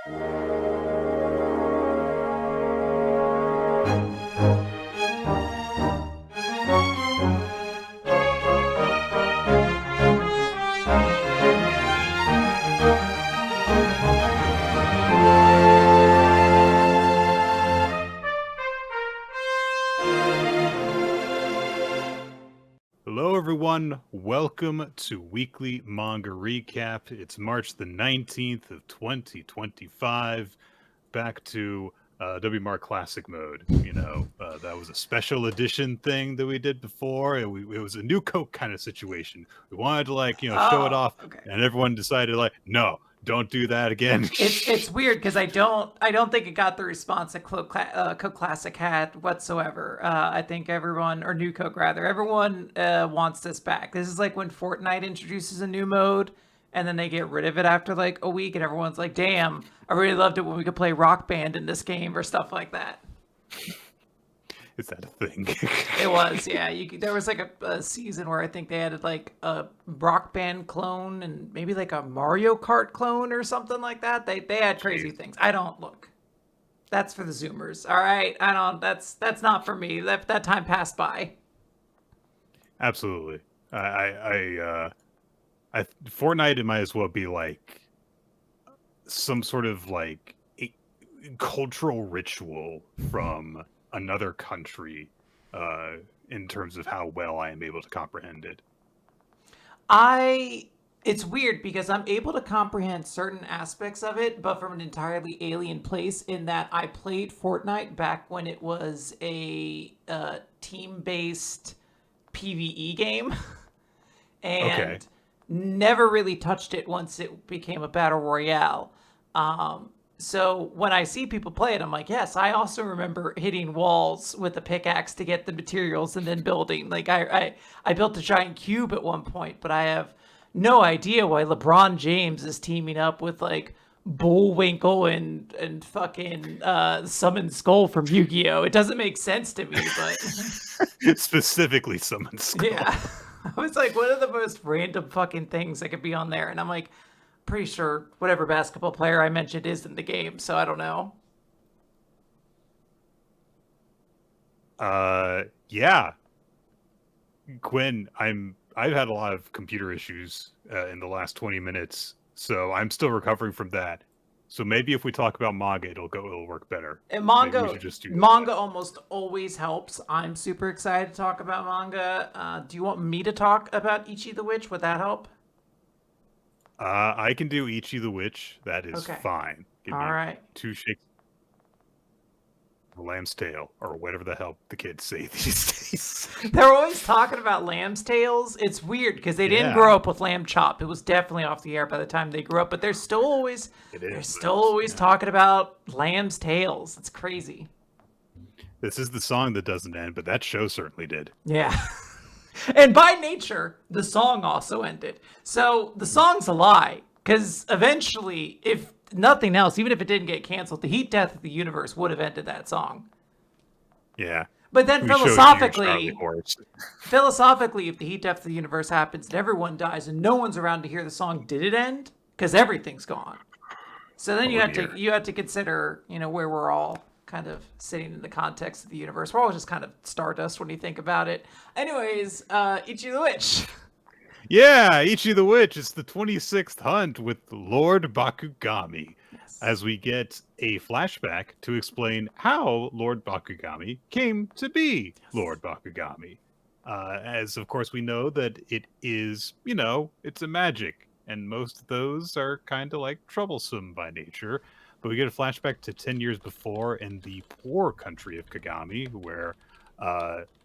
Hello everyone, welcome to Weekly Manga Recap. It's March the 19th of 2025, back to WMAR Classic mode. That was a special edition thing that we did before. It was a new Coke kind of situation. We wanted to show it off, okay. and everyone decided no, don't do that again. It's weird because I don't think it got the response that Coke Classic had whatsoever. I think everyone, or New Coke rather, everyone wants this back. This is like when Fortnite introduces a new mode and then they get rid of it after like a week, and everyone's like, "Damn, I really loved it when we could play Rock Band in this game," or stuff like that. Is that a thing? It was, yeah. There was like a season where I think they added like a Rock Band clone and maybe like a Mario Kart clone or something like that. They had crazy things. I don't look. That's for the Zoomers, all right. I don't. That's not for me. That time passed by. Absolutely. Fortnite, it might as well be like some sort of like a cultural ritual from another country, in terms of how well I am able to comprehend it. It's weird because I'm able to comprehend certain aspects of it, but from an entirely alien place. In that I played Fortnite back when it was a team-based PvE game, and Okay. never really touched it once it became a battle royale. So when I see people play it, I'm like, yes, I also remember hitting walls with a pickaxe to get the materials and then building. Like I built a giant cube at one point, but I have no idea why LeBron James is teaming up with like Bullwinkle and fucking Summon Skull from Yu-Gi-Oh! It doesn't make sense to me, but Specifically Summon Skull. yeah. I was like, what are the most random fucking things that could be on there? And I'm like, pretty sure whatever basketball player I mentioned is in the game, so I don't know. Yeah. Quinn, I've had a lot of computer issues in the last 20 minutes, so I'm still recovering from that. So maybe if we talk about manga, it'll work better. And Maybe we manga should just do manga almost always helps. I'm super excited to talk about manga. Do you want me to talk about Ichi the Witch? Would that help? I can do Ichi the Witch. That is Okay. fine. Give All me right. 2 shakes of lamb's tail, or whatever the hell the kids say these days. They're always talking about lamb's tails. It's weird because they didn't grow up with lamb chop. It was definitely off the air by the time they grew up, but they're still always talking about lamb's tails. It's crazy. This is the song that doesn't end, but that show certainly did. Yeah. And by nature, the song also ended. So the song's a lie, because eventually, if nothing else, even if it didn't get canceled, the heat death of the universe would have ended that song. Yeah. But then philosophically, if the heat death of the universe happens and everyone dies and no one's around to hear the song, did it end? Because everything's gone. So then you have to consider, where we're all kind of sitting in the context of the universe. We're all just kind of stardust when you think about it. Anyways, Ichi the Witch. Yeah, Ichi the Witch. It's the 26th hunt with Lord Bakugami. Yes. As we get a flashback to explain how Lord Bakugami came to be Lord Bakugami. As, of course, we know that it is, it's a magic. And most of those are kind of like troublesome by nature. But we get a flashback to 10 years before in the poor country of Kagami, where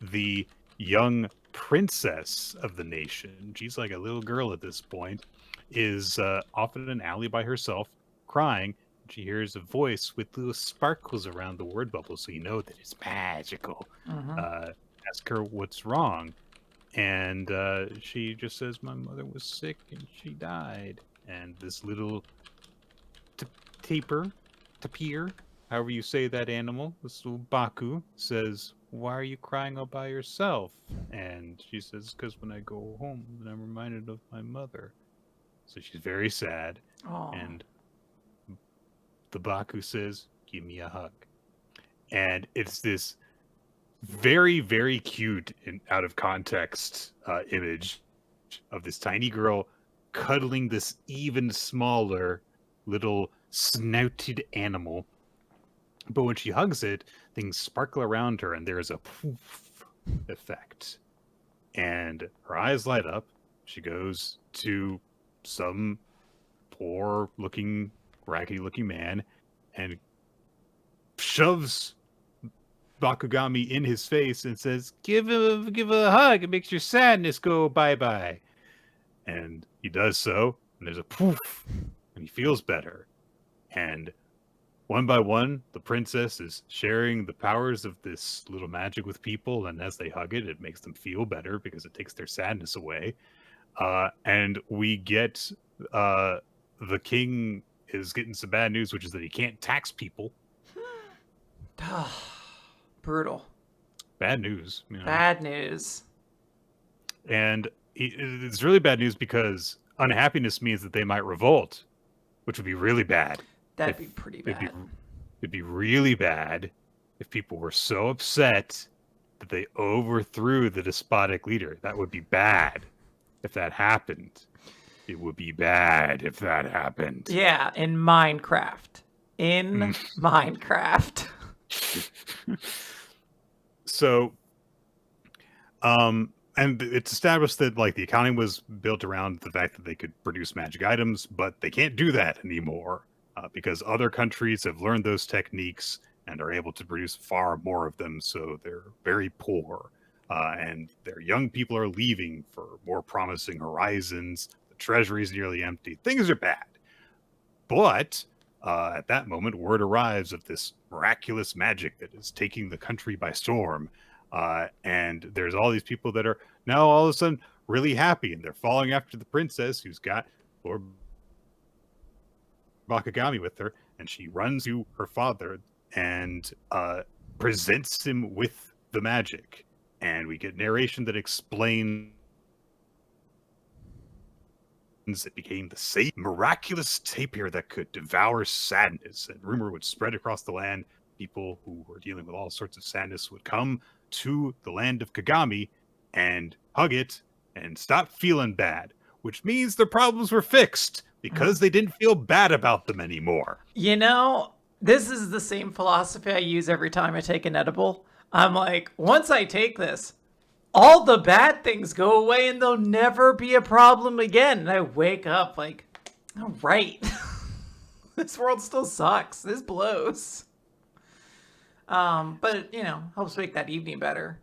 the young princess of the nation, she's like a little girl at this point, is off in an alley by herself, crying. She hears a voice with little sparkles around the word bubble, so you know that it's magical. Ask her what's wrong. And she just says, my mother was sick and she died. And this little tapir, however you say that animal, this little Baku, says, why are you crying all by yourself? And she says, because when I go home, then I'm reminded of my mother. So she's very sad. Aww. And the Baku says, "Give me a hug." And it's this very, very cute and out of context image of this tiny girl cuddling this even smaller little snouted animal. But when she hugs it, things sparkle around her and there's a poof effect. And her eyes light up. She goes to some poor looking, raggedy looking man and shoves Bakugami in his face and says, give a hug. It makes your sadness go bye-bye. And he does so, and there's a poof, and he feels better. And one by one, the princess is sharing the powers of this little magic with people, and as they hug it, it makes them feel better because it takes their sadness away. And we get the king is getting some bad news, which is that he can't tax people. Brutal. Bad news. You know? Bad news. And it's really bad news because unhappiness means that they might revolt, which would be really bad. That'd be pretty bad. It'd be really bad if people were so upset that they overthrew the despotic leader. That would be bad if that happened. It would be bad if that happened. Yeah, in Minecraft. Minecraft. So, and it's established that like the economy was built around the fact that they could produce magic items, but they can't do that anymore because other countries have learned those techniques and are able to produce far more of them. So they're very poor, and their young people are leaving for more promising horizons. The treasury is nearly empty. Things are bad, but at that moment, word arrives of this miraculous magic that is taking the country by storm. And there's all these people that are now all of a sudden really happy, and they're following after the princess who's got Lord Bakugami with her, and she runs to her father and presents him with the magic. And we get narration that explains it became the same miraculous tapir that could devour sadness, and rumor would spread across the land. People who were dealing with all sorts of sadness would come to the land of Kagami and hug it and stop feeling bad, which means their problems were fixed because they didn't feel bad about them anymore. You know, this is the same philosophy I use every time I take an edible. I'm like, once I take this, all the bad things go away and there'll never be a problem again. And I wake up like, all right, this world still sucks. This blows. But, you know, helps make that evening better.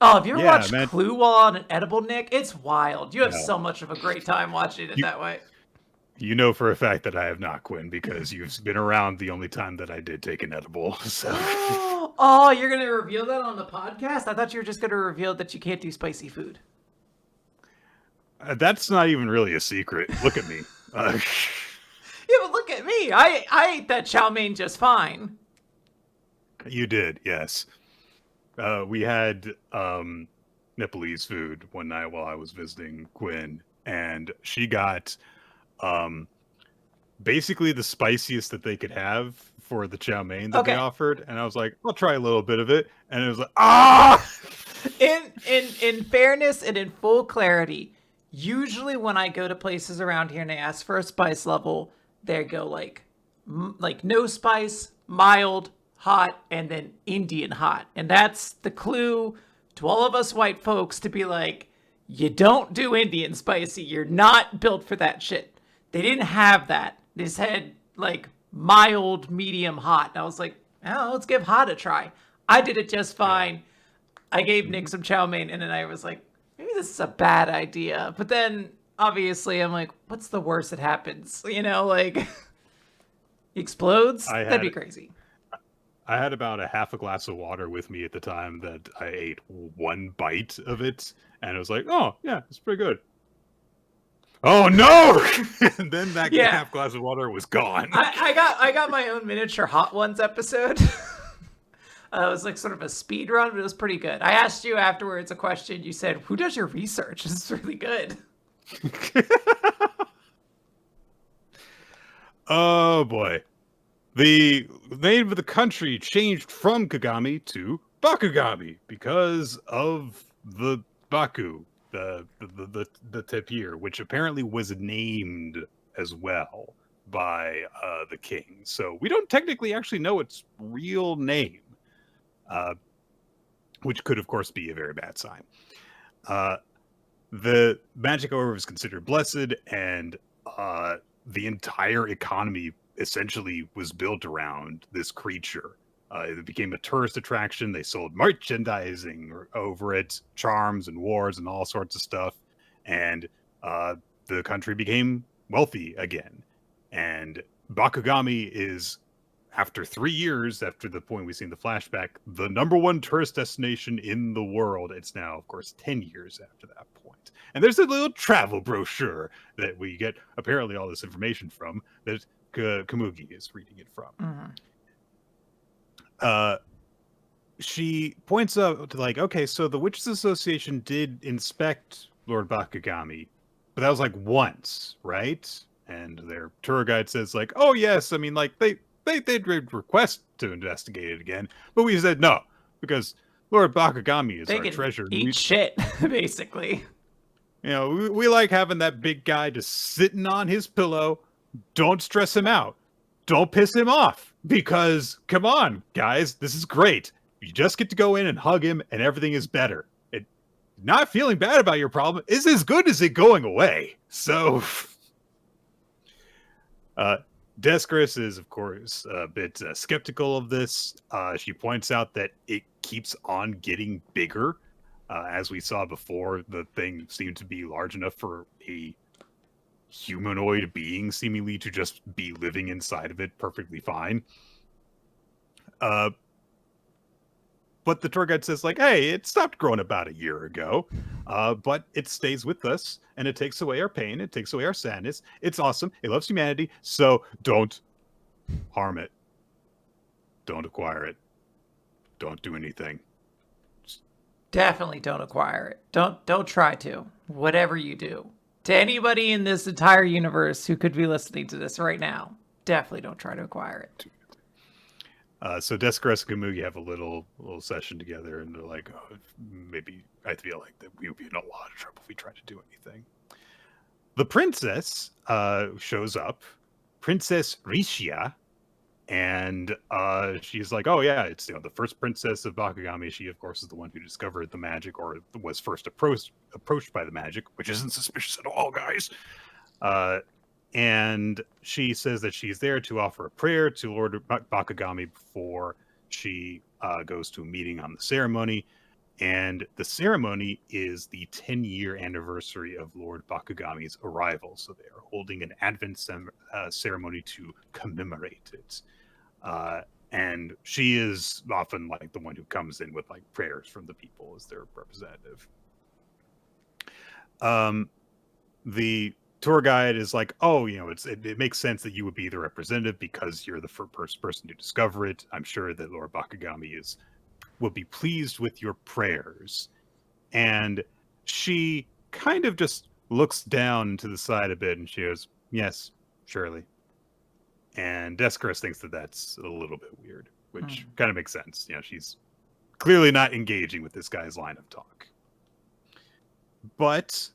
Oh, have you ever watched Clue while on an edible, Nick? It's wild. You have so much of a great time watching it that way. You know for a fact that I have not, Quinn, because you've been around the only time that I did take an edible. So. Oh, you're going to reveal that on the podcast? I thought you were just going to reveal that you can't do spicy food. That's not even really a secret. Look at me. Yeah, but look at me. I ate that chow mein just fine. You did, yes. We had Nepalese food one night while I was visiting Quinn, and she got basically the spiciest that they could have for the chow mein that they offered, and I was like, I'll try a little bit of it, and it was like, ah! In fairness and in full clarity, usually when I go to places around here and I ask for a spice level, they go like no spice, mild, hot, and then Indian hot. And that's the clue to all of us white folks to be like, you don't do Indian spicy. You're not built for that shit. They didn't have that. They just had like mild, medium, hot. And I was like, oh, let's give hot a try. I did it just fine. I gave Nick some chow mein, and then I was like, maybe this is a bad idea. But then obviously I'm like, what's the worst that happens? You know, like he explodes? That'd be crazy. I had about a half a glass of water with me at the time that I ate one bite of it, and it was like, oh, yeah, it's pretty good. Oh, no! And then that half glass of water was gone. I got my own miniature Hot Ones episode. It was like sort of a speed run, but it was pretty good. I asked you afterwards a question. You said, who does your research? This is really good. Oh, boy. The name of the country changed from Kagami to Bakugami because of the Baku, the tapir, which apparently was named as well by the king. So we don't technically actually know its real name, which could, of course, be a very bad sign. The magic, however, is considered blessed, and the entire economy essentially was built around this creature. It became a tourist attraction. They sold merchandising over it, charms and wars and all sorts of stuff. And the country became wealthy again. And Bakugami is, after 3 years, after the point we see in the flashback, the #1 tourist destination in the world. It's now, of course, 10 years after that point. And there's a little travel brochure that we get apparently all this information from that Kamugi is reading it from. She points out, like, okay, so the Witches Association did inspect Lord Bakugami, but that was like once, right? And their tour guide says, like, oh yes, I mean, like they request to investigate it again, but we said no because Lord Bakugami is our treasure. Eat shit, basically. You know, we like having that big guy just sitting on his pillow. Don't stress him out. Don't piss him off. Because, come on, guys, this is great. You just get to go in and hug him, and everything is better. Not feeling bad about your problem is as good as it going away. So, Descris is, of course, a bit skeptical of this. She points out that it keeps on getting bigger. As we saw before, the thing seemed to be large enough for a humanoid being seemingly to just be living inside of it perfectly fine. But the tour guide says, like, hey, it stopped growing about a year ago, but it stays with us, and it takes away our pain, it takes away our sadness. It's awesome. It loves humanity, so don't harm it. Don't acquire it. Don't do anything. Definitely don't acquire it. Don't try to. Whatever you do. To anybody in this entire universe who could be listening to this right now, definitely don't try to acquire it. So Descris and Kamugi have a little session together, and they're like, oh, maybe I feel like that we would be in a lot of trouble if we tried to do anything. The princess shows up, Princess Rishia, and she's like, oh yeah, it's the first princess of Bakugami. She, of course, is the one who discovered the magic, or was first approached by the magic, which isn't suspicious at all, guys. And she says that she's there to offer a prayer to Lord Bakugami before she goes to a meeting on the ceremony. And the ceremony is the 10-year anniversary of Lord Bakugami's arrival. So they are holding an Advent ceremony to commemorate it. And she is often like the one who comes in with like prayers from the people as their representative. The tour guide is like, oh, it makes sense that you would be the representative because you're the first person to discover it. I'm sure that Lord Bakugami will be pleased with your prayers. And she kind of just looks down to the side a bit and she goes, yes, surely. And Descris thinks that that's a little bit weird, which kind of makes sense. She's clearly not engaging with this guy's line of talk. But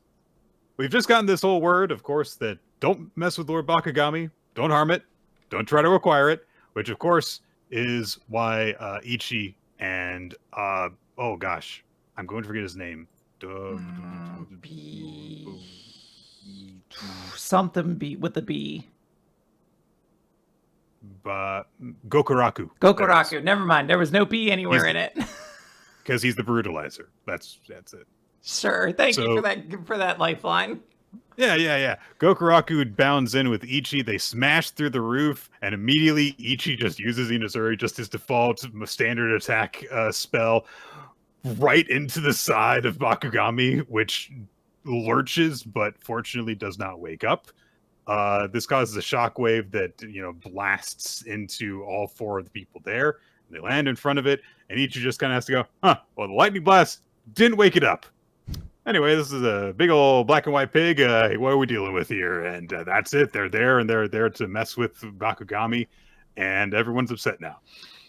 we've just gotten this whole word, of course, that don't mess with Lord Bakugami, don't harm it, don't try to acquire it, which, of course, is why Ichi and, oh gosh, I'm going to forget his name. Something B with a B. Gokuraku. Gokuraku. Never mind. There was no B anywhere in it. Because he's the brutalizer. That's it. Sure. Thank you for that lifeline. Yeah. Gokuraku bounds in with Ichi. They smash through the roof, and immediately Ichi just uses Inazuri, just his default standard attack spell, right into the side of Bakugami, which lurches, but fortunately does not wake up. This causes a shockwave that blasts into all 4 of the people there. They land in front of it, and Ichi just kind of has to go, well, the lightning blast didn't wake it up. Anyway, this is a big old black and white pig. What are we dealing with here? And that's it. They're there, and they're there to mess with Bakugami. and everyone's upset now.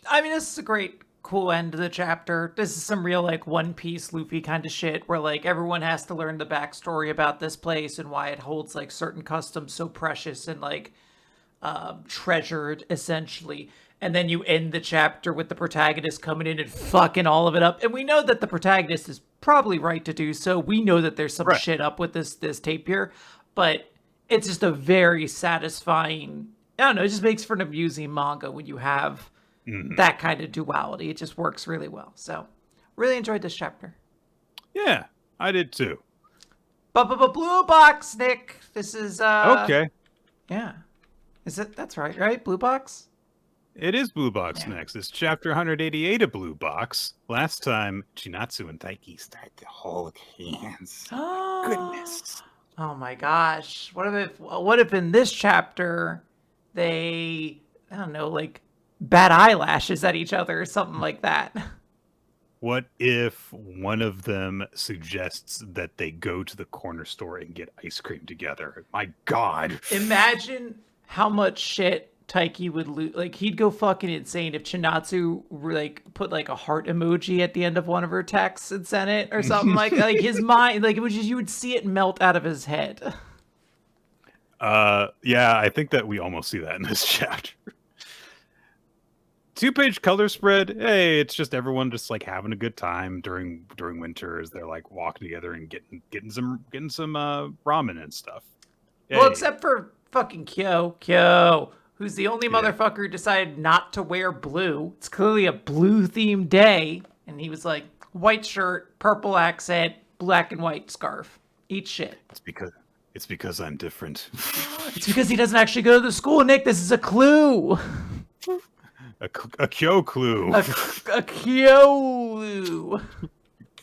I mean, this is a great, cool end to the chapter. This is some real, like, One Piece Luffy kind of shit where, like, everyone has to learn the backstory about this place and why it holds, like, certain customs so precious and, like, treasured, essentially. And then you end the chapter with the protagonist coming in and fucking all of it up. And we know that the protagonist is probably right to do so. We know that there's some shit up with this tape here, but it's just a very satisfying. I don't know. It just makes for an amusing manga when you have that kind of duality. It just works really well. So, really enjoyed this chapter. Yeah, I did too. But Blue Box, Nick. This is Okay. Yeah. Is it? That's right, right? Blue Box? It is Blue Box next. It's chapter 188 of Blue Box. Last time, Chinatsu and Taiki start to hold hands. Oh, goodness. Oh my gosh. What if in this chapter they, I don't know, like bat eyelashes at each other or something like that? What if one of them suggests that they go to the corner store and get ice cream together? My God. Imagine how much shit Taiki would lose. Like, he'd go fucking insane if Chinatsu like put like a heart emoji at the end of one of her texts and sent it or something like his mind, like it was just, you would see it melt out of his head. Yeah, I think that we almost see that in this chapter. 2-page color spread. Hey, it's just everyone just like having a good time during winter as they're like walking together and getting some ramen and stuff. Yay. Well, except for fucking Kyo, who's the only motherfucker who decided not to wear blue. It's clearly a blue themed day, and he was like, white shirt, purple accent, black and white scarf. Eat shit. It's because I'm different. It's because he doesn't actually go to the school, Nick. This is a clue. A Kyo clue. A Kyo.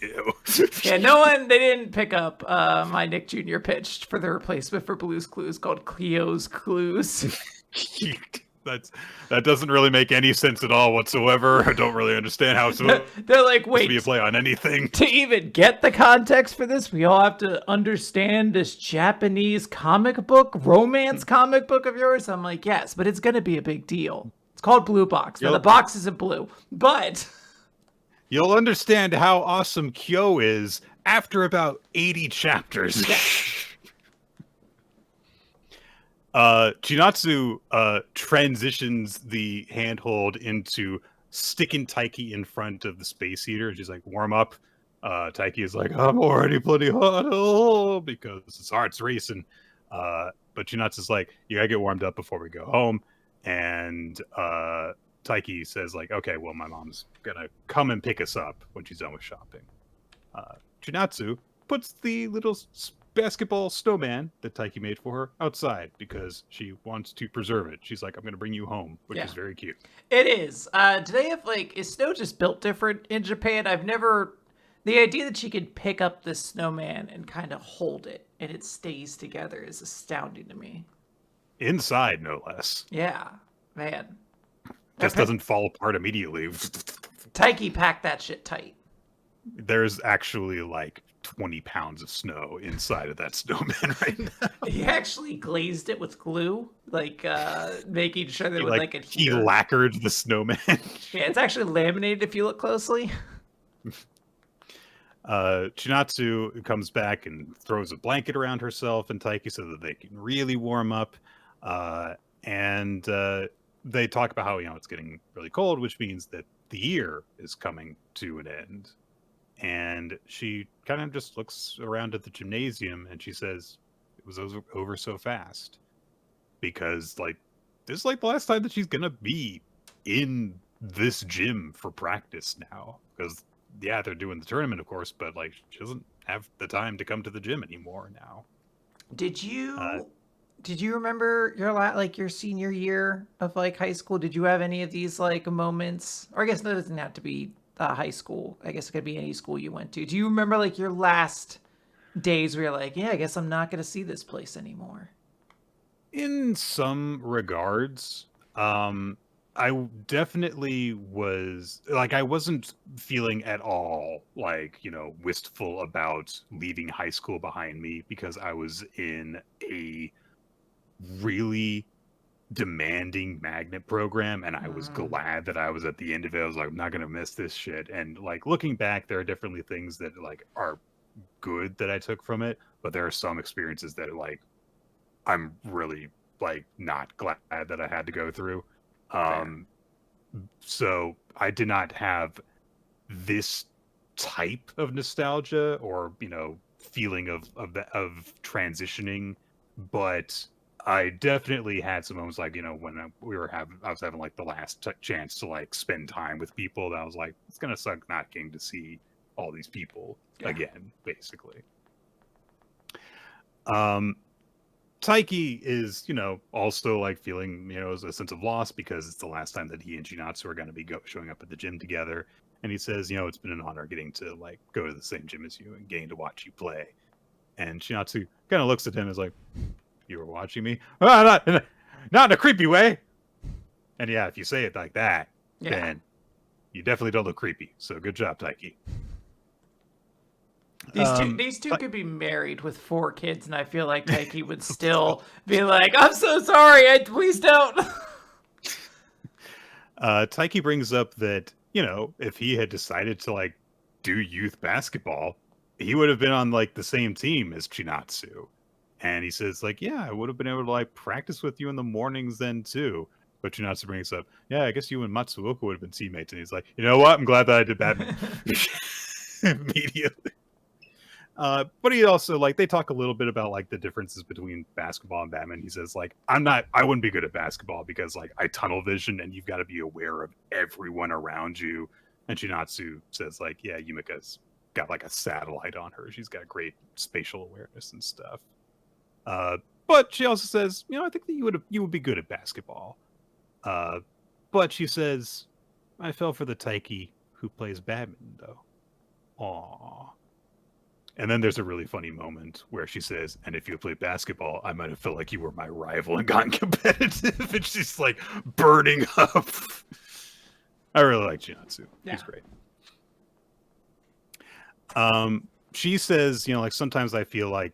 Yeah, they didn't pick up my Nick Jr. pitch for the replacement for Blue's Clues called Cleo's Clues. That doesn't really make any sense at all whatsoever. I don't really understand how they're like, wait, to be a play on anything. To even get the context for this, we all have to understand this Japanese romance comic book of yours. I'm like, yes, but it's gonna be a big deal. It's called Blue Box. Now the box isn't blue, but you'll understand how awesome Kyo is after about 80 chapters. Yeah. Chinatsu transitions the handhold into sticking Taiki in front of the space heater. She's like, warm up. Taiki is like, I'm already bloody hot because his heart's racing. But Chinatsu's like, you gotta get warmed up before we go home. And Taiki says like, okay, well, my mom's gonna come and pick us up when she's done with shopping. Chinatsu puts the little basketball snowman that Taiki made for her outside because she wants to preserve it. She's like, I'm going to bring you home, which is very cute. It is. Do they have is snow just built different in Japan? The idea that she could pick up this snowman and kind of hold it and it stays together is astounding to me. Inside, no less. Yeah, man. Just doesn't fall apart immediately. Taiki packed that shit tight. There's actually like 20 pounds of snow inside of that snowman right now. He actually glazed it with glue, making sure that it would adhere. He lacquered the snowman. Yeah, it's actually laminated if you look closely. Chinatsu comes back and throws a blanket around herself and Taiki so that they can really warm up. And they talk about how, it's getting really cold, which means that the year is coming to an end. And she kind of just looks around at the gymnasium and she says, it was over so fast. Because, this is the last time that she's going to be in this gym for practice now. Because, they're doing the tournament, of course, but, she doesn't have the time to come to the gym anymore now. Did you remember your senior year of, high school? Did you have any of these, moments? Or I guess that doesn't have to be high school. I guess it could be any school you went to. Do you remember your last days where you're like, yeah, I guess I'm not going to see this place anymore? In some regards, I definitely was I wasn't feeling at all wistful about leaving high school behind me because I was in a really demanding magnet program, and I was glad that I was at the end of it. I was like, I'm not gonna miss this shit. And like looking back, there are definitely things that like are good that I took from it, but there are some experiences that like I'm really like not glad that I had to go through. So I did not have this type of nostalgia or feeling of transitioning, but I definitely had some moments like when I was having like the last chance to like spend time with people that I was like, it's gonna suck not getting to see all these people again, basically. Taiki is, also like feeling, a sense of loss because it's the last time that he and Chinatsu are going to be showing up at the gym together. And he says, it's been an honor getting to like go to the same gym as you and getting to watch you play. And Chinatsu kind of looks at him and is like, you were watching me? Not in a creepy way. And yeah, if you say it like that, then you definitely don't look creepy. So good job, Taiki. These two could be married with 4 kids, and I feel like Taiki would still be like, "I'm so sorry, please don't." Taiki brings up that if he had decided to like do youth basketball, he would have been on like the same team as Chinatsu. And he says like, yeah, I would have been able to like practice with you in the mornings then too. But Chinatsu brings up, yeah, I guess you and Matsuoka would have been teammates. And he's like, you know what? I'm glad that I did badminton immediately. But he also like they talk a little bit about like the differences between basketball and badminton. He says like I wouldn't be good at basketball because like I tunnel vision and you've got to be aware of everyone around you. And Chinatsu says like, yeah, Yumika's got like a satellite on her. She's got great spatial awareness and stuff. But she also says, I think that you would be good at basketball. But she says, I fell for the Taiki who plays badminton though. Aww. And then there's a really funny moment where she says, and if you played basketball, I might have felt like you were my rival and gotten competitive. And she's like burning up. I really like Chinatsu. Yeah. She's great. She says, like sometimes I feel like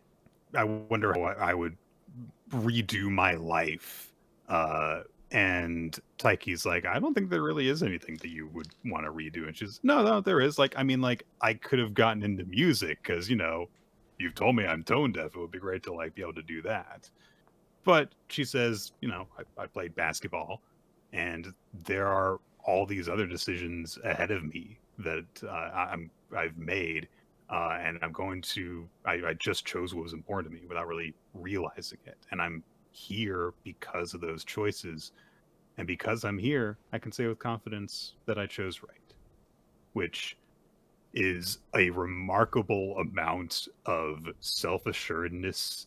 I wonder how I would redo my life. And Taiki's like, I don't think there really is anything that you would want to redo. And she's, no, there is. Like, I mean, like, I could have gotten into music because, you've told me I'm tone deaf. It would be great to, like, be able to do that. But she says, I played basketball, and there are all these other decisions ahead of me that I've made. And I'm going to, I just chose what was important to me without really realizing it. And I'm here because of those choices, and because I'm here, I can say with confidence that I chose right, which is a remarkable amount of self-assuredness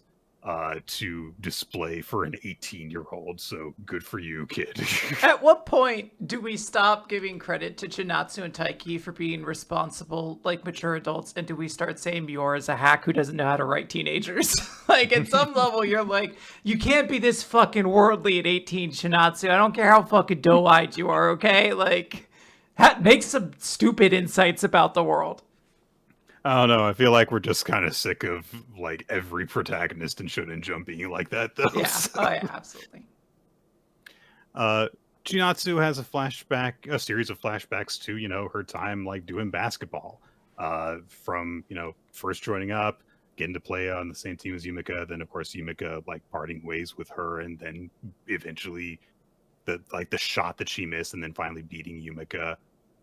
to display for an 18-year-old. So good for you, kid. At what point do we stop giving credit to Chinatsu and Taiki for being responsible, like mature adults, and do we start saying Miora's a hack who doesn't know how to write teenagers? Like, at some level, you're like, you can't be this fucking worldly at 18, Chinatsu. I don't care how fucking doe-eyed you are, okay? Like, make some stupid insights about the world. I don't know. I feel like we're just kind of sick of like every protagonist in Shonen Jump being like that, though. Yeah. So. Oh, yeah, absolutely. Chinatsu has a series of flashbacks to, her time like doing basketball. From, first joining up, getting to play on the same team as Yumika, then of course Yumika like parting ways with her, and then eventually the shot that she missed, and then finally beating Yumika.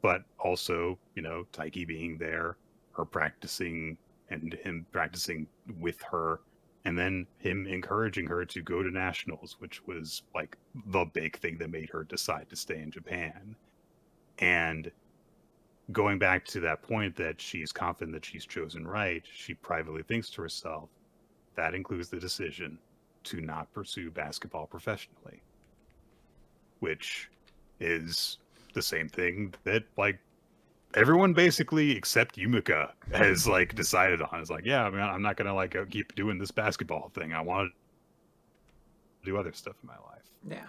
But also, Taiki being there, her practicing, and him practicing with her, and then him encouraging her to go to nationals, which was like the big thing that made her decide to stay in Japan. And going back to that point that she's confident that she's chosen right, she privately thinks to herself, that includes the decision to not pursue basketball professionally, which is the same thing that like everyone basically except Yumika has like decided on. It's like, yeah, I mean, I'm not gonna like keep doing this basketball thing. I want to do other stuff in my life. Yeah.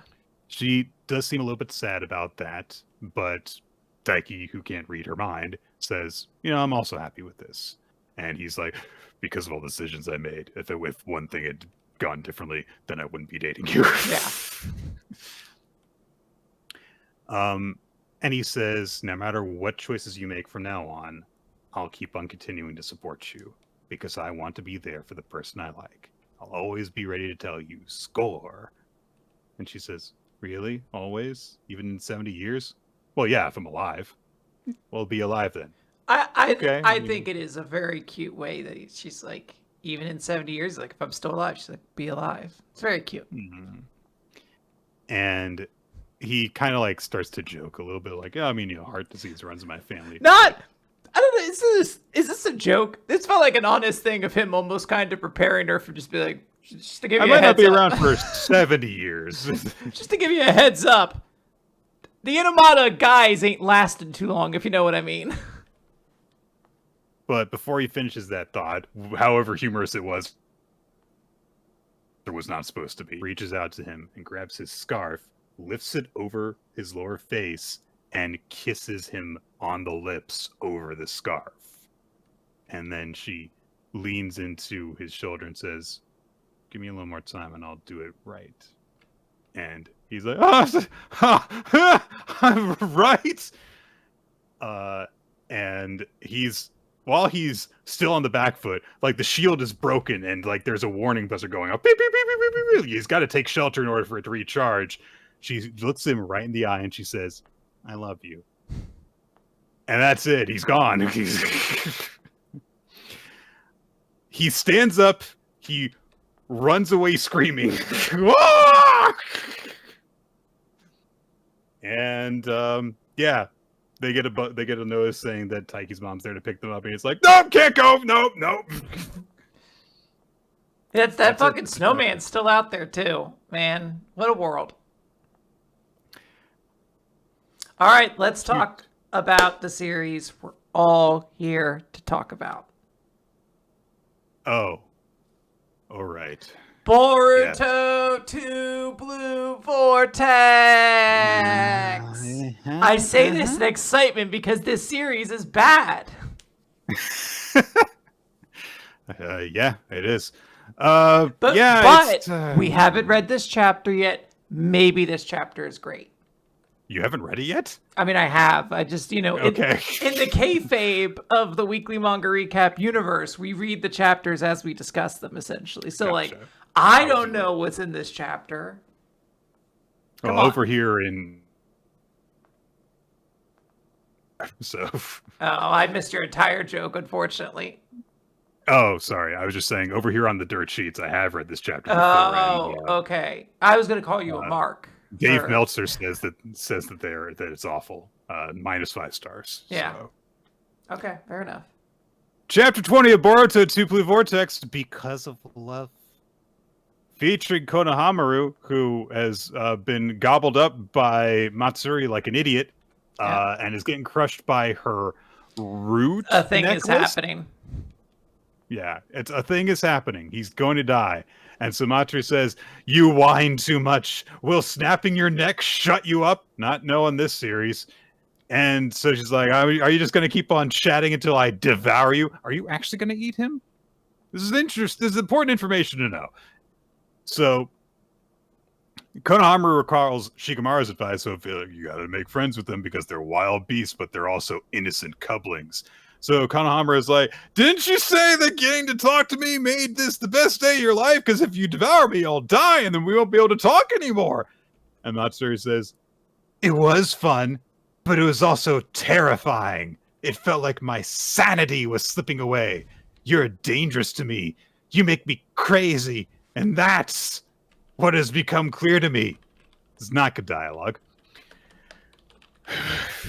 She does seem a little bit sad about that, but Taiki, who can't read her mind, says, I'm also happy with this. And he's like, because of all the decisions I made, if one thing had gone differently, then I wouldn't be dating you. Yeah. And he says, no matter what choices you make from now on, I'll keep on continuing to support you because I want to be there for the person I like. I'll always be ready to tell you, score. And she says, really? Always? Even in 70 years? Well, yeah, if I'm alive. Well, be alive then. I think it is a very cute way that she's like, even in 70 years, like, if I'm still alive, she's like, be alive. It's very cute. Mm-hmm. And he kind of like starts to joke a little bit, like, "Oh, I mean, heart disease runs in my family." I don't know. Is this a joke? This felt like an honest thing of him almost kind of preparing her for just be like, just to give you a heads up. I might not be around for 70 years. Just to give you a heads up. The Inamata guys ain't lasting too long, if you know what I mean. But before he finishes that thought, however humorous it was not supposed to be, reaches out to him and grabs his scarf, lifts it over his lower face, and kisses him on the lips over the scarf. And then she leans into his shoulder and says, give me a little more time and I'll do it right. And he's like, I'm right. And while he's still on the back foot, like the shield is broken and like there's a warning buzzer going off. Beep, beep, beep, beep, beep, beep. He's got to take shelter in order for it to recharge. She looks him right in the eye and she says, I love you. And that's it. He's gone. He stands up. He runs away screaming. And yeah, they get a notice saying that Taiki's mom's there to pick them up, and it's like, nope, can't go, nope. That fucking snowman's still out there too, man. What a world. All right, let's talk about the series we're all here to talk about. Oh, all right. Boruto to Blue Vortex. I say this in excitement because this series is bad. Yeah, it is. But we haven't read this chapter yet. Maybe this chapter is great. You haven't read it yet? I mean, I have. I just, okay. in the Kayfabe of the weekly manga recap universe, we read the chapters as we discuss them, essentially. So, gotcha. I don't know what's in this chapter. Well, over here in... So... Oh, I missed your entire joke, unfortunately. Oh, sorry. I was just saying, over here on the dirt sheets, I have read this chapter before. Oh, okay. I was going to call you a mark. Dave Meltzer says that it's awful. -5 stars. Yeah. So. Okay, fair enough. Chapter 20 of Boruto 2 Blue Vortex, Because of Love. Featuring Konohamaru, who has been gobbled up by Matsuri like an idiot, and is getting crushed by her root A thing necklace. is happening. Yeah, a thing is happening. He's going to die. And Matsuri says, you whine too much. Will snapping your neck shut you up? Not knowing this series. And so she's like, are you just going to keep on chatting until I devour you? Are you actually going to eat him? This is important information to know. So Konohamaru recalls Shikamaru's advice, so you got to make friends with them because they're wild beasts, but they're also innocent cublings. So Konohamaru is like, didn't you say that getting to talk to me made this the best day of your life? Because if you devour me, I'll die, and then we won't be able to talk anymore. And Matsuri says, it was fun, but it was also terrifying. It felt like my sanity was slipping away. You're dangerous to me. You make me crazy. And that's what has become clear to me. It's not good dialogue.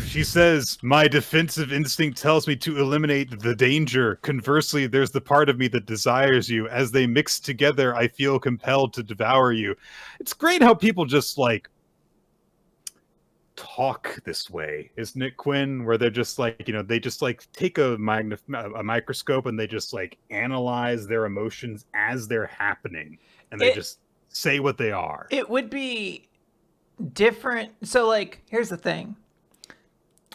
She says, my defensive instinct tells me to eliminate the danger. Conversely, there's the part of me that desires you. As they mix together, I feel compelled to devour you. It's great how people just, like, talk this way, isn't it, Quinn? Where they're just, like, they just, like, take a microscope and they just, like, analyze their emotions as they're happening. And they just say what they are. It would be different. So, like, here's the thing.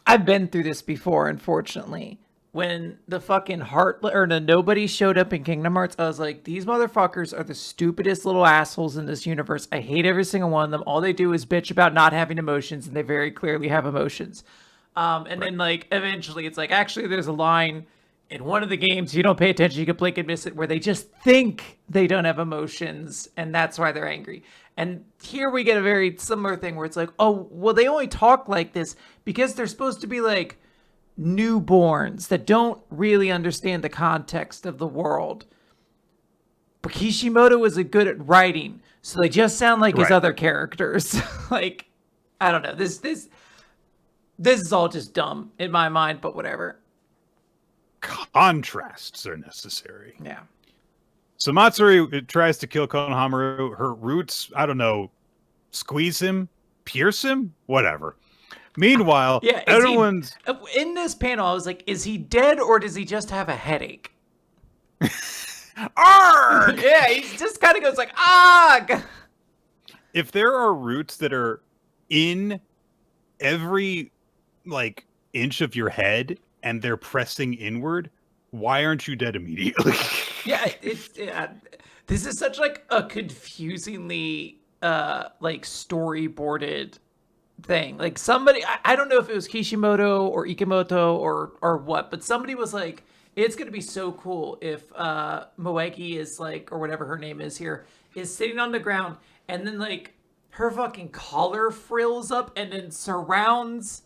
I've been through this before, unfortunately, when the fucking the nobody showed up in Kingdom Hearts, I was like, these motherfuckers are the stupidest little assholes in this universe. I hate every single one of them. All they do is bitch about not having emotions, and they very clearly have emotions. And then like eventually it's like, actually there's a line in one of the games, you don't pay attention, you can blink and miss it, where they just think they don't have emotions, and that's why they're angry. And here we get a very similar thing where it's like, oh, well, they only talk like this because they're supposed to be like newborns that don't really understand the context of the world. But Kishimoto is good at writing, so they just sound like his other characters. Like, I don't know. This is all just dumb in my mind, but whatever. Contrasts are necessary. Yeah. So Matsuri tries to kill Konohamaru. Her roots, I don't know, squeeze him, pierce him, whatever. Meanwhile, everyone's in this panel. I was like, is he dead or does he just have a headache? Arg! Yeah, he just kind of goes like, "Arg!" If there are roots that are in every like inch of your head and they're pressing inward, why aren't you dead immediately? Yeah, this is such like a confusingly like storyboarded thing. Like somebody, I don't know if it was Kishimoto or Ikemoto or what, but somebody was like, it's gonna be so cool if Moegi is like, or whatever her name is here, is sitting on the ground and then like her fucking collar frills up and then surrounds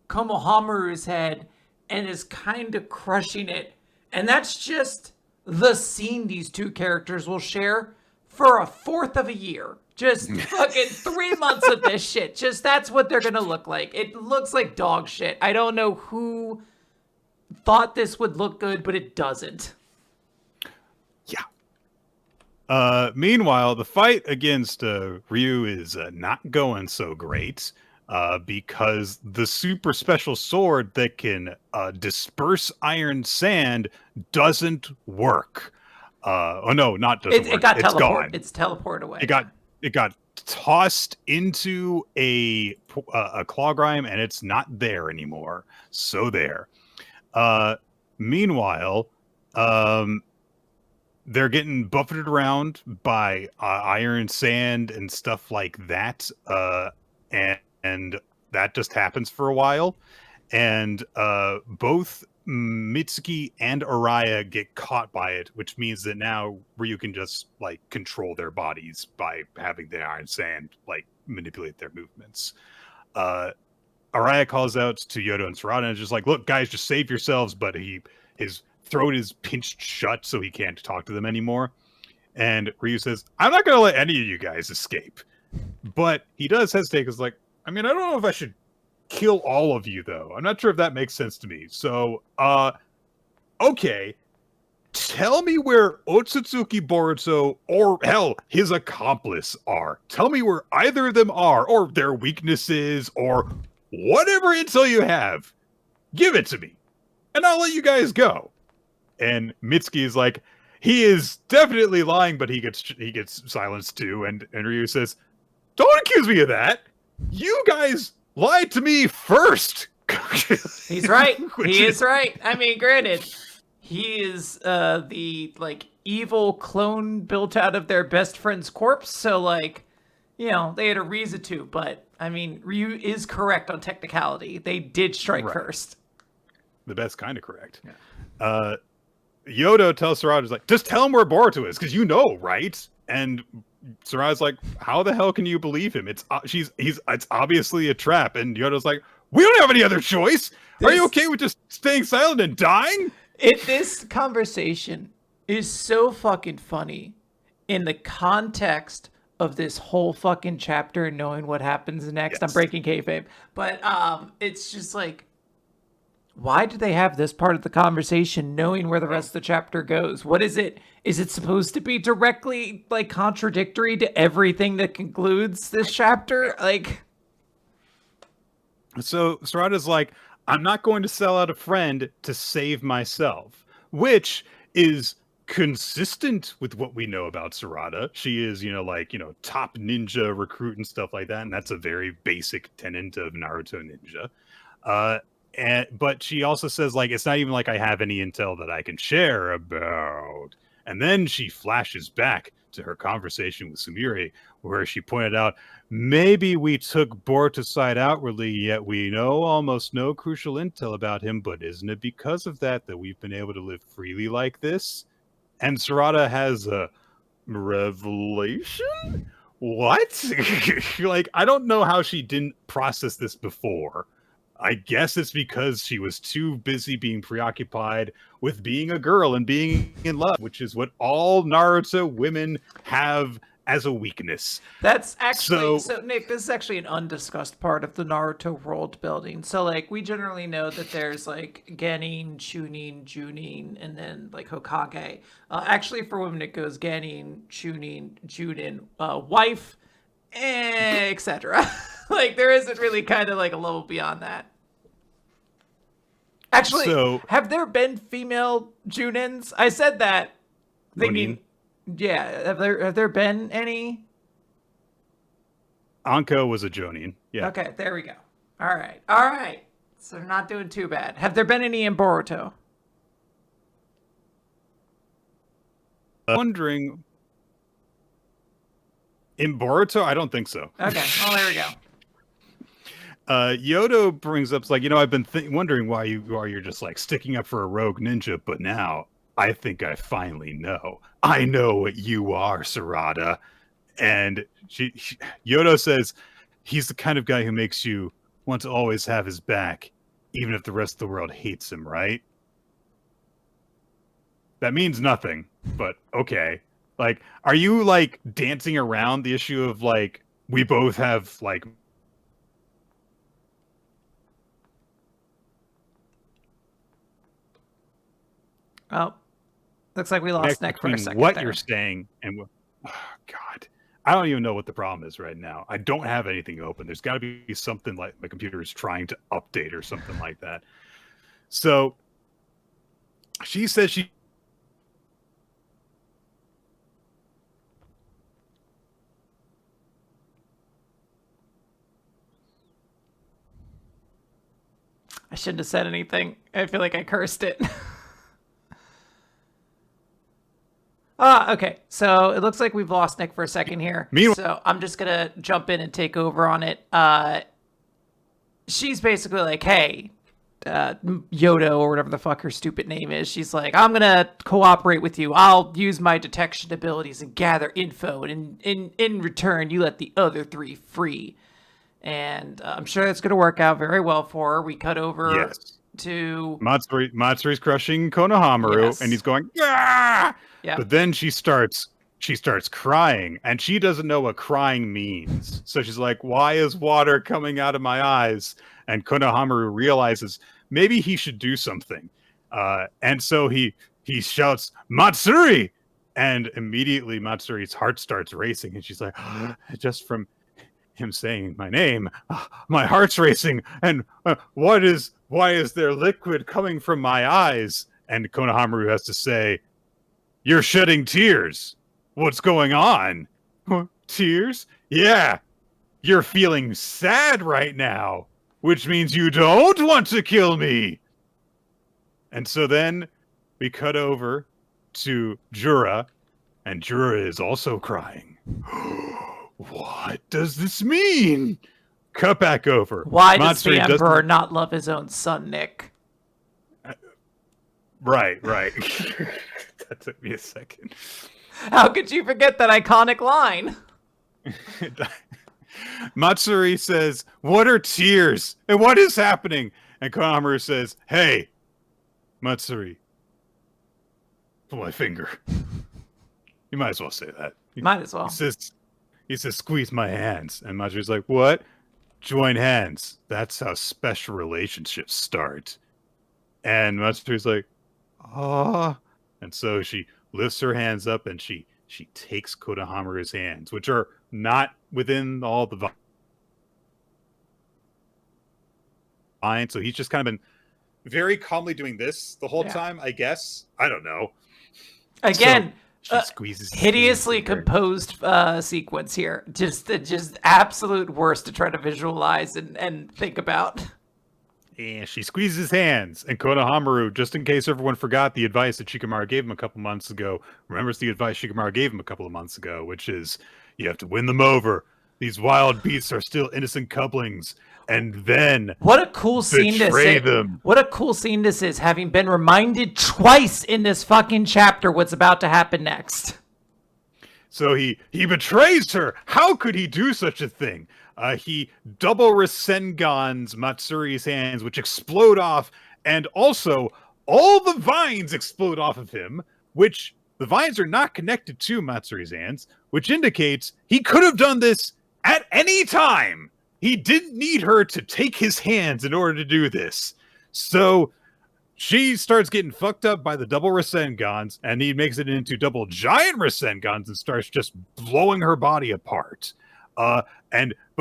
Konohamaru's head and is kind of crushing it. And that's just the scene these two characters will share for a fourth of a year. Just fucking 3 months of this shit. Just that's what they're gonna look like. It looks like dog shit. I don't know who thought this would look good, but it doesn't. Yeah. Meanwhile, the fight against Ryu is not going so great because the super special sword that can disperse iron sand doesn't work. Oh no, not doesn't work. It got it's teleported. gone. It's teleported away. It got tossed into a claw grime, and it's not there anymore. So there. Meanwhile, they're getting buffeted around by iron sand and stuff like that, and that just happens for a while. And both Mitsuki and Araya get caught by it, which means that now Ryu can just like control their bodies by having the iron sand like manipulate their movements. Araya calls out to Yodo and Sarada and is just like, look, guys, just save yourselves, but his throat is pinched shut so he can't talk to them anymore. And Ryu says, I'm not going to let any of you guys escape. But he does hesitate because, like, I mean, I don't know if I should kill all of you, though. I'm not sure if that makes sense to me. So, okay. Tell me where Otsutsuki Boruto, or hell, his accomplice are. Tell me where either of them are, or their weaknesses, or whatever intel you have. Give it to me, and I'll let you guys go. And Mitsuki is like, he is definitely lying, but he gets silenced too. And Ryu says, don't accuse me of that. You guys lied to me first. He's right. He is right. I mean, granted, he is the like evil clone built out of their best friend's corpse. So like, you know, they had a reason to. But I mean, Ryu is correct on technicality. They did strike first. The best kind of correct. Yeah. Yodo tells Sarada, like, just tell him where Boruto is, because you know, right? And Sarada's like, how the hell can you believe him? It's obviously a trap. And Yodo's like, we don't have any other choice. Are you okay with just staying silent and dying? This conversation is so fucking funny in the context of this whole fucking chapter and knowing what happens next. Yes. I'm breaking kayfabe. But it's just like, why do they have this part of the conversation knowing where the rest of the chapter goes? What is it? Is it supposed to be directly like contradictory to everything that concludes this chapter? Like, so Sarada's like, I'm not going to sell out a friend to save myself, which is consistent with what we know about Sarada. She is, top ninja recruit and stuff like that. And that's a very basic tenet of Naruto ninja. But she also says, like, it's not even like I have any intel that I can share about. And then she flashes back to her conversation with Sumire, where she pointed out, maybe we took Boruto's side outwardly, yet we know almost no crucial intel about him, but isn't it because of that we've been able to live freely like this? And Sarada has a revelation? What? Like, I don't know how she didn't process this before. I guess it's because she was too busy being preoccupied with being a girl and being in love, which is what all Naruto women have as a weakness. That's actually so Nick, this is actually an undiscussed part of the Naruto world building. So like we generally know that there's like Genin, Chunin, Junin, and then like Hokage. Actually for women it goes Genin, Chunin, Junin, wife, etc. Like there isn't really kind of like a level beyond that. Actually, so, have there been female Junins? I said that thinking, yeah. Have there been any? Anko was a Jonin. Yeah. Okay, there we go. All right. So they're not doing too bad. Have there been any in Boruto? Wondering. In Boruto, I don't think so. Okay, well there we go. Yodo brings up, like, I've been wondering why you're just like sticking up for a rogue ninja, but now I think I finally know. I know what you are, Sarada. And Yodo says he's the kind of guy who makes you want to always have his back, even if the rest of the world hates him, right? That means nothing, but okay. Like, are you like dancing around the issue of like we both have like Oh, looks like we lost Nick for a second. What you're saying and oh, God, I don't even know what the problem is right now. I don't have anything open. There's got to be something like my computer is trying to update or something like that. So she says she. I shouldn't have said anything. I feel like I cursed it. Okay. So it looks like we've lost Nick for a second here. So I'm just going to jump in and take over on it. She's basically like, hey, Yodo or whatever the fuck her stupid name is. She's like, I'm going to cooperate with you. I'll use my detection abilities and gather info. And in return, you let the other three free. And I'm sure that's going to work out very well for her. We cut over to Matsuri's crushing Konohamaru, and he's going, yeah. But then she starts crying, and she doesn't know what crying means. So she's like, why is water coming out of my eyes? And Konohamaru realizes maybe he should do something. And so he shouts, Matsuri! And immediately Matsuri's heart starts racing, and she's like, just from him saying my name, my heart's racing, and why is there liquid coming from my eyes? And Konohamaru has to say, you're shedding tears. What's going on? Tears? Yeah. You're feeling sad right now, which means you don't want to kill me. And so then we cut over to Jura, and Jura is also crying. What does this mean? Cut back over. Why does the Emperor not love his own son, Nick? Right. That took me a second. How could you forget that iconic line? Matsuri says, what are tears? And what is happening? And Konohamaru says, hey, Matsuri, pull my finger. You might as well say that. Might as well. He says, squeeze my hands. And Matsuri's like, what? Join hands. That's how special relationships start. And Matsuri's like, ah. And so she lifts her hands up and she takes Konohamaru's hands, which are not within all the vine. So he's just kind of been very calmly doing this the whole time, I guess. I don't know. Again, so she squeezes hideously composed sequence here. Just absolute worst to try to visualize and think about. And she squeezes his hands. And Konohamaru, just in case everyone forgot the advice that Shikamaru gave him a couple months ago, remembers the advice Shikamaru gave him a couple of months ago, which is, you have to win them over. These wild beasts are still innocent couplings. And then what a cool scene betray them. What a cool scene this is, having been reminded twice in this fucking chapter what's about to happen next. So he betrays her. How could he do such a thing? He double Rasengans Matsuri's hands, which explode off, and also all the vines explode off of him, which the vines are not connected to Matsuri's hands, which indicates he could have done this at any time. He didn't need her to take his hands in order to do this. So she starts getting fucked up by the double Rasengans, and he makes it into double giant Rasengans and starts just blowing her body apart. But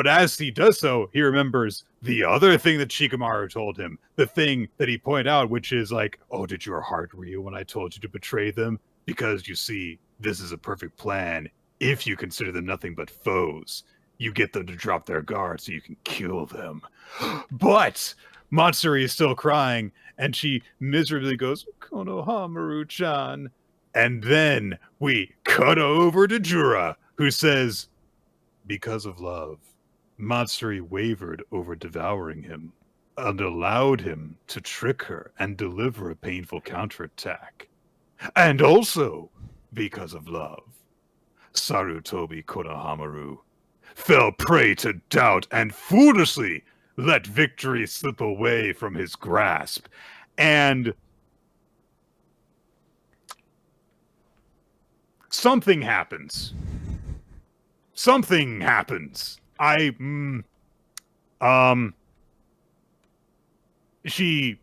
as he does so, he remembers the other thing that Shikamaru told him, the thing that he pointed out, which is like, oh, did your heart reel when I told you to betray them? Because you see, this is a perfect plan if you consider them nothing but foes. You get them to drop their guard so you can kill them. But Matsuri is still crying, and she miserably goes, Konohamaru-chan. And then we cut over to Jura, who says, because of love, Matsuri wavered over devouring him and allowed him to trick her and deliver a painful counterattack. And also, because of love, Sarutobi Konohamaru fell prey to doubt and foolishly let victory slip away from his grasp. And something happens. Something happens. She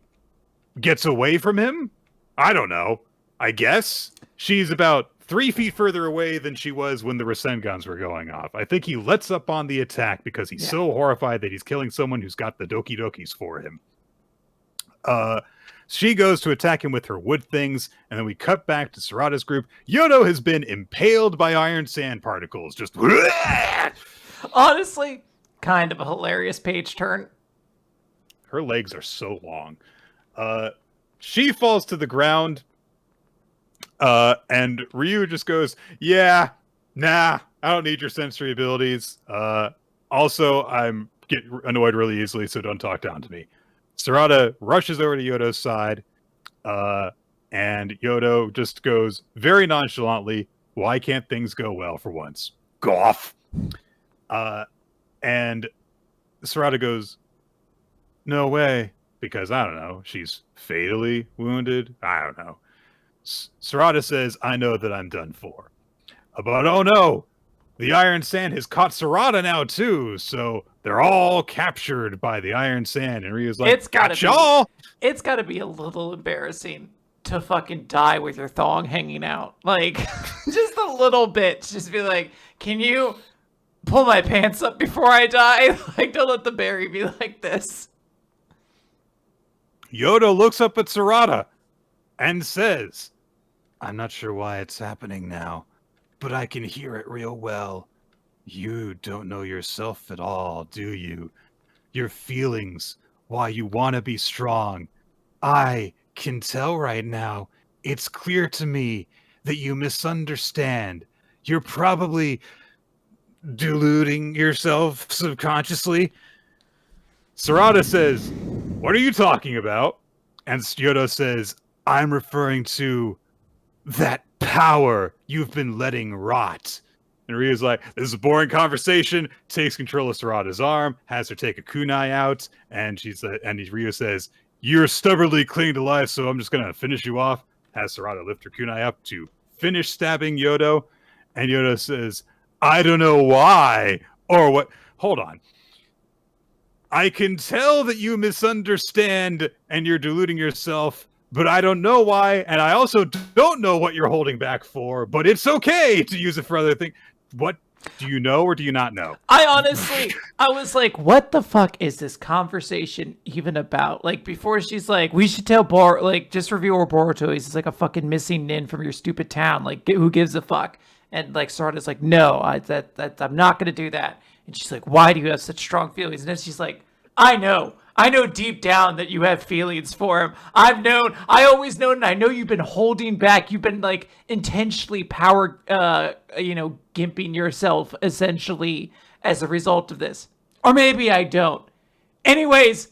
gets away from him? I don't know. I guess she's about 3 feet further away than she was when the Rasengans were going off. I think he lets up on the attack because he's so horrified that he's killing someone who's got the Doki Dokis for him. She goes to attack him with her wood things, and then we cut back to Sarada's group. Yodo has been impaled by iron sand particles. Just honestly, kind of a hilarious page turn. Her legs are so long. She falls to the ground, and Ryu just goes, yeah, nah, I don't need your sensory abilities. Also, I'm get annoyed really easily, so don't talk down to me. Sarada rushes over to Yodo's side, and Yodo just goes very nonchalantly, why can't things go well for once? Goff! And Sarada goes, no way, because I don't know, she's fatally wounded? I don't know. Sarada says, I know that I'm done for. But oh no, the Iron Sand has caught Sarada now too, so they're all captured by the Iron Sand. And Ryu's like, it's gotta be a little embarrassing to fucking die with your thong hanging out. Like, just a little bit. Just be like, can you pull my pants up before I die? Like, don't let the berry be like this. Yodo looks up at Sarada and says, I'm not sure why it's happening now, but I can hear it real well. You don't know yourself at all, do you? Your feelings, why you want to be strong. I can tell right now. It's clear to me that you misunderstand. You're probably deluding yourself subconsciously. Sarada says, what are you talking about? And Yodo says, I'm referring to that power you've been letting rot. And Ryu's like, this is a boring conversation, takes control of Sarada's arm, has her take a kunai out, and Ryu says, you're stubbornly clinging to life, so I'm just going to finish you off. Has Sarada lift her kunai up to finish stabbing Yodo, and Yodo says, I don't know why, or what. Hold on. I can tell that you misunderstand and you're deluding yourself, but I don't know why, and I also don't know what you're holding back for, but it's okay to use it for other things. What do you know or do you not know? I was like, what the fuck is this conversation even about? Like, before she's like, we should tell just review our Boruto. He's like a fucking missing nin from your stupid town. Like, who gives a fuck? And like, Sarada's like, no, I'm not going to do that. And she's like, why do you have such strong feelings? And then she's like, I know. I know deep down that you have feelings for him. I always known, and I know you've been holding back. You've been like intentionally gimping yourself essentially as a result of this. Or maybe I don't. Anyways,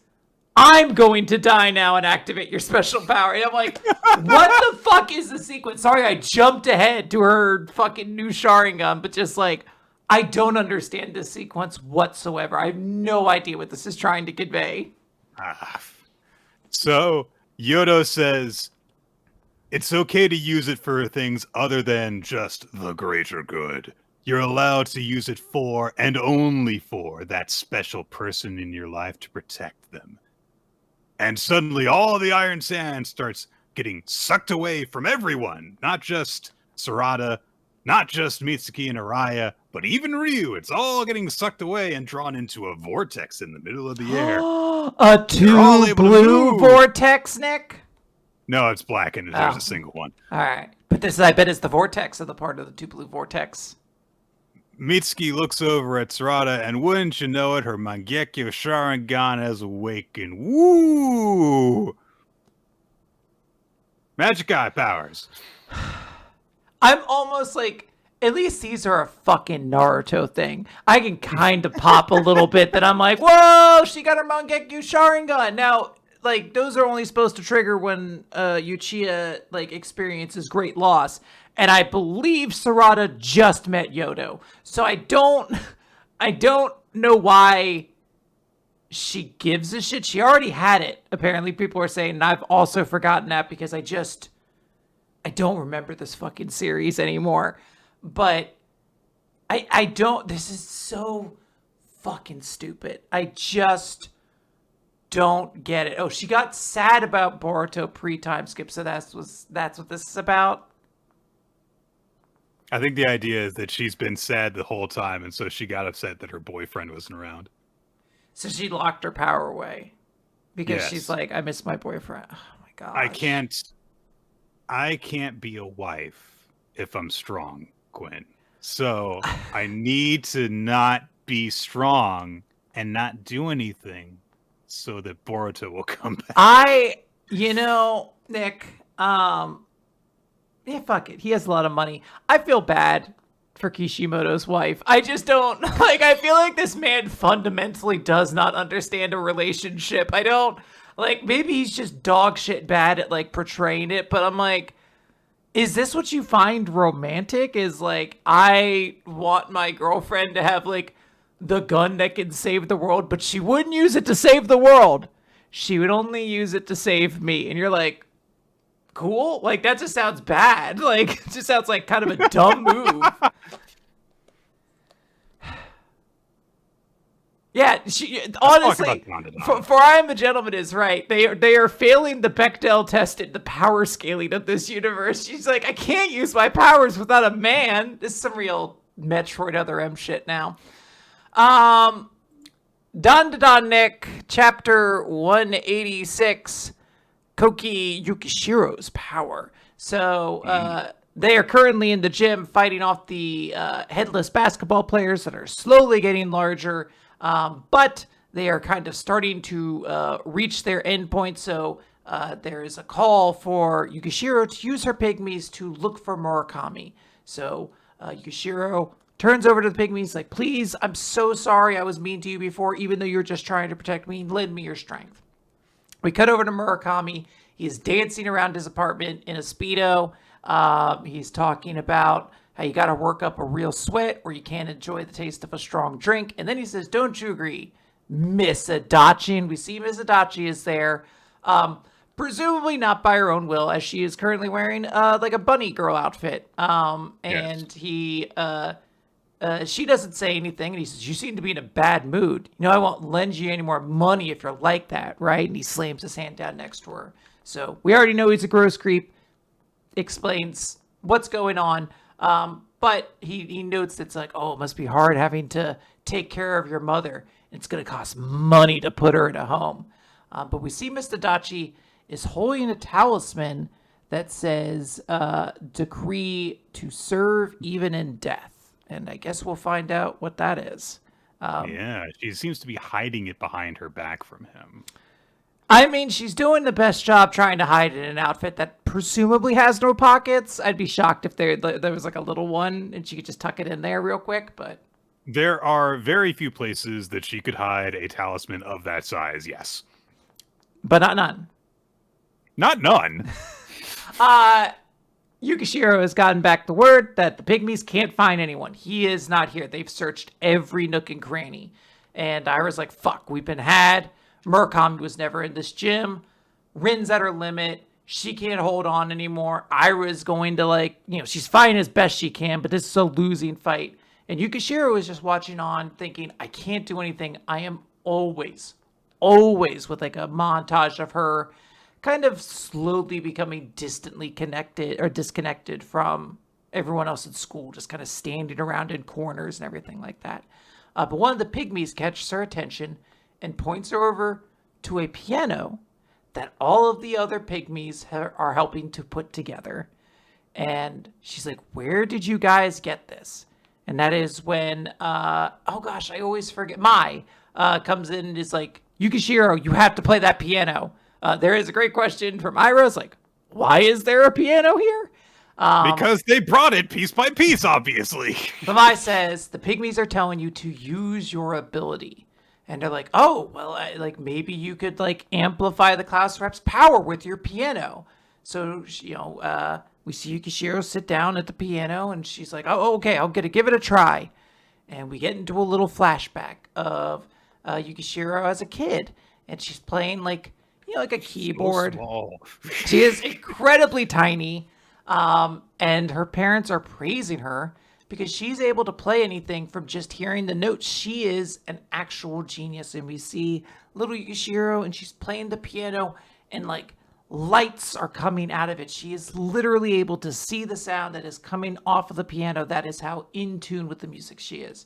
I'm going to die now and activate your special power. And I'm like, what the fuck is the sequence? Sorry, I jumped ahead to her fucking new sharingan, but just like, I don't understand this sequence whatsoever. I have no idea what this is trying to convey. So Yodo says it's okay to use it for things other than just the greater good. You're allowed to use it for and only for that special person in your life to protect them. And suddenly all the iron sand starts getting sucked away from everyone, not just Sarada, not just Mitsuki and Araya, but even Ryu. It's all getting sucked away and drawn into a vortex in the middle of the air. A two blue vortex, Nick? No, it's black and there's a single one. All right. But this, I bet, is the vortex of the part of the two blue vortex. Mitsuki looks over at Sarada, and wouldn't you know it, her Mangekyo Sharingan has awakened. Woo! Magic Eye powers. I'm almost like, at least these are a fucking Naruto thing. I can kind of pop a little bit that I'm like, whoa, she got her Mangekyo Sharingan. Now, like, those are only supposed to trigger when Uchiha, like, experiences great loss. And I believe Sarada just met Yodo. So I don't know why she gives a shit. She already had it, apparently people are saying, and I've also forgotten that because I don't remember this fucking series anymore. But I don't, this is so fucking stupid. I just don't get it. Oh, she got sad about Boruto pre-time skip, so that's what this is about. I think the idea is that she's been sad the whole time, and so she got upset that her boyfriend wasn't around. So she locked her power away because Yes. she's like, I miss my boyfriend. Oh my god. I can't be a wife if I'm strong, Quinn. So I need to not be strong and not do anything so that Boruto will come back. Nick, yeah, fuck it. He has a lot of money. I feel bad for Kishimoto's wife. I just don't, like, I feel like this man fundamentally does not understand a relationship. I don't, like, maybe he's just dog shit bad at, like, portraying it, but I'm like, is this what you find romantic? Is, like, I want my girlfriend to have, like, the gun that can save the world, but she wouldn't use it to save the world. She would only use it to save me. And you're like, cool? Like, that just sounds bad. Like, it just sounds like kind of a dumb move. Yeah, honestly, for I Am a Gentleman is right. They are failing the Bechdel test at the power scaling of this universe. She's like, I can't use my powers without a man. This is some real Metroid Other M shit now. Dandadan Nick, chapter 186, Koki Yukishiro's power. So, they are currently in the gym fighting off the headless basketball players that are slowly getting larger. But they are kind of starting to reach their endpoint, so there is a call for Yukishiro to use her pygmies to look for Murakami. So Yukishiro turns over to the pygmies like, please, I'm so sorry I was mean to you before, even though you were just trying to protect me. Lend me your strength. We cut over to Murakami. He is dancing around his apartment in a Speedo. He's talking about how you got to work up a real sweat or you can't enjoy the taste of a strong drink. And then he says, don't you agree, Miss Adachi? And we see Miss Adachi is there, presumably not by her own will, as she is currently wearing like a bunny girl outfit. And he, she doesn't say anything. And he says, you seem to be in a bad mood. You know, I won't lend you any more money if you're like that, right? And he slams his hand down next to her. So we already know he's a gross creep. Explains what's going on. But he notes it's like, oh, it must be hard having to take care of your mother. It's going to cost money to put her in a home. But we see Mr. Dachi is holding a talisman that says, decree to serve even in death. And I guess we'll find out what that is. Yeah, she seems to be hiding it behind her back from him. I mean, she's doing the best job trying to hide in an outfit that presumably has no pockets. I'd be shocked if there was like a little one and she could just tuck it in there real quick, but There are very few places that she could hide a talisman of that size, yes. not none. Not none. Yukishiro has gotten back the word that the pygmies can't find anyone. He is not here. They've searched every nook and cranny. And Ira's like, fuck, we've been had. Murakami was never in this gym. Rin's at her limit. She can't hold on anymore. Ira's going to she's fighting as best she can, but this is a losing fight. And Yukishiro is just watching on thinking, I can't do anything. I am always with like a montage of her kind of slowly becoming distantly connected or disconnected from everyone else at school, just kind of standing around in corners and everything like that. But one of the pygmies catches her attention and points her over to a piano that all of the other pygmies are helping to put together. And she's like, where did you guys get this? And that is when, I always forget, Mai comes in and is like, Yukishiro, you have to play that piano. There is a great question from Ira. It's like, why is there a piano here? Because they brought it piece by piece, obviously. Mai says, the pygmies are telling you to use your ability. And they're like, oh, well, maybe you could, amplify the class rep's power with your piano. So, we see Yukishiro sit down at the piano, and she's like, oh, okay, I'm going to give it a try. And we get into a little flashback of Yukishiro as a kid. And she's playing, like a keyboard. So small. She is incredibly tiny. And her parents are praising her because she's able to play anything from just hearing the notes. She is an actual genius. And we see little Yukishiro, and she's playing the piano, and lights are coming out of it. She is literally able to see the sound that is coming off of the piano. That is how in tune with the music she is.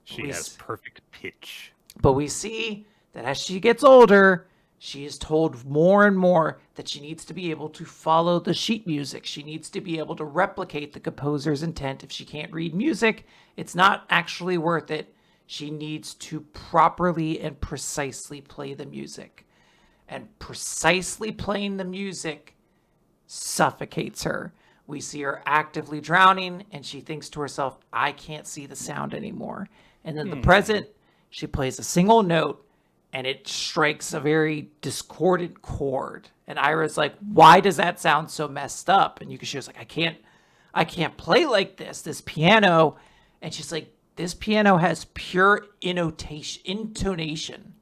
She has perfect pitch. But we see that as she gets older, she is told more and more that she needs to be able to follow the sheet music. She needs to be able to replicate the composer's intent. If she can't read music, it's not actually worth it. She needs to properly and precisely play the music. And precisely playing the music suffocates her. We see her actively drowning, and she thinks to herself, I can't see the sound anymore. And then the present, she plays a single note, and it strikes a very discordant chord. And Ira's like, why does that sound so messed up? And Yukishiro's like, I can't play like this piano. And she's like, this piano has pure intonation.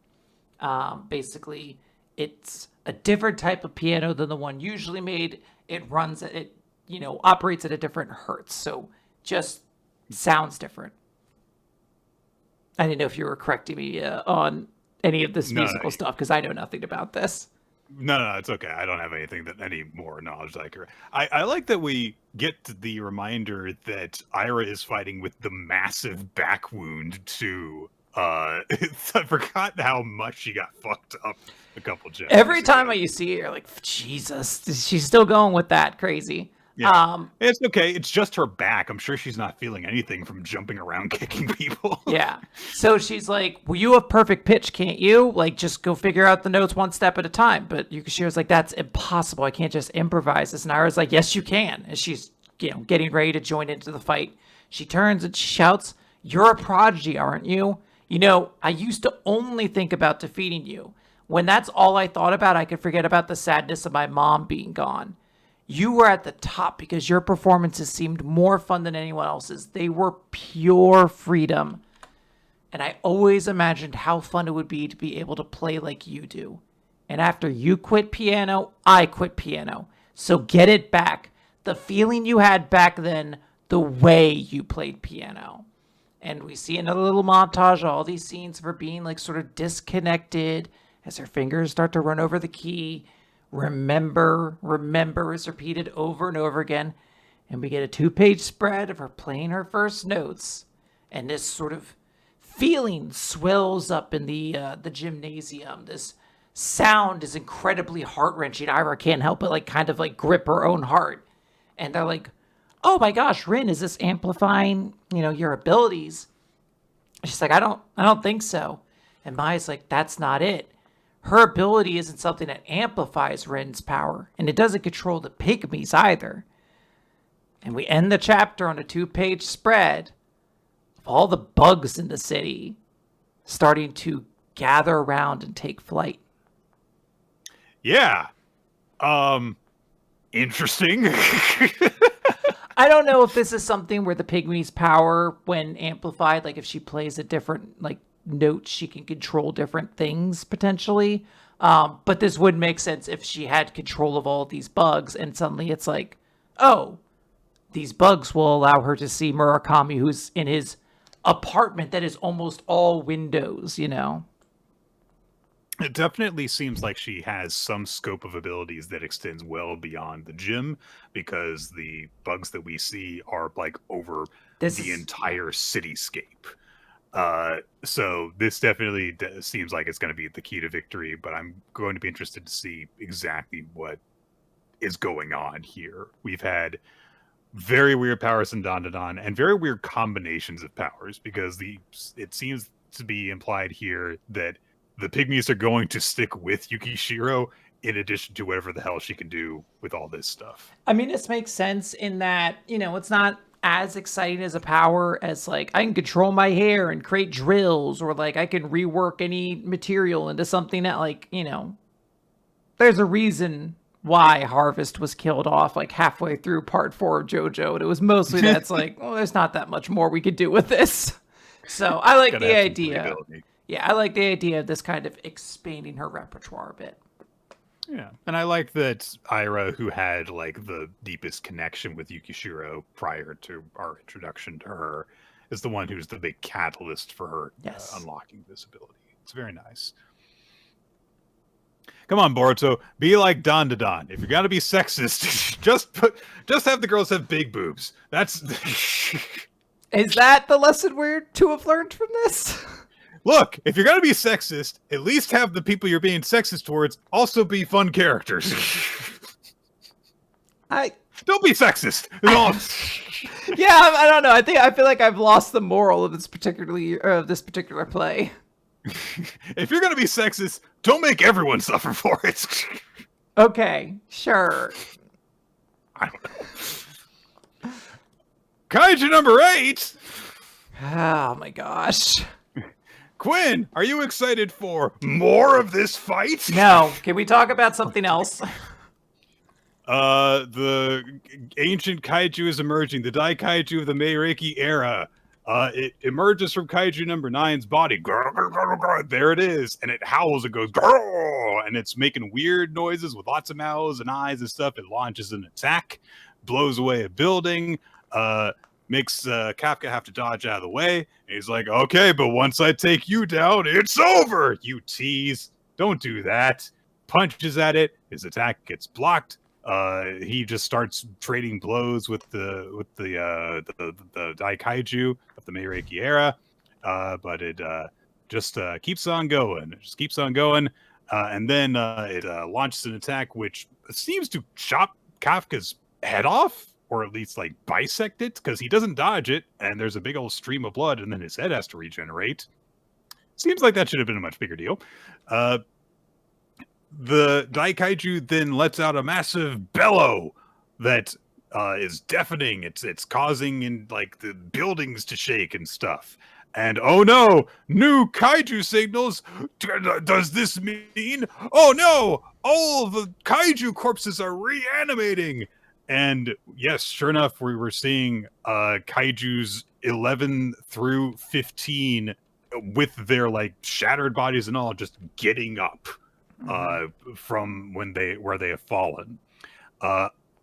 Basically, it's a different type of piano than the one usually made. It operates at a different hertz. So just sounds different. I didn't know if you were correcting me on any of this musical stuff, because I know nothing about this. No, it's okay. I don't have any more knowledge like her. I like that we get the reminder that Ira is fighting with the massive back wound too. I forgot how much she got fucked up a couple gyms. Every time you see her, you're like, Jesus, she's still going with that crazy. Yeah. It's okay. It's just her back. I'm sure she's not feeling anything from jumping around kicking people. Yeah. So she's like, well, you have perfect pitch, can't you? Just go figure out the notes one step at a time. But Yukishiro's like, that's impossible. I can't just improvise this. And Ira's like, yes, you can. And she's, getting ready to join into the fight. She turns and shouts, you're a prodigy, aren't you? I used to only think about defeating you. When that's all I thought about, I could forget about the sadness of my mom being gone. You were at the top because your performances seemed more fun than anyone else's. They were pure freedom. And I always imagined how fun it would be to be able to play like you do. And after you quit piano, I quit piano. So get it back. The feeling you had back then, the way you played piano. And we see another little montage of all these scenes of her being sort of disconnected as her fingers start to run over the key. Remember is repeated over and over again. And we get a 2-page spread of her playing her first notes. And this sort of feeling swells up in the gymnasium. This sound is incredibly heart-wrenching. Ira can't help but kind of grip her own heart. And they're like, oh my gosh, Rin, is this amplifying, your abilities? She's like, I don't think so. And Maya's like, that's not it. Her ability isn't something that amplifies Ren's power, and it doesn't control the pygmies either. And we end the chapter on a 2-page spread of all the bugs in the city starting to gather around and take flight. Yeah. Interesting. I don't know if this is something where the pygmy's power, when amplified, like if she plays a different like note, she can control different things potentially. But this would make sense if she had control of all these bugs, and suddenly it's like, oh, these bugs will allow her to see Murakami, who's in his apartment that is almost all windows, you know? It definitely seems like she has some scope of abilities that extends well beyond the gym, because the bugs that we see are like over the entire cityscape. So this definitely seems like it's going to be the key to victory, but I'm going to be interested to see exactly what is going on here. We've had very weird powers in Dandadan and very weird combinations of powers, because it seems to be implied here that the pygmies are going to stick with Yukishiro in addition to whatever the hell she can do with all this stuff. I mean, this makes sense in that, you know, it's not as exciting as a power as like I can control my hair and create drills, or like I can rework any material into something that, like, you know, there's a reason why Harvest was killed off like halfway through part 4 of JoJo, and it was mostly that's like, well, there's not that much more we could do with this. So I like the idea. Yeah, I like the idea of this kind of expanding her repertoire a bit. Yeah, and I like that Ira, who had like the deepest connection with Yukishiro prior to our introduction to her, is the one who's the big catalyst for her unlocking this ability. It's very nice. Come on, Boruto, be like Dandadan. If you're gonna be sexist, just have the girls have big boobs. That's Is that the lesson we're to have learned from this? Look, if you're gonna be sexist, at least have the people you're being sexist towards also be fun characters. Don't be sexist. Yeah, I don't know. I feel like I've lost the moral of this particular play. If you're gonna be sexist, don't make everyone suffer for it. Okay, sure. I don't know. Kaiju number 8. Oh my gosh. Quinn, are you excited for more of this fight? No. Can we talk about something else? The ancient kaiju is emerging. The Daikaiju of the Meireki era. It emerges from Kaiju number 9's body. There it is. And it howls and goes, and it's making weird noises with lots of mouths and eyes and stuff. It launches an attack, blows away a building, makes Kafka have to dodge out of the way. And he's like, okay, but once I take you down, it's over. You tease. Don't do that. Punches at it. His attack gets blocked. He just starts trading blows with the Daikaiju of the Meireki era, but it just keeps on going. It just keeps on going, and then it launches an attack which seems to chop Kafka's head off, or at least like bisect it, because he doesn't dodge it, and there's a big old stream of blood, and then his head has to regenerate. Seems like that should have been a much bigger deal. The Daikaiju then lets out a massive bellow that is deafening. It's causing in like the buildings to shake and stuff. And oh no, new kaiju signals. Does this mean? Oh no, all of the kaiju corpses are reanimating. And yes, sure enough, we were seeing kaijus 11 through 15 with their like shattered bodies and all just getting up from where they have fallen.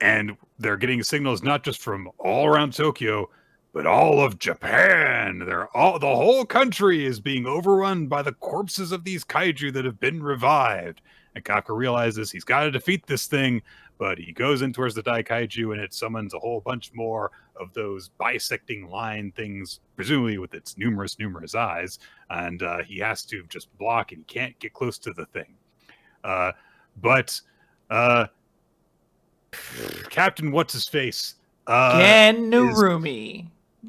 And they're getting signals not just from all around Tokyo, but all of Japan. The whole country is being overrun by the corpses of these kaiju that have been revived. And Kafka realizes he's got to defeat this thing, but he goes in towards the Daikaiju, and it summons a whole bunch more of those bisecting line things, presumably with its numerous eyes, and he has to just block, and he can't get close to the thing. But Captain What's-His-Face Ken Narumi.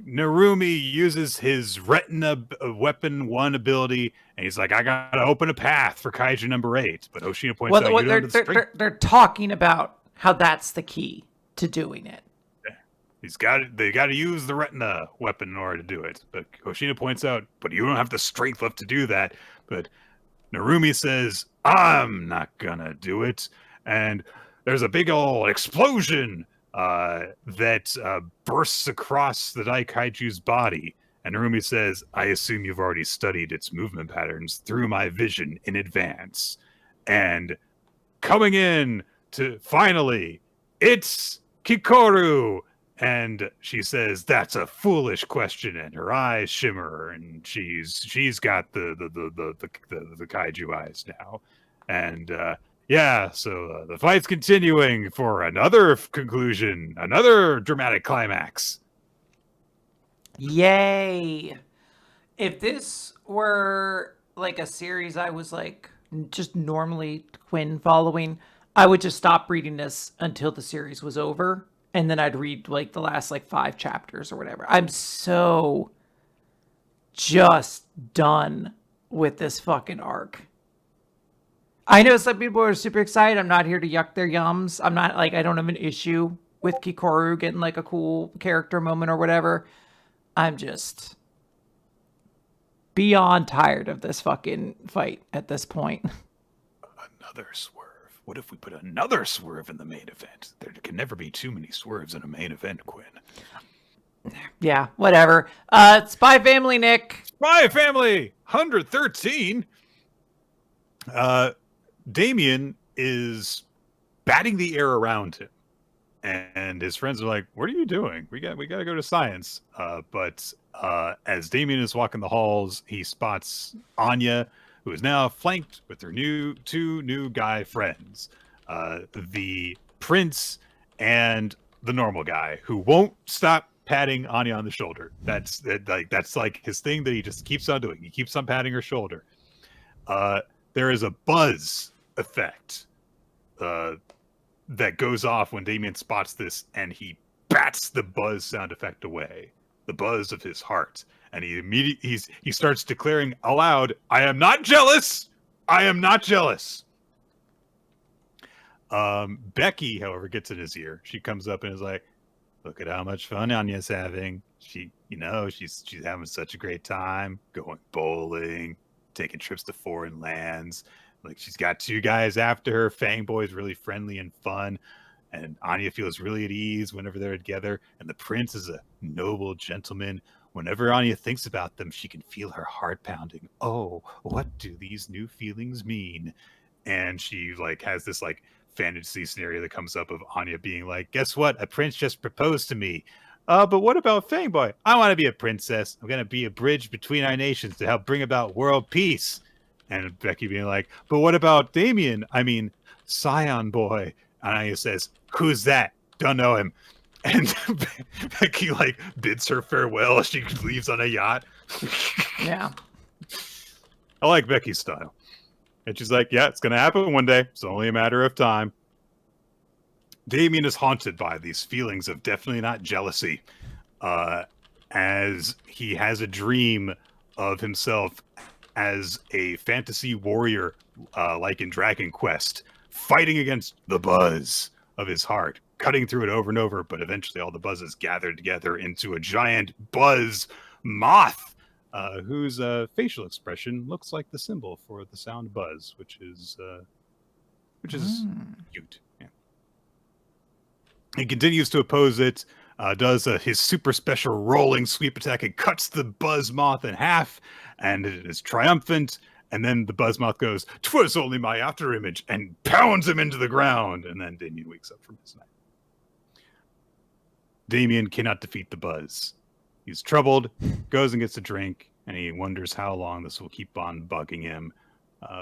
Narumi uses his retina weapon 1 ability, and he's like, I gotta open a path for Kaiju number 8. But Hoshino points out, you don't have the strength. They're talking about how that's the key to doing it. They got to use the retina weapon in order to do it. But Hoshino points out, but you don't have the strength left to do that. But Narumi says, I'm not gonna do it. And there's a big old explosion that bursts across the Daikaiju's body. And Narumi says, I assume you've already studied its movement patterns through my vision in advance. And coming in to finally, it's Kikoru. And she says, that's a foolish question, and her eyes shimmer, and she's got the kaiju eyes now. And so the fight's continuing for another conclusion, another dramatic climax. Yay. If this were like a series I was like just normally Quinn following, I would just stop reading this until the series was over. And then I'd read like the last like 5 chapters or whatever. I'm so just done with this fucking arc. I know some people are super excited. I'm not here to yuck their yums. I'm not like, I don't have an issue with Kikoru getting like a cool character moment or whatever. I'm just beyond tired of this fucking fight at this point. Another swerve. What if we put another swerve in the main event? There can never be too many swerves in a main event, Quinn. Yeah, whatever. Spy Family, Nick. Spy Family 113. Damien is batting the air around him, and his friends are like, "What are you doing? We got to go to science." But as Damien is walking the halls, he spots Anya, who is now flanked with her two new guy friends, the prince and the normal guy, who won't stop patting Anya on the shoulder. That's like his thing that he just keeps on doing. He keeps on patting her shoulder. There is a buzz effect that goes off when Damien spots this, and he bats the buzz sound effect away, the buzz of his heart, and he starts declaring aloud, "I am not jealous. I am not jealous." Becky, however, gets in his ear. She comes up and is like, "Look at how much fun Anya's having. She's having such a great time going bowling, taking trips to foreign lands. Like, she's got 2 guys after her. Fangboy's really friendly and fun, and Anya feels really at ease whenever they're together. And the prince is a noble gentleman. Whenever Anya thinks about them, she can feel her heart pounding. Oh, what do these new feelings mean?" And she has this fantasy scenario that comes up of Anya being like, "Guess what? A prince just proposed to me. But what about Fangboy? I want to be a princess. I'm going to be a bridge between our nations to help bring about world peace." And Becky being like, "But what about Damien? I mean, Scion Boy." And Anya says, "Who's that? Don't know him." And Becky bids her farewell as she leaves on a yacht. Yeah. I like Becky's style. And she's like, "Yeah, it's going to happen one day. It's only a matter of time." Damien is haunted by these feelings of definitely not jealousy, as he has a dream of himself as a fantasy warrior, like in Dragon Quest, fighting against the buzz of his heart, cutting through it over and over, but eventually all the buzzes gathered together into a giant buzz moth, whose facial expression looks like the symbol for the sound buzz, which is cute. Yeah. He continues to oppose it, does his super special rolling sweep attack and cuts the buzz moth in half, and it is triumphant. And then the buzz moth goes, "'Twas only my afterimage," and pounds him into the ground. And then Damien wakes up from his night. Damien cannot defeat the buzz. He's troubled, goes and gets a drink, and he wonders how long this will keep on bugging him.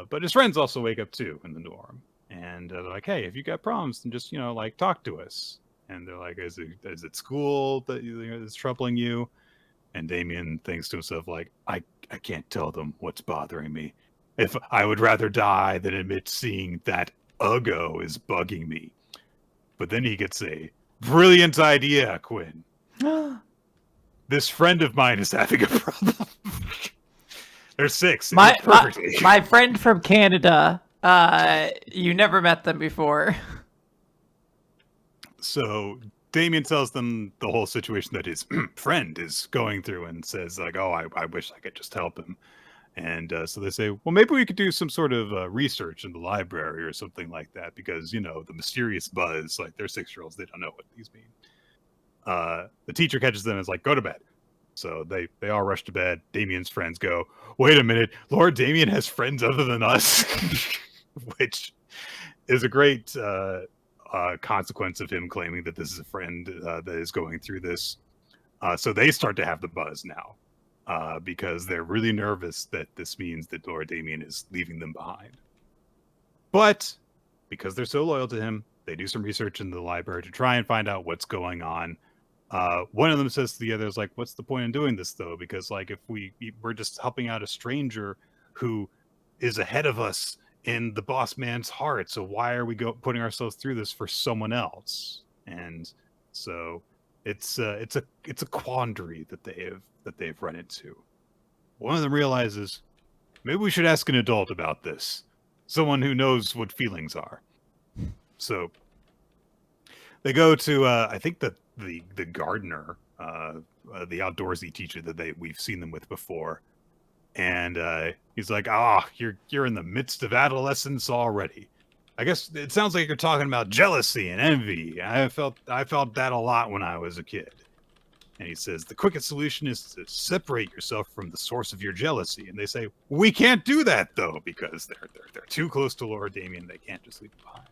But his friends also wake up too in the dorm. And they're like, "Hey, if you got problems, then just, talk to us." And they're like, is it school that is troubling you? And Damien thinks to himself, I can't tell them what's bothering me. If I would rather die than admit seeing that Ugo is bugging me. But then he gets a brilliant idea, Quinn. this friend of mine is having a problem. There's 6. My friend from Canada. You never met them before. So Damien tells them the whole situation that his friend is going through and says like, "Oh, I wish I could just help him." And so they say, "Well, maybe we could do some sort of research in the library or something like that, because the mysterious buzz. Like they're 6-year-olds, they don't know what these mean." The teacher catches them and is like, "Go to bed." So they all rush to bed. Damien's friends go, "Wait a minute, Lord Damien has friends other than us," which is a great consequence of him claiming that this is a friend that is going through this. So they start to have the buzz now because they're really nervous that this means that Lord Damien is leaving them behind. But because they're so loyal to him, they do some research in the library to try and find out what's going on. One of them says to the others, like, "What's the point in doing this, though? Because, like, if we're just helping out a stranger who is ahead of us in the boss man's heart, so why are we putting ourselves through this for someone else?" And so it's a quandary that they've run into. One of them realizes, maybe we should ask an adult about this, someone who knows what feelings are. So they go to I think the gardener, the outdoorsy teacher that we've seen them with before, and he's like, you're in the midst of adolescence already. I guess it sounds like you're talking about jealousy and envy. I felt that a lot when I was a kid." And he says, "The quickest solution is to separate yourself from the source of your jealousy." And they say, "We can't do that though, because they're too close to Lord Damien. They can't just leave him behind."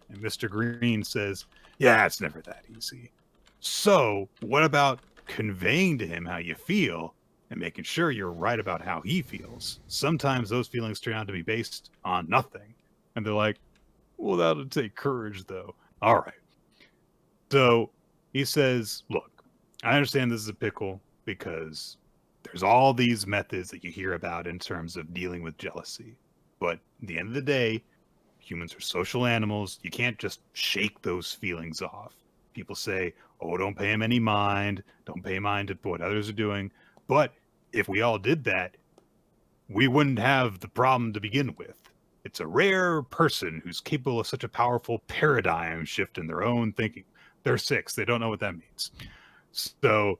And Mr. Green says, "Yeah, it's never that easy. So what about conveying to him how you feel and making sure you're right about how he feels? Sometimes those feelings turn out to be based on nothing." And they're like, "Well, that'll take courage, though." All right. So he says, "Look, I understand this is a pickle because there's all these methods that you hear about in terms of dealing with jealousy. But at the end of the day, humans are social animals. You can't just shake those feelings off. People say, oh, don't pay him any mind. Don't pay mind to what others are doing. But if we all did that, we wouldn't have the problem to begin with. It's a rare person who's capable of such a powerful paradigm shift in their own thinking. They're 6. They don't know what that means." So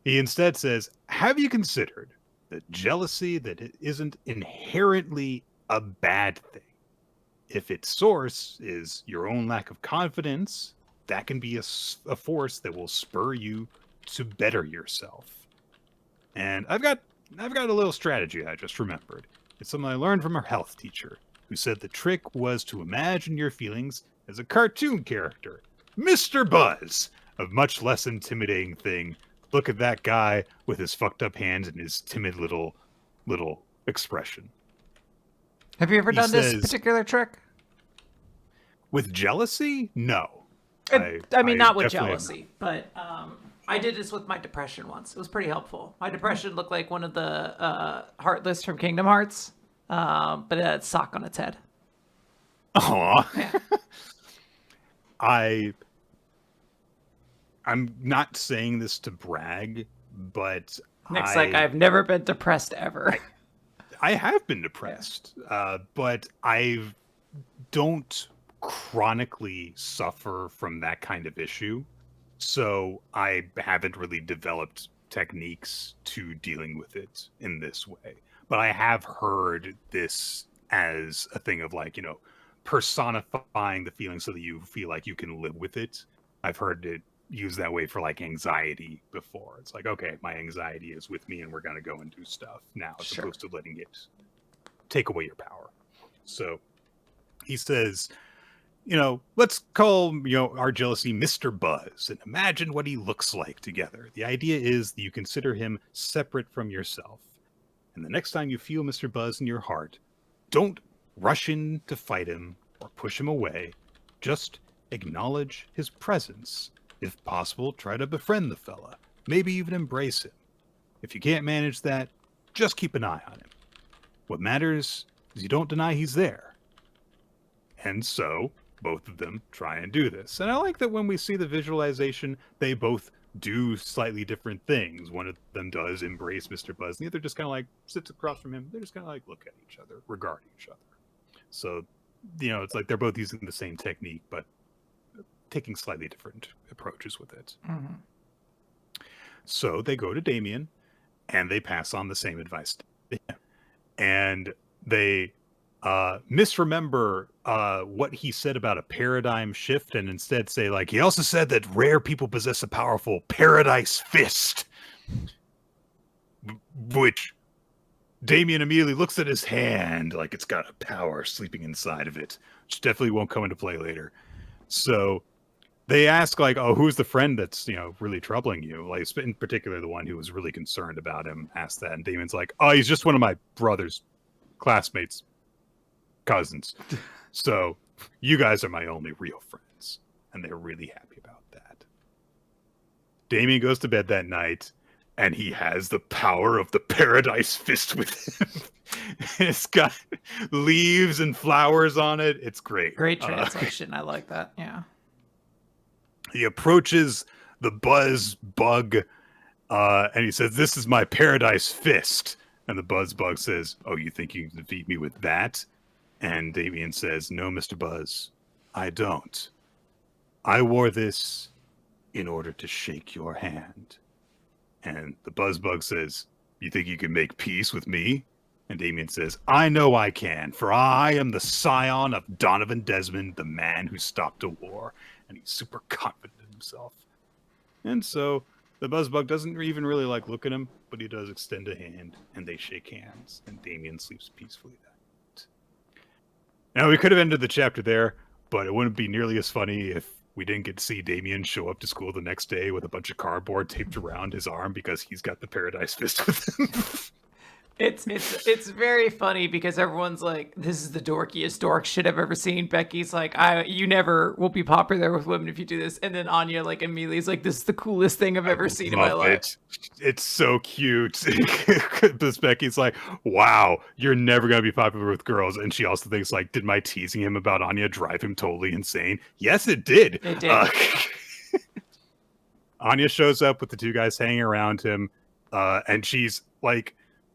he instead says, "Have you considered that jealousy that it isn't inherently a bad thing? If its source is your own lack of confidence, that can be a force that will spur you to better yourself." And I've got a little strategy I just remembered. It's something I learned from our health teacher, who said the trick was to imagine your feelings as a cartoon character, Mr. Buzz, a much less intimidating thing. Look at that guy with his fucked up hands and his timid little expression. Have you ever done this particular trick? With jealousy? No. I mean, not with jealousy, but I did this with my depression once. It was pretty helpful. My depression looked like one of the Heartless from Kingdom Hearts, but it had a sock on its head. Aww. Yeah. I'm not saying this to brag, but Nick's like, I've never been depressed ever. I have been depressed, but I don't chronically suffer from that kind of issue. So I haven't really developed techniques to dealing with it in this way. But I have heard this as a thing of like, personifying the feeling so that you feel like you can live with it. I've heard it used that way for like anxiety before. It's like, okay, my anxiety is with me and we're going to go and do stuff now, as opposed to letting it take away your power. So he says, let's call, our jealousy Mr. Buzz and imagine what he looks like together. The idea is that you consider him separate from yourself. And the next time you feel Mr. Buzz in your heart, don't rush in to fight him or push him away. Just acknowledge his presence. If possible, try to befriend the fella. Maybe even embrace him. If you can't manage that, just keep an eye on him. What matters is you don't deny he's there. And so both of them try and do this. And I like that when we see the visualization, they both do slightly different things. One of them does embrace Mr. Buzz, and the other just kind of like sits across from him. They're just kind of like look at each other, regard each other. So, it's like they're both using the same technique, but taking slightly different approaches with it. Mm-hmm. So they go to Damien, and they pass on the same advice to him. And they misremember what he said about a paradigm shift, and instead say, like, he also said that rare people possess a powerful paradise fist. Which Damien immediately looks at his hand like it's got a power sleeping inside of it, which definitely won't come into play later. So they ask, like, oh, who's the friend that's, really troubling you? Like, in particular, the one who was really concerned about him asked that. And Damien's like, oh, he's just one of my brother's classmates, cousins. So you guys are my only real friends. And they're really happy about that. Damien goes to bed that night, and he has the power of the Paradise Fist with him. It's got leaves and flowers on it. It's great. Great translation. I like that. Yeah. He approaches the Buzz Bug, and he says, this is my Paradise Fist. And the Buzz Bug says, oh, you think you can defeat me with that? And Damien says, no, Mr. Buzz, I don't. I wore this in order to shake your hand. And the Buzz Bug says, you think you can make peace with me? And Damien says, I know I can, for I am the scion of Donovan Desmond, the man who stopped a war. And he's super confident in himself. And so the Buzzbug doesn't even really look at him, but he does extend a hand, and they shake hands, and Damien sleeps peacefully that night. Now, we could have ended the chapter there, but it wouldn't be nearly as funny if we didn't get to see Damien show up to school the next day with a bunch of cardboard taped around his arm because he's got the Paradise Fist with him. It's very funny because everyone's like, this is the dorkiest dork shit I've ever seen. Becky's like, you never will be popular with women if you do this. And then Anya immediately is like, this is the coolest thing I've ever seen in my life. It's so cute. Because Becky's like, wow, you're never going to be popular with girls. And she also thinks did my teasing him about Anya drive him totally insane? Yes, it did. It did. Anya shows up with the two guys hanging around him. And she's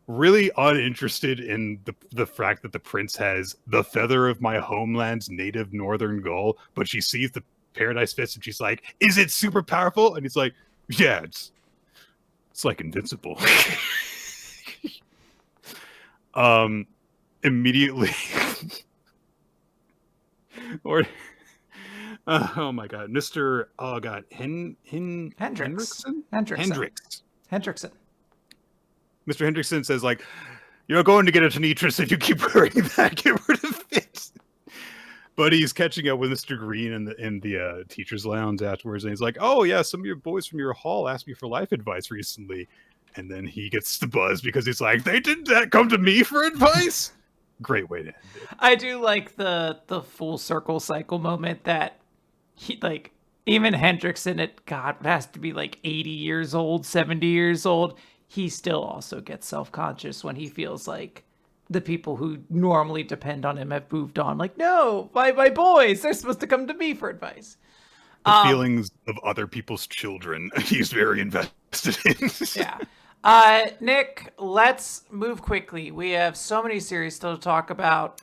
really uninterested in the fact that the prince has the feather of my homeland's native northern gull, but she sees the Paradise Fist and she's like, is it super powerful? And he's like, yeah, it's invincible. Immediately or oh my god, Mr. Oh god, Hendrickson. Mr. Hendrickson says, you're going to get a tinnitus if you keep wearing that. Get rid of it. But he's catching up with Mr. Green in the teacher's lounge afterwards, and he's like, oh, yeah, some of your boys from your hall asked me for life advice recently. And then he gets the buzz because he's like, they didn't come to me for advice? Great way to end it. I do like the full circle cycle moment that he, even Hendrickson has to be 80 years old, 70 years old. He still also gets self-conscious when he feels like the people who normally depend on him have moved on. No, my boys, they're supposed to come to me for advice. The feelings of other people's children, he's very invested in. Yeah. Nick, let's move quickly. We have so many series still to talk about.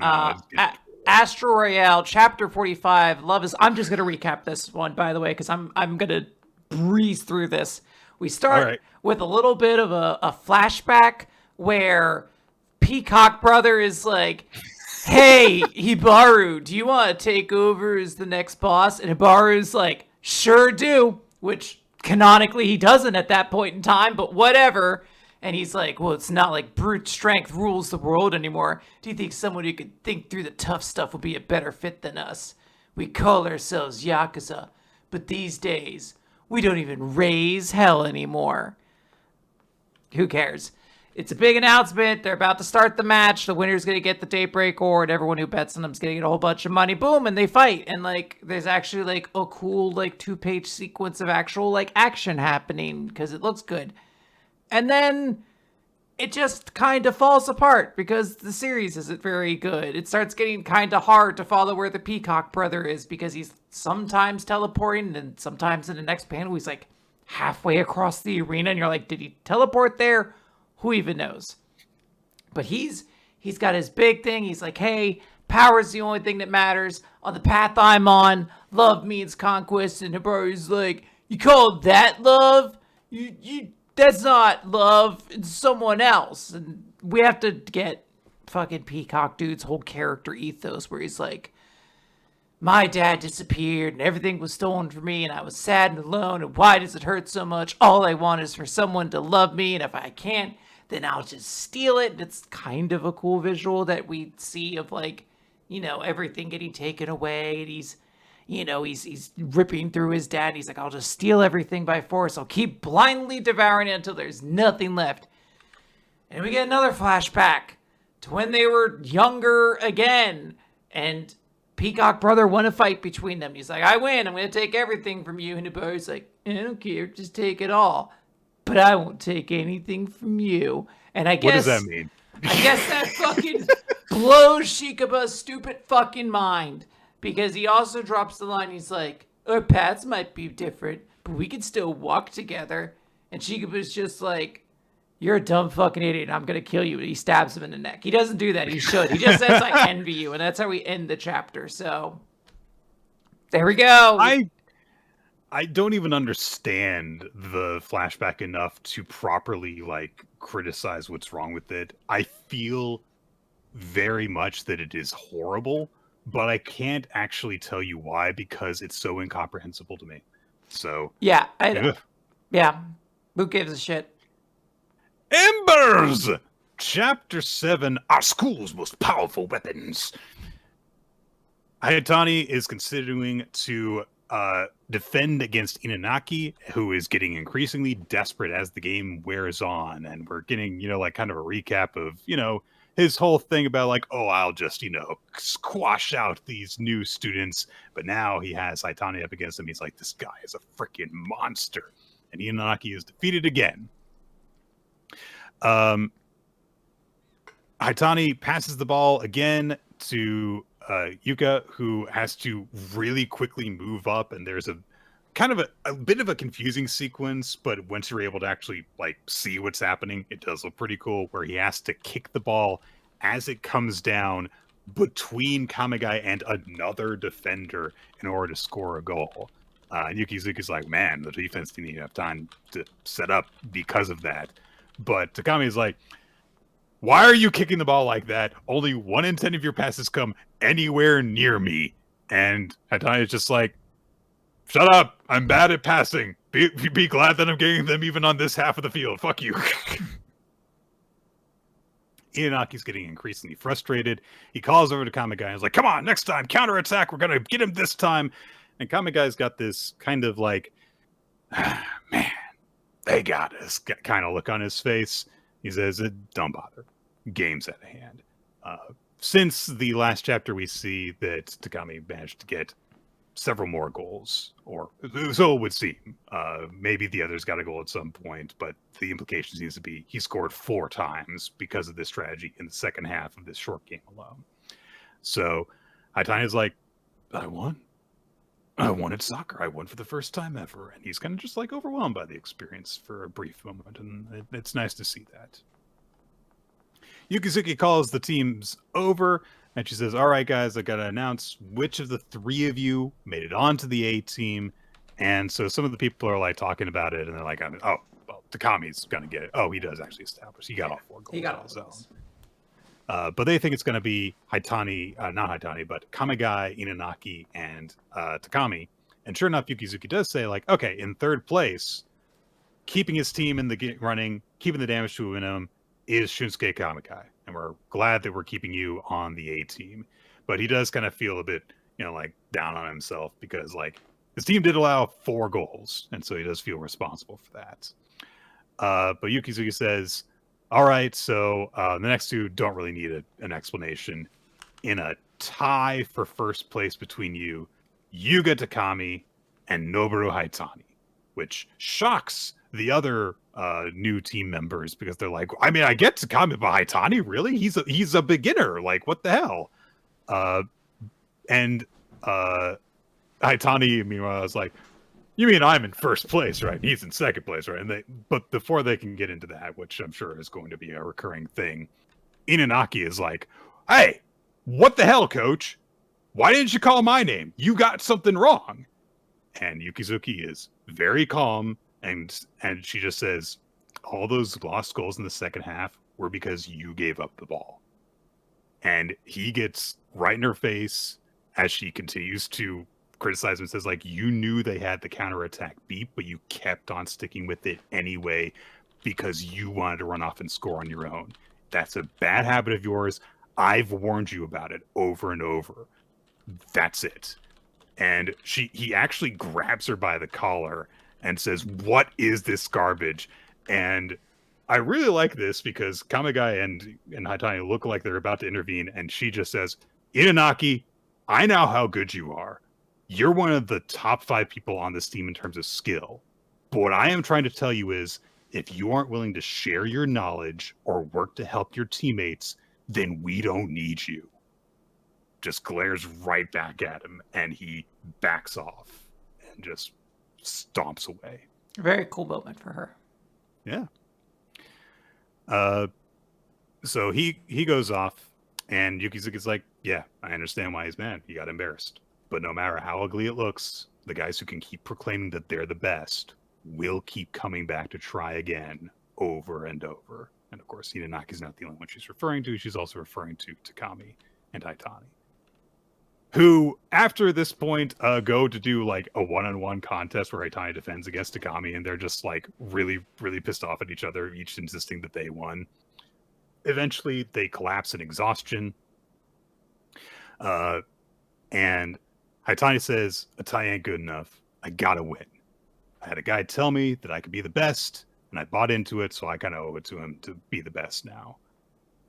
Astro Royale, Chapter 45, Love is... I'm just going to recap this one, by the way, because I'm going to breeze through this. We start with a little bit of a flashback where Peacock Brother is like, hey, Hibaru, do you want to take over as the next boss? And Hibaru's like, sure do, which canonically he doesn't at that point in time, but whatever. And he's like, well, it's not like brute strength rules the world anymore. Do you think someone who could think through the tough stuff would be a better fit than us? We call ourselves Yakuza, but these days... we don't even raise hell anymore. Who cares? It's a big announcement. They're about to start the match. The winner's going to get the Daybreak Award. Everyone who bets on them's going to get a whole bunch of money. Boom, and they fight. And, there's actually, a cool, 2-page sequence of actual, action happening because it looks good. And then it just kind of falls apart because the series isn't very good. It starts getting kind of hard to follow where the Peacock Brother is because he's sometimes teleporting and sometimes in the next panel he's halfway across the arena, and you're like, did he teleport there? Who even knows? But he's got his big thing. He's like, hey, power's the only thing that matters. On the path I'm on, love means conquest. And Hibari's like, you call that love? You that's not love. It's someone else. And we have to get fucking Peacock Dude's whole character ethos where he's like, my dad disappeared and everything was stolen from me and I was sad and alone, and why does it hurt so much? All I want is for someone to love me, and if I can't, then I'll just steal it. And it's kind of a cool visual that we see of, like, you know, everything getting taken away, and he's, you know, he's ripping through his dad. He's like, I'll just steal everything by force. I'll keep blindly devouring it until there's nothing left. And we get another flashback to when they were younger again, and Peacock Brother won a fight between them. He's like, I win. I'm going to take everything from you. And Hibari's like, I don't care. Just take it all. But I won't take anything from you. And I guess... What does that mean? I guess that fucking blows Shikaba's stupid fucking mind. Because he also drops the line. He's like, our paths might be different, but we can still walk together. And Shikaba's just like, you're a dumb fucking idiot. I'm going to kill you. And he stabs him in the neck. He doesn't do that. He should. He just says, I envy you. And that's how we end the chapter. So there we go. I don't even understand the flashback enough to properly, like, criticize what's wrong with it. I feel very much that it is horrible, but I can't actually tell you why, because it's so incomprehensible to me. So yeah, I know. Yeah. Who gives a shit? Embers! Chapter 7, Our School's Most Powerful Weapons. Hayatani is considering to defend against Inanaki, who is getting increasingly desperate as the game wears on. And we're getting, you know, like kind of a recap of, you know, his whole thing about like, oh, I'll just, you know, squash out these new students. But now he has Hayatani up against him. He's like, this guy is a freaking monster. And Inanaki is defeated again. Hayatani passes the ball again to Yuka, who has to really quickly move up, and there's a kind of a bit of a confusing sequence, but once you're able to actually like see what's happening, it does look pretty cool, where he has to kick the ball as it comes down between Kamigai and another defender in order to score a goal. And Yukizuki's like, man, the defense didn't even have time to set up because of that. But Takami is like, why are you kicking the ball like that? Only 1 in 10 of your passes come anywhere near me. And Hayatani is just like, shut up. I'm bad at passing. Be glad that I'm getting them even on this half of the field. Fuck you. Inanaki's getting increasingly frustrated. He calls over to Kamigai and is like, come on, next time, counterattack. We're going to get him this time. And Kamigai's got this kind of like, man, they got us kind of look on his face. He says, don't bother. Game's at hand. Since the last chapter, we see that Takami managed to get several more goals, or so it would seem. Maybe the others got a goal at some point, but the implication seems to be he scored 4 times because of this strategy in the second half of this short game alone. So Hayatani's like, I won at soccer. I won for the first time ever. And he's kind of just like overwhelmed by the experience for a brief moment. And it's nice to see that. Yukizuki calls the teams over and she says, all right, guys, I got to announce which of the 3 of you made it onto the A team. And so some of the people are like talking about it and they're like, oh, well, Takami's going to get it. Oh, he does actually establish. He got all 4 goals. He got all those. But they think it's going to be Hayatani, not Hayatani, but Kamigai, Inanaki, and Takami. And sure enough, Yukizuki does say, like, okay, in 3rd place, keeping his team in the running, keeping the damage to a minimum, is Shunsuke Kamigai. And we're glad that we're keeping you on the A team. But he does kind of feel a bit, you know, like down on himself because, like, his team did allow 4 goals. And so he does feel responsible for that. But Yukizuki says, all right, so the next 2 don't really need an explanation. In a tie for 1st place between you, Yuga Takami and Noboru Hayatani, which shocks the other new team members because they're like, I mean, I get Takami, but Hayatani, really? He's a beginner. Like, what the hell? And Hayatani, meanwhile, is like, You mean I'm in first place, right? He's in second place, right? But before they can get into that, which I'm sure is going to be a recurring thing, Inanaki is like, "Hey, what the hell, coach? Why didn't you call my name? You got something wrong." And Yukizuki is very calm, and she just says, "All those lost goals in the second half were because you gave up the ball." And he gets right in her face as she continues to criticize him and says, like, you knew they had the counterattack beat, but you kept on sticking with it anyway because you wanted to run off and score on your own. That's a bad habit of yours. I've warned you about it over and over. That's it. And he actually grabs her by the collar and says, "What is this garbage?" And I really like this because Kamigai and Haitani look like they're about to intervene, and she just says, "Inanaki, I know how good you are. You're one of the top 5 people on this team in terms of skill. But what I am trying to tell you is, if you aren't willing to share your knowledge or work to help your teammates, then we don't need you." Just glares right back at him, and he backs off and just stomps away. Very cool moment for her. Yeah. So he goes off, and Yukizuki's like, "Yeah, I understand why he's mad. He got embarrassed. But no matter how ugly it looks, the guys who can keep proclaiming that they're the best will keep coming back to try again over and over." And of course, Hinanaki's not the only one she's referring to. She's also referring to Takami and Haitani, who, after this point, go to do like a one-on-one contest where Haitani defends against Takami, and they're just like really, really pissed off at each other, each insisting that they won. Eventually, they collapse in exhaustion. And Haitani says, "Atai ain't good enough. I gotta win. I had a guy tell me that I could be the best, and I bought into it, so I kind of owe it to him to be the best now."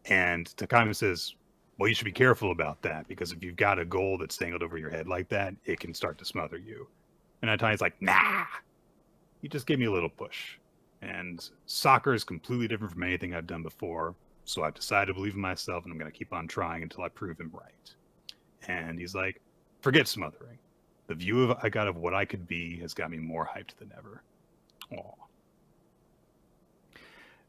And Takami says, "Well, you should be careful about that, because if you've got a goal that's dangled over your head like that, it can start to smother you." And Haitani's like, "Nah, he just gave me a little push. And soccer is completely different from anything I've done before, so I've decided to believe in myself, and I'm going to keep on trying until I prove him right." And he's like, "Forget smothering. The view I got of what I could be has got me more hyped than ever." Aww.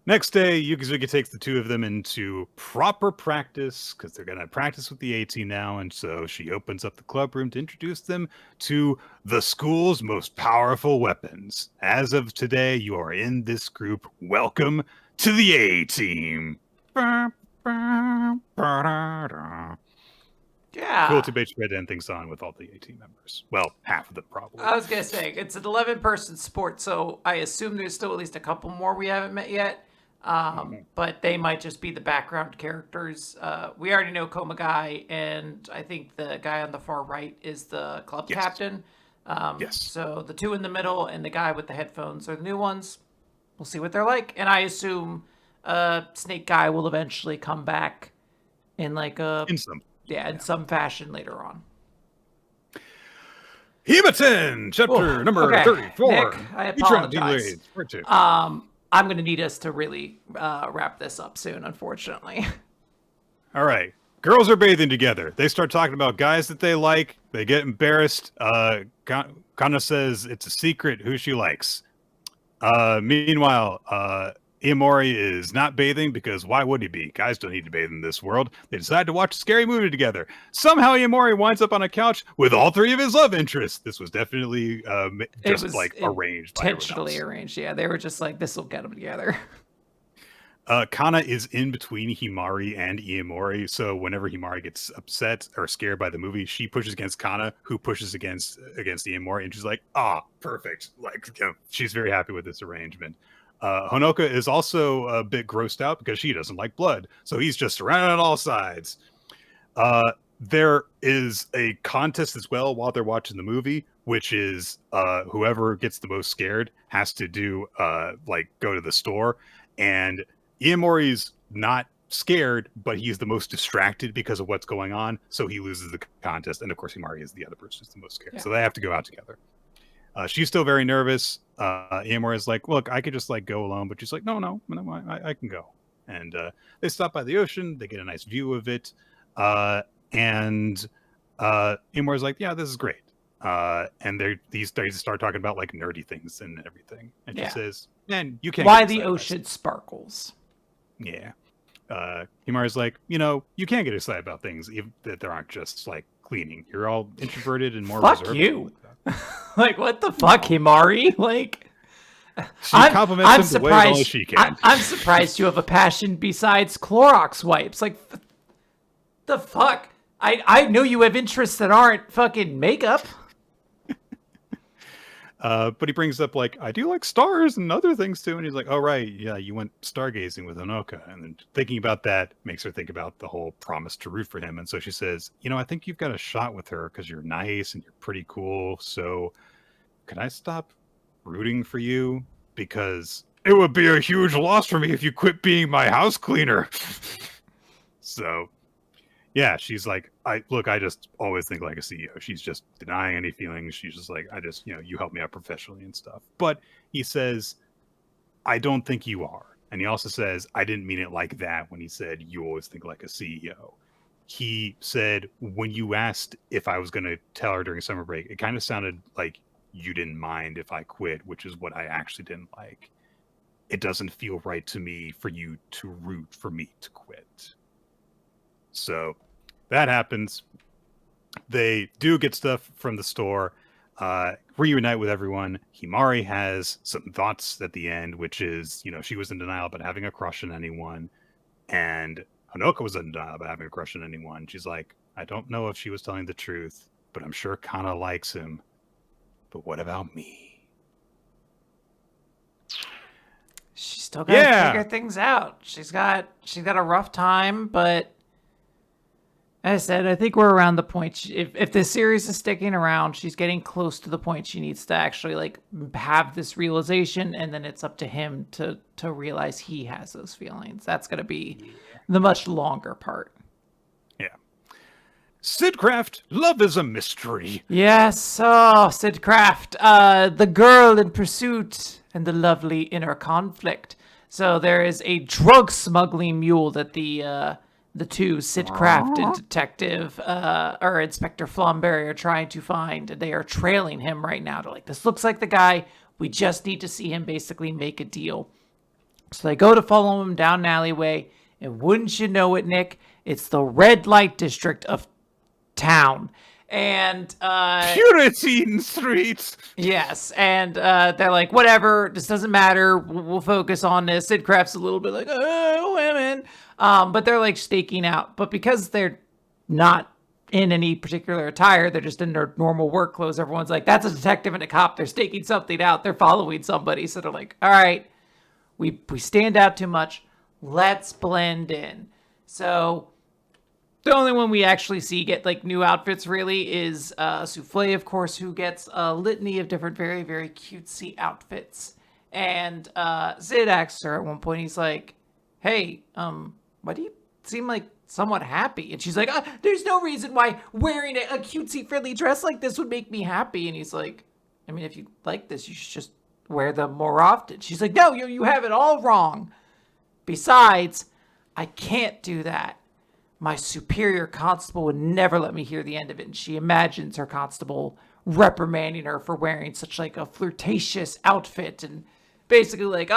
Next day, Yukizuki takes the two of them into proper practice because they're going to practice with the A team now. And so she opens up the club room to introduce them to the school's most powerful weapons. "As of today, you are in this group. Welcome to the A team." Yeah. Cool to bitch red ending song with all the A team members. Well, half of them probably. I was going to say, it's an 11-person sport, so I assume there's still at least a couple more we haven't met yet. But they might just be the background characters. We already know Komagai, and I think the guy on the far right is the club captain. Yes. So the two in the middle and the guy with the headphones are the new ones. We'll see what they're like. And I assume Snake Guy will eventually come back in like a... in some fashion later on. Hima-Ten, chapter number 34. Nick, I apologize. I'm going to need us to really wrap this up soon, unfortunately. All right. Girls are bathing together. They start talking about guys that they like. They get embarrassed. Kana says it's a secret who she likes. Meanwhile, Iamori is not bathing because why would he be? Guys don't need to bathe in this world. They decide to watch a scary movie together. Somehow Iamori winds up on a couch with all 3 of his love interests. This was definitely arranged. Intentionally arranged. Yeah, they were just like, this will get them together. Kana is in between Himari and Iamori, so whenever Himari gets upset or scared by the movie, she pushes against Kana, who pushes against Iamori, and she's like, perfect. Like, she's very happy with this arrangement. Honoka is also a bit grossed out because she doesn't like blood, so he's just surrounded on all sides. There is a contest as well while they're watching the movie, which is whoever gets the most scared has to do go to the store, and Iamori's not scared, but he's the most distracted because of what's going on, so he loses the contest. And of course, Himari is the other person who's the most scared, so they have to go out together. She's still very nervous. Iamori is like, "Look, I could just go alone," but she's like, no, I can go. And they stop by the ocean. They get a nice view of it, and Iamori's like, "Yeah, this is great." And they start talking about like nerdy things and everything. And she says, "Man, you can't." Why the ocean sparkles? Yeah. Himari's like, you can't get excited about things even that there aren't just like cleaning. You're all introverted and more fuck reserved. You. Like, what the fuck, Himari? Like, she compliments him the way all she can. I'm surprised you have a passion besides Clorox wipes. Like, the fuck? I know you have interests that aren't fucking makeup. But he brings up, like, I do like stars and other things too. And he's like, oh, right. Yeah, you went stargazing with Honoka. And then thinking about that makes her think about the whole promise to root for him. And so she says, I think you've got a shot with her because you're nice and you're pretty cool. So can I stop rooting for you? Because it would be a huge loss for me if you quit being my house cleaner. So, yeah, she's like, I just always think like a CEO. She's just denying any feelings. She's just like, you help me out professionally and stuff. But he says, I don't think you are. And he also says, I didn't mean it like that when he said, you always think like a CEO. He said, when you asked if I was going to tell her during summer break, it kind of sounded like you didn't mind if I quit, which is what I actually didn't like. It doesn't feel right to me for you to root for me to quit. So that happens. They do get stuff from the store, reunite with everyone. Himari has some thoughts at the end, which is, she was in denial about having a crush on anyone. And Honoka was in denial about having a crush on anyone. She's like, I don't know if she was telling the truth, but I'm sure Kana likes him. But what about me? She's still got to figure things out. She's got a rough time, but as I said, I think we're around the point. If this series is sticking around, she's getting close to the point she needs to actually like have this realization, and then it's up to him to realize he has those feelings. That's going to be the much longer part. Yeah. Sidcraft, love is a mystery. Yes, Sidcraft, the girl in pursuit and the lovely inner conflict. So there is a drug smuggling mule that the two, Sidcraft and Detective, or Inspector Flamberry, are trying to find. They are trailing him right now. They're like, this looks like the guy. We just need to see him basically make a deal. So they go to follow him down an alleyway, and wouldn't you know it, Nick, it's the red light district of town. And Puritan Street. Yes, and they're like, whatever, this doesn't matter. We'll focus on this. Sidcraft's a little bit like, oh, women. But they're like staking out. But because they're not in any particular attire, they're just in their normal work clothes. Everyone's like, that's a detective and a cop. They're staking something out. They're following somebody. So they're like, all right, we stand out too much. Let's blend in. So the only one we actually see get like new outfits really is Souffle, of course, who gets a litany of different very, very cutesy outfits. And Zid asks her at one point, he's like, hey, why do you seem like somewhat happy? And she's like, there's no reason why wearing a cutesy frilly dress like this would make me happy. And he's like, I mean, if you like this, you should just wear them more often. She's like, no, you have it all wrong. Besides, I can't do that. My superior constable would never let me hear the end of it. And she imagines her constable reprimanding her for wearing such like a flirtatious outfit and basically like,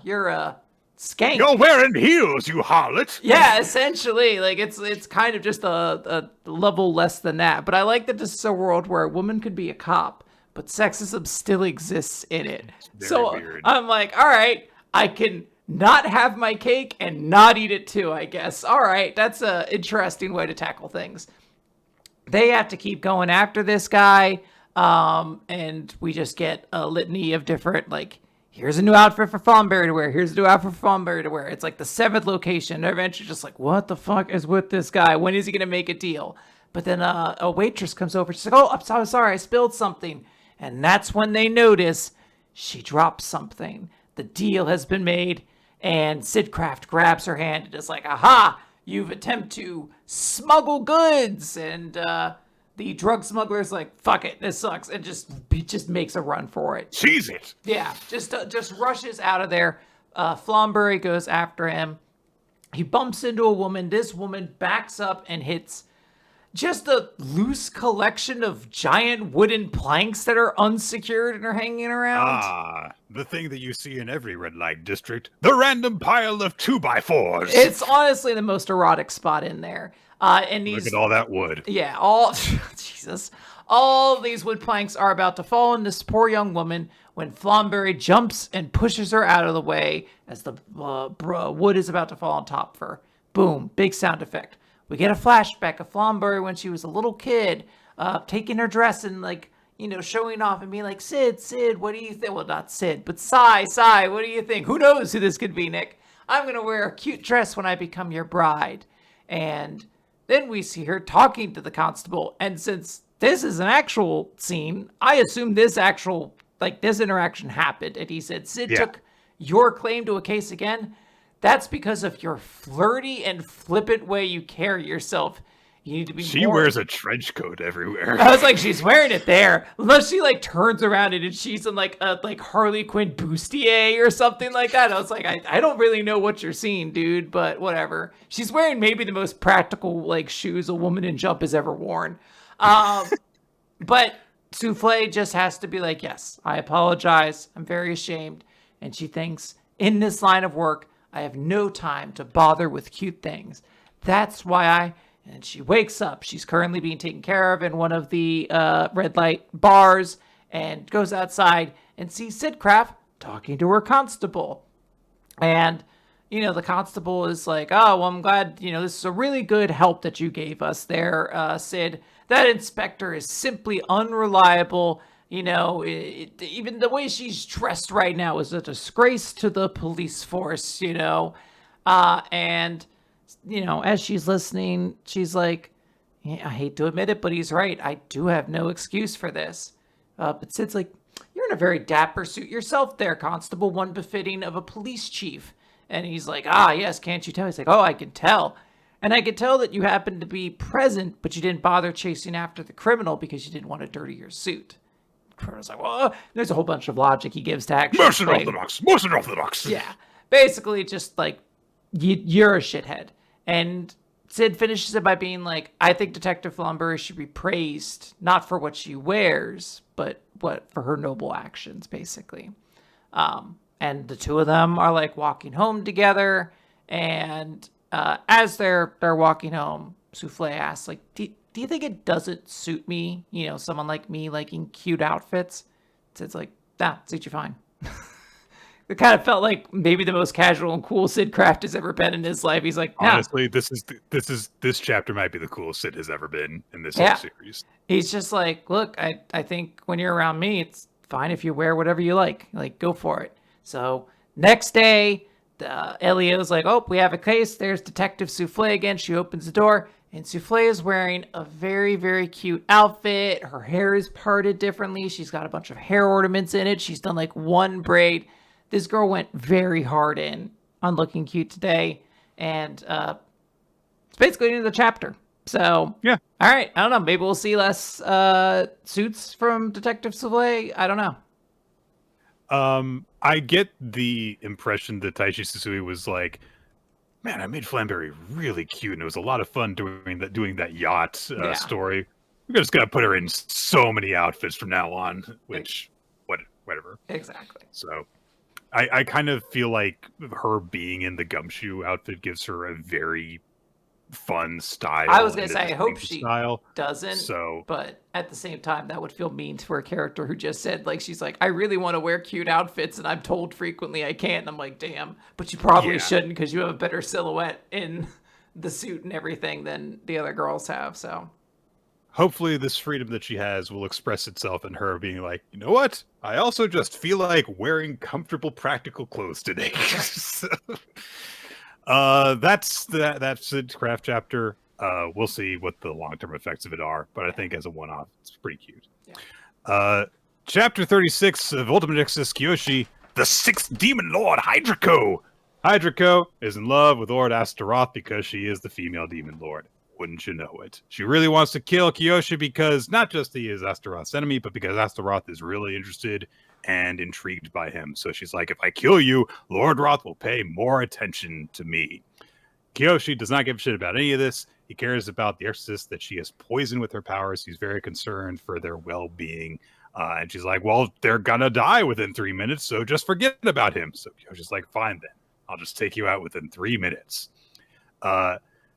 you're a skank. You're wearing heels, you harlot. Yeah, essentially. Like it's kind of just a level less than that. But I like that this is a world where a woman could be a cop, but sexism still exists in it. So weird. I'm like, all right, I can not have my cake and not eat it too, I guess. All right, that's an interesting way to tackle things. They have to keep going after this guy, and we just get a litany of different, like, here's a new outfit for Flamberry to wear, here's a new outfit for Flamberry to wear. It's like the 7th location. They're eventually just like, what the fuck is with this guy? When is he going to make a deal? But then a waitress comes over. She's like, oh, I'm so sorry, I spilled something. And that's when they notice she drops something. The deal has been made. And Sidcraft grabs her hand and is like, aha, you've attempted to smuggle goods. And the drug smuggler's like, fuck it, this sucks. And just makes a run for it. Seize it. Yeah, just rushes out of there. Flamberry goes after him. He bumps into a woman. This woman backs up and hits just a loose collection of giant wooden planks that are unsecured and are hanging around. Ah, the thing that you see in every red light district. The random pile of 2x4s. It's honestly the most erotic spot in there. And Look these, at all that wood. yeah, all, Jesus, all these wood planks are about to fall on this poor young woman when Flamberry jumps and pushes her out of the way as the wood is about to fall on top of her. Boom, big sound effect. We get a flashback of Flamberry when she was a little kid, taking her dress and like, showing off and being like, Sid, what do you think? Well, not Sid, but Sai, what do you think? Who knows who this could be, Nick? I'm going to wear a cute dress when I become your bride. And then we see her talking to the constable. And since this is an actual scene, I assume this interaction happened. And he said, Sid took your claim to a case again. That's because of your flirty and flippant way you carry yourself. You need to be She wears a trench coat everywhere. I was like, she's wearing it there. Unless she like turns around and she's in like a Harley Quinn bustier or something like that. I was like, I don't really know what you're seeing, dude, but whatever. She's wearing maybe the most practical like shoes a woman in Jump has ever worn. But Souffle just has to be like, yes, I apologize. I'm very ashamed. And she thinks, in this line of work, I have no time to bother with cute things. That's why and she wakes up. She's currently being taken care of in one of the red light bars and goes outside and sees Sid Craft talking to her constable. And, the constable is like, oh, well, I'm glad, this is a really good help that you gave us there, Sid. That inspector is simply unreliable. Even the way she's dressed right now is a disgrace to the police force, and as she's listening, she's like, yeah, I hate to admit it, but he's right. I do have no excuse for this. But Sid's like, you're in a very dapper suit yourself there, Constable, one befitting of a police chief. And he's like, yes, can't you tell? He's like, oh, I can tell. And I could tell that you happened to be present, but you didn't bother chasing after the criminal because you didn't want to dirty your suit. I was like, well, there's a whole bunch of logic he gives to actually Most orthodox. Yeah, basically just like, you're a shithead. And Sid finishes it by being like, I think Detective Flamberry should be praised, not for what she wears, but for her noble actions, basically. And the two of them are like walking home together. And as they're walking home, Souffle asks, like, do you think it doesn't suit me, someone like me liking cute outfits? Sid's like, suits you fine. It kind of felt like maybe the most casual and cool Sid Craft has ever been in his life. He's like, honestly, this chapter might be the coolest Sid has ever been in this whole series. He's just like, look, I think when you're around me, it's fine if you wear whatever you like. Like, go for it. So next day, Elio's like, oh, we have a case. There's Detective Souffle again. She opens the door, and Souffle is wearing a very, very cute outfit. Her hair is parted differently. She's got a bunch of hair ornaments in it. She's done like one braid. This girl went very hard on looking cute today. And it's basically the end of the chapter. So, yeah. All right. I don't know. Maybe we'll see less suits from Detective Souffle. I don't know. I get the impression that Taishi Susui was like, man, I made Flamberry really cute, and it was a lot of fun doing that yacht story. We're just going to put her in so many outfits from now on, which, whatever. Exactly. So... I kind of feel like her being in the gumshoe outfit gives her a very fun style. I was going to say, I hope she doesn't. So, but at the same time, that would feel mean to her character who just said, like, she's like, I really want to wear cute outfits, and I'm told frequently I can't. And I'm like, damn. But you probably shouldn't because you have a better silhouette in the suit and everything than the other girls have. So. Hopefully this freedom that she has will express itself in her being like, you know what? I also just feel like wearing comfortable, practical clothes today. That's Sid Craft chapter. We'll see what the long-term effects of it are, but I think as a one-off, it's pretty cute. Yeah. Chapter 36 of Ultimate Exorcist Kiyoshi, the Sixth Demon Lord, Hydraco. Hydraco is in love with Lord Astaroth because she is the female demon lord. Wouldn't you know it? She really wants to kill Kiyoshi because not just he is Astaroth's enemy, but because Astaroth is really interested and intrigued by him. So she's like, if I kill you, Lord Roth will pay more attention to me. Kiyoshi does not give a shit about any of this. He cares about the Exorcist, that she has poison with her powers. He's very concerned for their well-being. And she's like, well, they're gonna die within 3 minutes, so just forget about him. So Kyoshi's like, fine then. I'll just take you out within 3 minutes.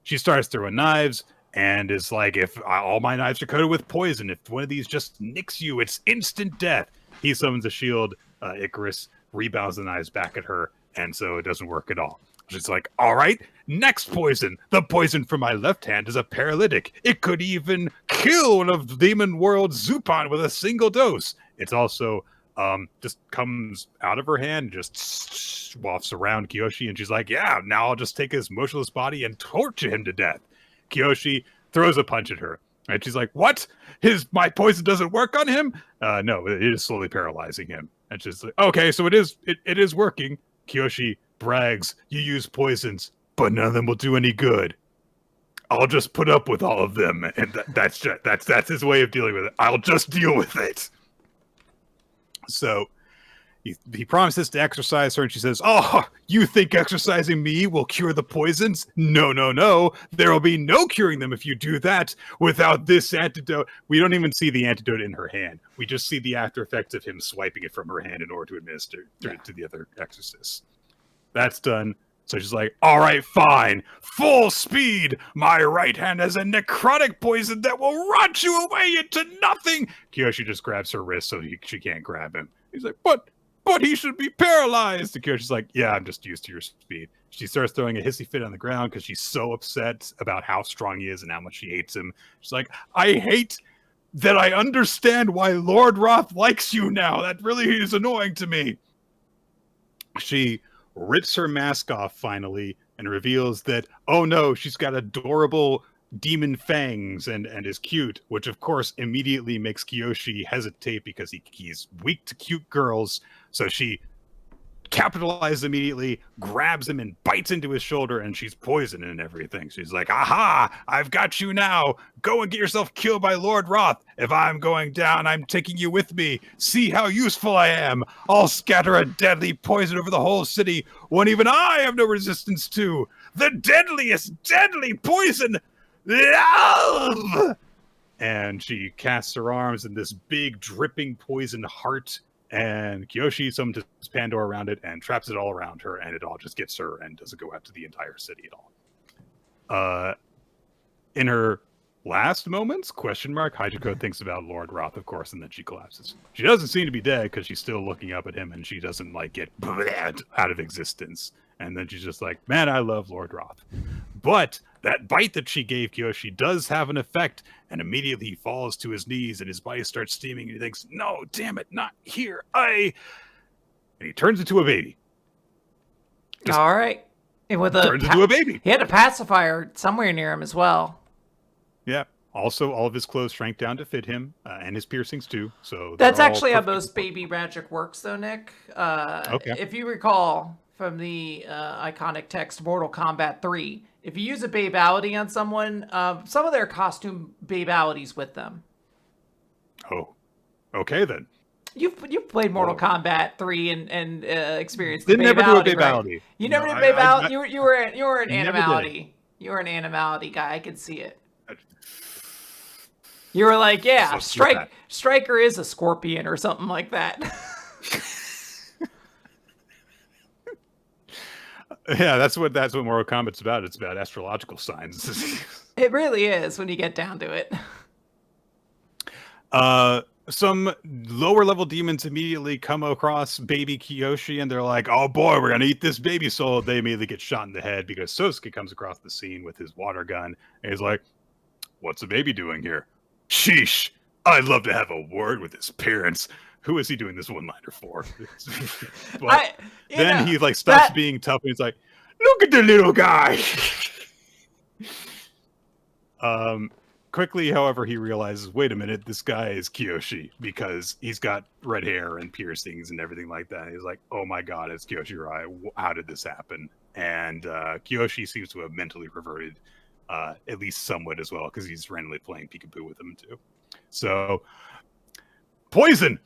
She starts throwing knives and is like, if all my knives are coated with poison, if one of these just nicks you, it's instant death. He summons a shield. Icarus rebounds the knives back at her, and so it doesn't work at all. She's like, all right, next poison. The poison from my left hand is a paralytic. It could even kill one of Demon World's Zupan with a single dose. It's also just comes out of her hand, just wafts around Kiyoshi, and she's like, yeah, now I'll just take his motionless body and torture him to death. Kiyoshi throws a punch at her, and she's like, what? My poison doesn't work on him? No, it is slowly paralyzing him. And she's like, okay, so it is working. Kiyoshi brags, you use poisons, but none of them will do any good. I'll just put up with all of them, and that's his way of dealing with it. I'll just deal with it. So he promises to exorcise her, and she says, oh, you think exorcising me will cure the poisons? No, no, no. There will be no curing them if you do that without this antidote. We don't even see the antidote in her hand. We just see the after effects of him swiping it from her hand in order to administer to the other exorcists. That's done. So she's like, all right, fine. Full speed. My right hand has a necrotic poison that will rot you away into nothing. Kiyoshi just grabs her wrist so she can't grab him. He's like, but he should be paralyzed. And Kiyoshi's like, yeah, I'm just used to your speed. She starts throwing a hissy fit on the ground because she's so upset about how strong he is and how much she hates him. She's like, I hate that I understand why Lord Roth likes you now. That really is annoying to me. She rips her mask off finally and reveals that, oh no, she's got adorable demon fangs and is cute, which of course immediately makes Kiyoshi hesitate because he's weak to cute girls. So she capitalizes immediately, grabs him and bites into his shoulder, and she's poisoned and everything. She's like, aha, I've got you now. Go and get yourself killed by Lord Roth. If I'm going down, I'm taking you with me. See how useful I am. I'll scatter a deadly poison over the whole city, one even I have no resistance to. The deadliest deadly poison. And she casts her arms in this big dripping poison heart, and Kiyoshi summons his Pandora around it and traps it all around her, and it all just gets her and doesn't go out to the entire city at all. In her last moments, Hajiko thinks about Lord Roth, of course, and then she collapses. She doesn't seem to be dead because she's still looking up at him, and she doesn't get out of existence. And then she's just like, man, I love Lord Roth. But that bite that she gave Kiyoshi does have an effect, and immediately he falls to his knees and his body starts steaming, and he thinks, no, damn it, not here. And he turns into a baby. All right. And turns into a baby. He had a pacifier somewhere near him as well. Yeah. Also, all of his clothes shrank down to fit him, and his piercings too. So that's actually how most baby magic works, though, Nick. Okay. If you recall from the iconic text Mortal Kombat 3, if you use a Babality on someone, some of their costume Babalities with them. Oh, okay then. You've played Mortal Kombat 3 and experienced the Didn't never do a Babality. Right? You never did Babality. You were an animality. You were an animality guy. I could see it. You were like, yeah, Striker is a scorpion or something like that. Yeah, that's what Mortal Kombat's about. It's about astrological signs. It really is when you get down to it. Some lower level demons immediately come across baby Kiyoshi, and they're like, oh boy, we're gonna eat this baby soul. They immediately get shot in the head because Sosuke comes across the scene with his water gun, and he's like, what's the baby doing here? Sheesh, I'd love to have a word with his parents. Who is he doing this one-liner for? But then he stops being tough, and he's like, look at the little guy. Quickly, however, he realizes, wait a minute, this guy is Kiyoshi because he's got red hair and piercings and everything like that. He's like, oh my god, it's Kiyoshi Rai. How did this happen? And Kiyoshi seems to have mentally reverted, at least somewhat as well, because he's randomly playing peekaboo with him too. So, poison!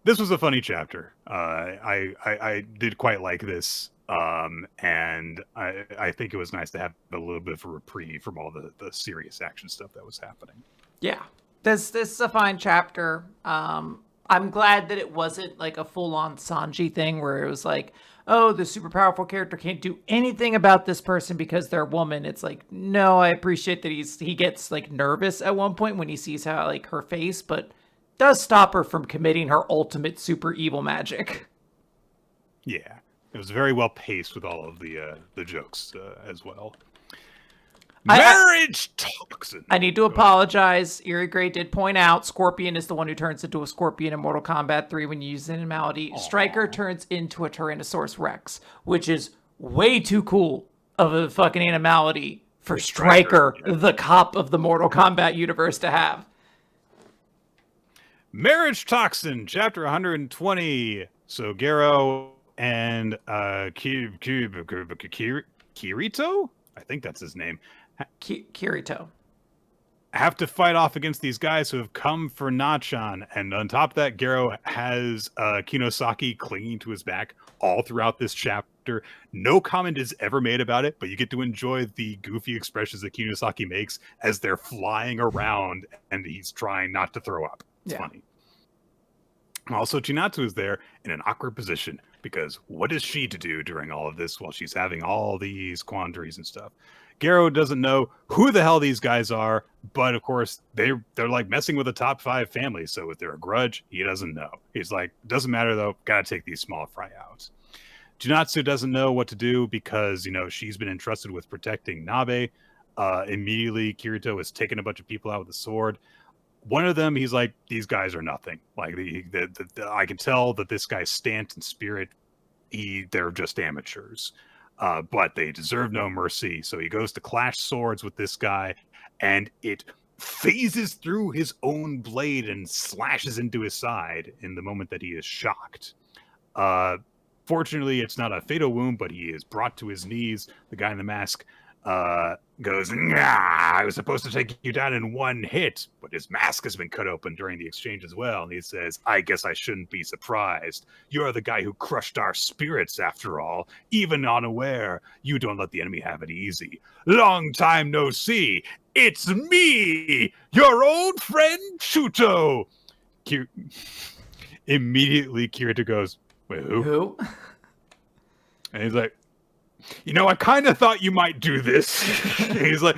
This was a funny chapter. I did quite like this. And I think it was nice to have a little bit of a reprieve from all the serious action stuff that was happening. Yeah. This is a fine chapter. I'm glad that it wasn't like a full-on Sanji thing where it was like, oh, the super powerful character can't do anything about this person because they're a woman. It's like, no, I appreciate that he gets like nervous at one point when he sees how like her face, but does stop her from committing her ultimate super evil magic. Yeah, it was very well paced with all of the jokes as well. Marriagetoxin. I need to apologize. Erie Gray did point out Scorpion is the one who turns into a scorpion in Mortal Kombat 3 when you use an animality. Aww. Stryker turns into a Tyrannosaurus Rex, which is way too cool of a fucking animality for Stryker, the cop of the Mortal Kombat universe, to have. Marriagetoxin, chapter 120. So Garo and Kirito? I think that's his name. Kirito have to fight off against these guys who have come for Nachan, and on top of that, Garo has Kinosaki clinging to his back all throughout this chapter. No comment is ever made about it, but you get to enjoy the goofy expressions that Kinosaki makes as they're flying around and he's trying not to throw up. It's funny. Also, Chinatsu is there in an awkward position because what is she to do during all of this while she's having all these quandaries and stuff? Garo doesn't know who the hell these guys are, but of course they're like messing with a top 5 family. So if they're a grudge, he doesn't know. He's like, doesn't matter though, gotta take these small fry out. Junatsu doesn't know what to do because, she's been entrusted with protecting Nabe. Immediately, Kirito has taken a bunch of people out with a sword. One of them, he's like, these guys are nothing. Like, I can tell that this guy's stance and spirit, they're just amateurs. But they deserve no mercy. So he goes to clash swords with this guy, and it phases through his own blade and slashes into his side in the moment that he is shocked. Fortunately, it's not a fatal wound, but he is brought to his knees. The guy in the mask goes, nah, I was supposed to take you down in one hit, but his mask has been cut open during the exchange as well. And he says, I guess I shouldn't be surprised. You're the guy who crushed our spirits after all. Even unaware, you don't let the enemy have it easy. Long time no see. It's me, your old friend Shuto. Immediately, Kirito goes, wait, who? And he's like, I kind of thought you might do this. He's like,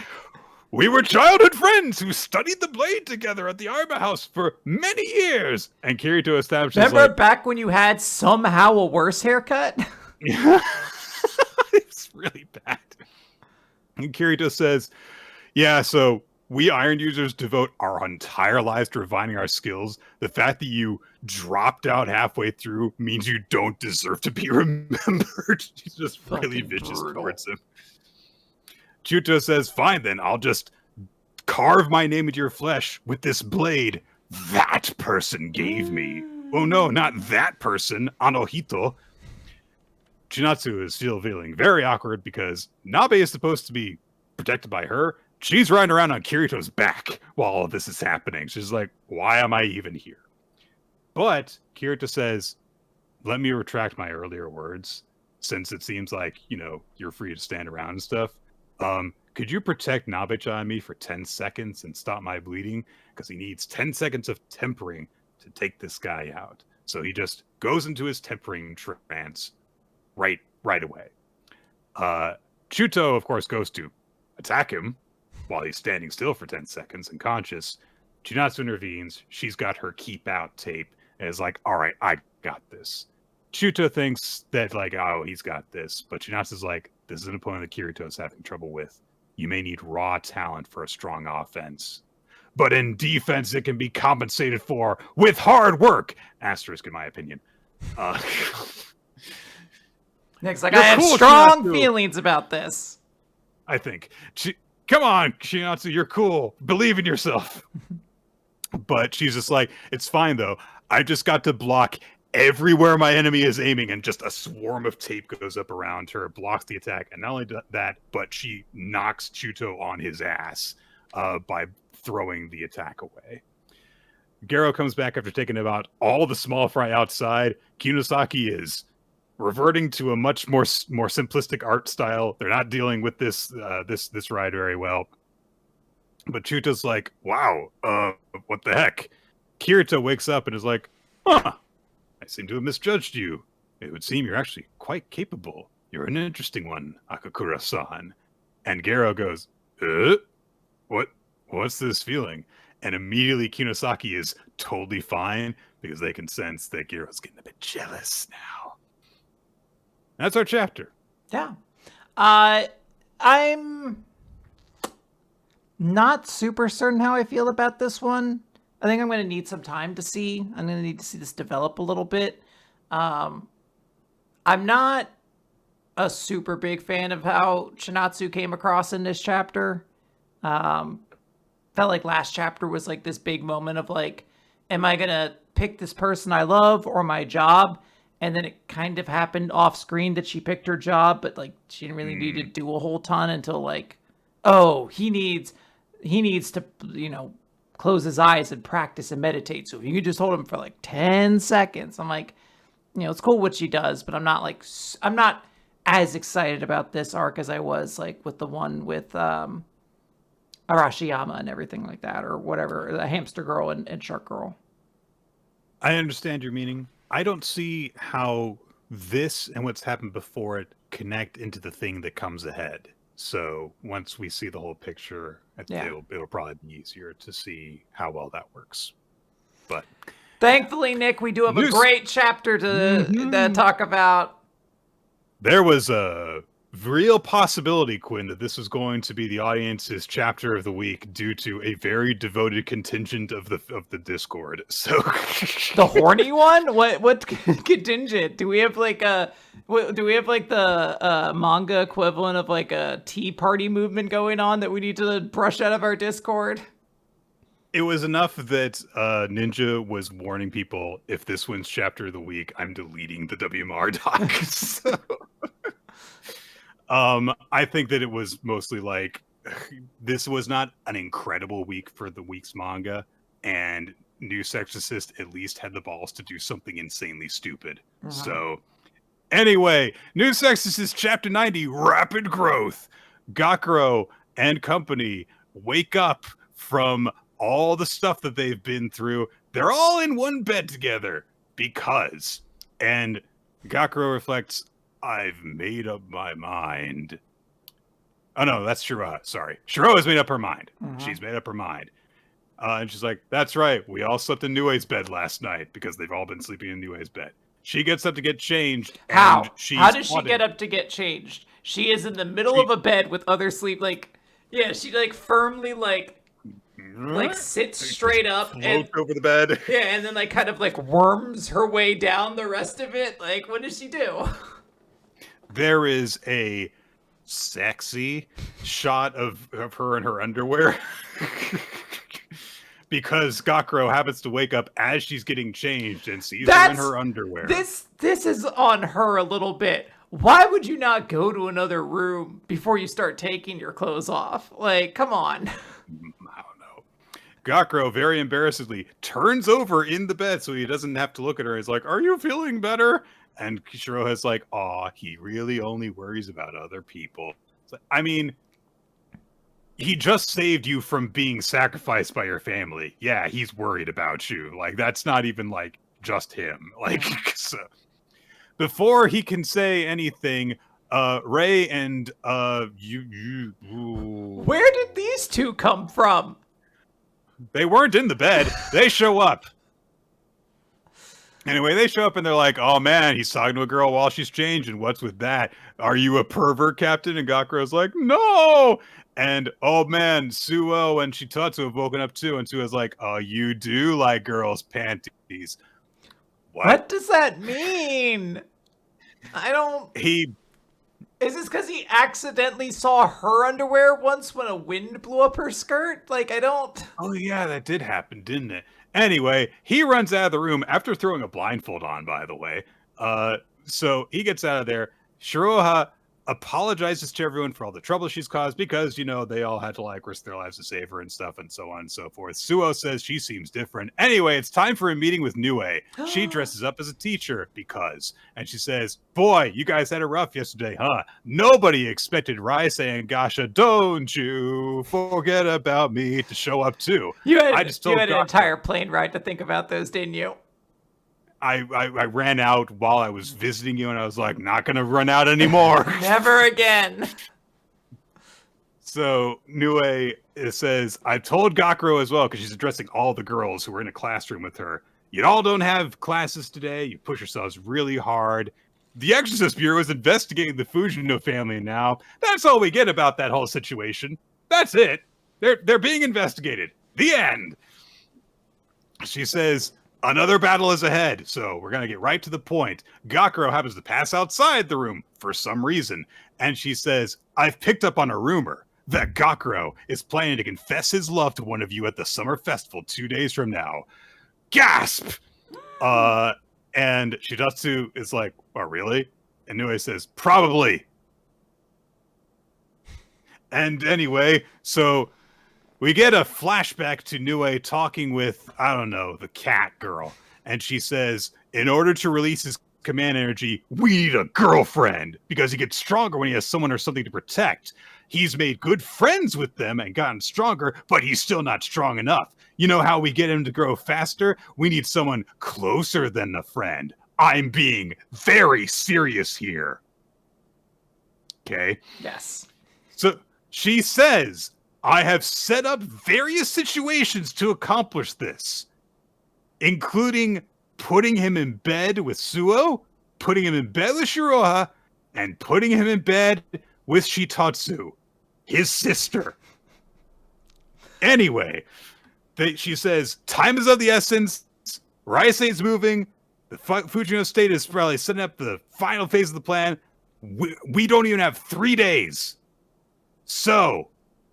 we were childhood friends who studied the blade together at the Arma House for many years. And Kirito establishes, remember back when you had somehow a worse haircut? It's really bad. And Kirito says, yeah, so we Iron users devote our entire lives to refining our skills. The fact that you dropped out halfway through means you don't deserve to be remembered. He's just really vicious towards him. Chuto says, fine then, I'll just carve my name into your flesh with this blade that person gave me. Oh no, not that person, Anohito. Chinatsu is still feeling very awkward because Nabe is supposed to be protected by her. She's riding around on Kirito's back while all of this is happening. She's like, why am I even here? But Kirito says, let me retract my earlier words, since it seems like, you're free to stand around and stuff. Could you protect Nabe-chan and me for 10 seconds and stop my bleeding? Because he needs 10 seconds of tempering to take this guy out. So he just goes into his tempering trance right away. Chuto, of course, goes to attack him while he's standing still for 10 seconds unconscious. Chinatsu intervenes. She's got her keep out tape and is like, all right, I got this. Chuto thinks that, like, oh, he's got this. But Chinatsu's like, this is an opponent that Kirito's having trouble with. You may need raw talent for a strong offense. But in defense, it can be compensated for with hard work. Asterisk, in my opinion. Nick's like, I have strong feelings about this. I think. Come on, Chinatsu, you're cool. Believe in yourself. But she's just like, it's fine, though. I just got to block everywhere my enemy is aiming, and just a swarm of tape goes up around her, blocks the attack. And not only that, but she knocks Chuto on his ass by throwing the attack away. Garo comes back after taking about all the small fry outside. Kinosaki is reverting to a much more simplistic art style. They're not dealing with this ride very well. But Chuta's like, wow, what the heck? Kirito wakes up and is like, huh, I seem to have misjudged you. It would seem you're actually quite capable. You're an interesting one, Akakura-san. And Gero goes, what's this feeling? And immediately Kinosaki is totally fine because they can sense that Gero's getting a bit jealous now. That's our chapter. Yeah. I'm not super certain how I feel about this one. I think I'm going to need some time to see. I'm going to need to see this develop a little bit. I'm not a super big fan of how Shinatsu came across in this chapter. Felt like last chapter was like this big moment of like, am I going to pick this person I love or my job? And then it kind of happened off screen that she picked her job, but like she didn't really need to do a whole ton until like, oh, he needs to, close his eyes and practice and meditate. So if you could just hold him for like 10 seconds, I'm like, it's cool what she does, but I'm not as excited about this arc as I was like with the one with Arashiyama and everything like that, or whatever, the hamster girl and shark girl. I understand your meaning. I don't see how this and what's happened before it connect into the thing that comes ahead. So once we see the whole picture, it'll probably be easier to see how well that works. But thankfully, Nick, we do have a great chapter to talk about. There was a real possibility, Quinn, that this was going to be the audience's chapter of the week due to a very devoted contingent of the Discord. So the horny one? What contingent? Do we have like the manga equivalent of like a tea party movement going on that we need to brush out of our Discord? It was enough that Ninja was warning people, if this wins chapter of the week, I'm deleting the WMR doc. So, I think that it was mostly like, this was not an incredible week for the week's manga, and New Exorcist at least had the balls to do something insanely stupid. So, anyway, New Exorcist chapter 90, rapid growth. Gakuro and company wake up from all the stuff that they've been through. They're all in one bed together because, and Gakuro reflects, I've made up my mind. Oh no, that's Shiroha. Sorry. Shiroha's made up her mind. She's made up her mind. And she's like, that's right. We all slept in Nue's bed last night because they've all been sleeping in Nue's bed. She gets up to get changed. How? How does she get up to get changed? She is in the middle of a bed with other sleep. She firmly sits straight up and over the bed. Yeah, and then kind of worms her way down the rest of it. What does she do? There is a sexy shot of her in her underwear. Because Gakuro happens to wake up as she's getting changed and sees her in her underwear. This is on her a little bit. Why would you not go to another room before you start taking your clothes off? Come on. I don't know. Gakuro, very embarrassedly, turns over in the bed so he doesn't have to look at her. He's like, are you feeling better? And Shiroha's like, aw, he really only worries about other people. I mean, he just saved you from being sacrificed by your family. Yeah, he's worried about you. That's not even, just him. So. Before he can say anything, Ray and, Where did these two come from? They weren't in the bed. They show up. Anyway, they show up and they're like, oh man, he's talking to a girl while she's changing. What's with that? Are you a pervert, Captain? And Gakuro's like, no! And, oh man, Suo and Shitatsu have woken up too. And Suo's like, oh, you do like girls' panties. What does that mean? I don't... Is this because he accidentally saw her underwear once when a wind blew up her skirt? I don't... Oh yeah, that did happen, didn't it? Anyway, he runs out of the room after throwing a blindfold on, by the way. So he gets out of there. Shiroha apologizes to everyone for all the trouble she's caused because, they all had to like risk their lives to save her and stuff and so on and so forth. Suo says she seems different. Anyway, it's time for a meeting with Nue. She dresses up as a teacher and she says, boy, you guys had it rough yesterday, huh? Nobody expected Raise and Gasha, don't you forget about me, to show up too. You had an entire plane ride to think about those, didn't you? I ran out while I was visiting you, and I was like, not going to run out anymore. Never again. So Nue says, I told Gakuro as well, because she's addressing all the girls who were in a classroom with her. You all don't have classes today. You push yourselves really hard. The Exorcist Bureau is investigating the Fujino family now. That's all we get about that whole situation. That's it. They're being investigated. The end. She says, another battle is ahead, so we're going to get right to the point. Gakuro happens to pass outside the room for some reason, and she says, I've picked up on a rumor that Gakuro is planning to confess his love to one of you at the summer festival 2 days from now. Gasp! And Shitatsu is like, oh, really? And Nue says, probably. And anyway, so we get a flashback to Nue talking with, I don't know, the cat girl. And she says, in order to release his command energy, we need a girlfriend, because he gets stronger when he has someone or something to protect. He's made good friends with them and gotten stronger, but he's still not strong enough. You know how we get him to grow faster? We need someone closer than a friend. I'm being very serious here. Okay? Yes. So she says, I have set up various situations to accomplish this, including putting him in bed with Suo, putting him in bed with Shiroha, and putting him in bed with Shitatsu, his sister. Anyway, she says, time is of the essence. Raisei's moving. The Fujino State is probably setting up the final phase of the plan. We don't even have 3 days. So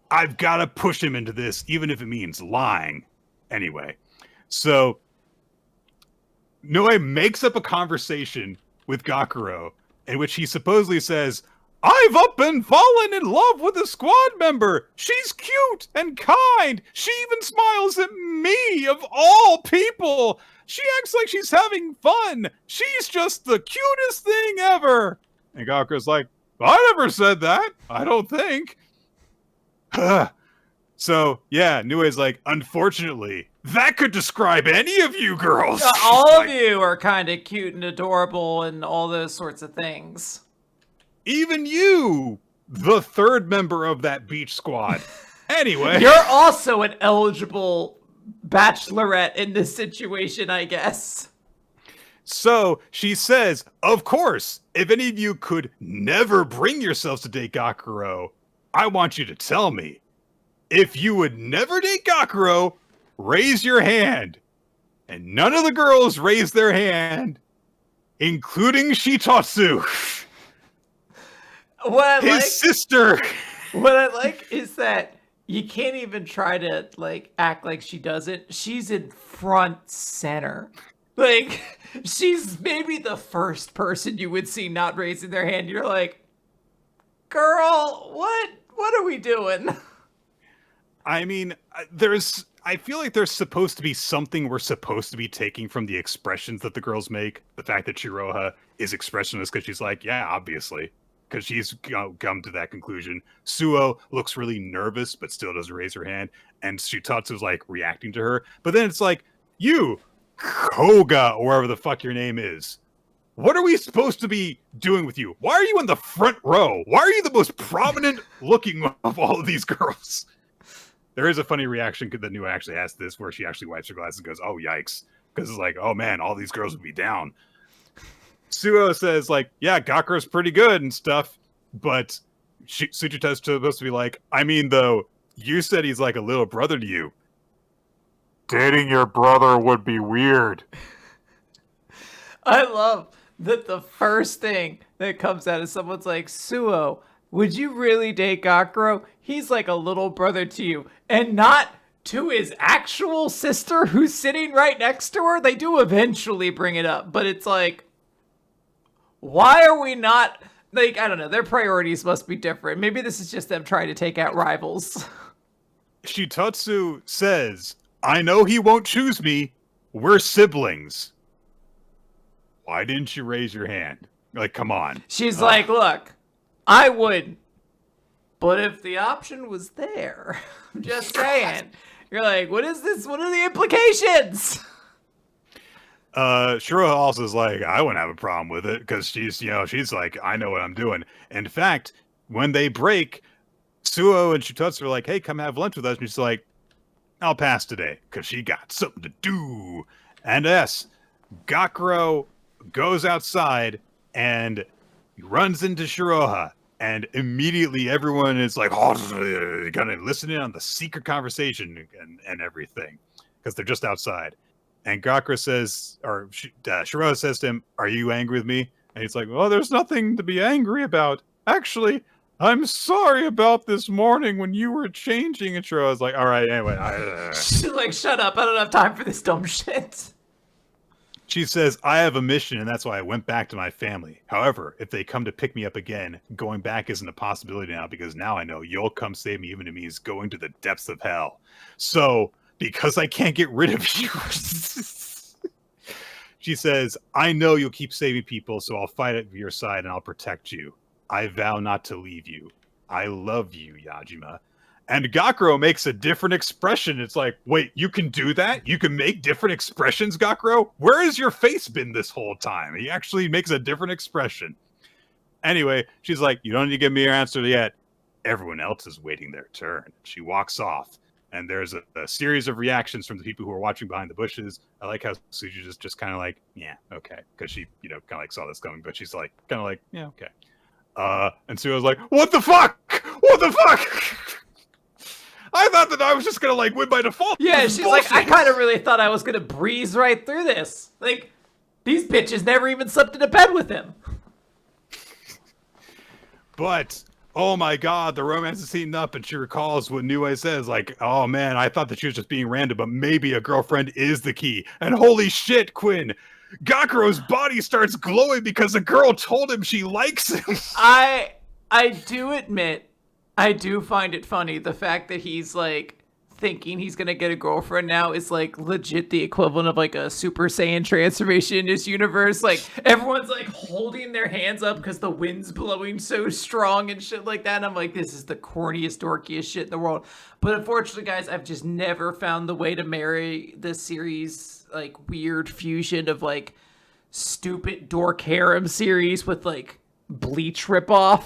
I've got to push him into this, even if it means lying. Anyway, so Nue makes up a conversation with Gakuro in which he supposedly says, I've up and fallen in love with a squad member. She's cute and kind. She even smiles at me, of all people. She acts like she's having fun. She's just the cutest thing ever. And Gakuro's like, I never said that. I don't think. So, yeah, Nue's like, unfortunately, that could describe any of you girls. All of you are kind of cute and adorable and all those sorts of things. Even you, the third member of that beach squad. Anyway. You're also an eligible bachelorette in this situation, I guess. So she says, of course, if any of you could never bring yourselves to date Gakuro, I want you to tell me. If you would never date Gakuro, raise your hand. And none of the girls raised their hand, including Shitatsu. His sister. What I like is that you can't even try to act like she doesn't. She's in front center. She's maybe the first person you would see not raising their hand. You're like, girl, what are we doing? I mean, I feel like there's supposed to be something we're supposed to be taking from the expressions that the girls make. The fact that Shiroha is expressionless because she's like, yeah, obviously. Because she's come to that conclusion. Suo looks really nervous, but still doesn't raise her hand. And Shitatsu's like reacting to her. But then it's like, you, Koga, or whatever the fuck your name is. What are we supposed to be doing with you? Why are you in the front row? Why are you the most prominent looking of all of these girls? There is a funny reaction that Nue actually has to this, where she actually wipes her glasses and goes, oh, yikes. Because it's like, oh, man, all these girls would be down. Suo says, yeah, Gakuro's pretty good and stuff, but Tsuchita's supposed to be like, I mean, though, you said he's like a little brother to you. Dating your brother would be weird. I love that the first thing that comes out of someone's like, Suo, would you really date Gakuro? He's like a little brother to you. And not to his actual sister who's sitting right next to her. They do eventually bring it up, but it's like, why are we not Like, I don't know, their priorities must be different. Maybe this is just them trying to take out rivals. Shitatsu says, I know he won't choose me. We're siblings. Why didn't you raise your hand? Like, come on. She's like, look, I would, but if the option was there, I'm just saying. You're like, what is this? What are the implications? Shura also is like, I wouldn't have a problem with it because she's like, I know what I'm doing. In fact, when they break, Suo and Shitatsu are like, hey, come have lunch with us. And she's like, I'll pass today because she got something to do. And Gakuro goes outside and runs into Shiroha. And immediately everyone is like, oh, kind of listening on the secret conversation and everything because they're just outside. And Gakuro says, or Shiroha says to him, are you angry with me? And he's like, well, there's nothing to be angry about. Actually, I'm sorry about this morning when you were changing. And Shiroha's like, all right, anyway. She's like, shut up. I don't have time for this dumb shit. She says, I have a mission, and that's why I went back to my family. However, if they come to pick me up again, going back isn't a possibility now, because now I know you'll come save me, even if it means going to the depths of hell. So, because I can't get rid of you, she says, I know you'll keep saving people, so I'll fight at your side, and I'll protect you. I vow not to leave you. I love you, Yajima. And Gakuro makes a different expression. It's like, wait, you can do that? You can make different expressions, Gakuro? Where has your face been this whole time? He actually makes a different expression. Anyway, she's like, you don't need to give me your answer yet. Everyone else is waiting their turn. She walks off, and there's a series of reactions from the people who are watching behind the bushes. I like how Suji just kind of like, yeah, okay. Because she, kind of like saw this coming, but she's like, kind of like, yeah, okay. And Suo was like, what the fuck? What the fuck? I thought that I was just gonna like win by default. Yeah, she's like, I kind of really thought I was gonna breeze right through this. Like, these bitches never even slept in a bed with him. But, oh my god, the romance is heating up, and she recalls what Nue says, like, oh man, I thought that she was just being random, but maybe a girlfriend is the key. And holy shit, Quinn, Gakuro's body starts glowing because a girl told him she likes him. I do admit, I do find it funny, the fact that he's like thinking he's gonna get a girlfriend now is like legit the equivalent of like a Super Saiyan transformation in this universe. Like, everyone's like holding their hands up because the wind's blowing so strong and shit like that. And I'm like, this is the corniest, dorkiest shit in the world. But unfortunately, guys, I've just never found the way to marry this series like weird fusion of like stupid dork harem series with like Bleach ripoff.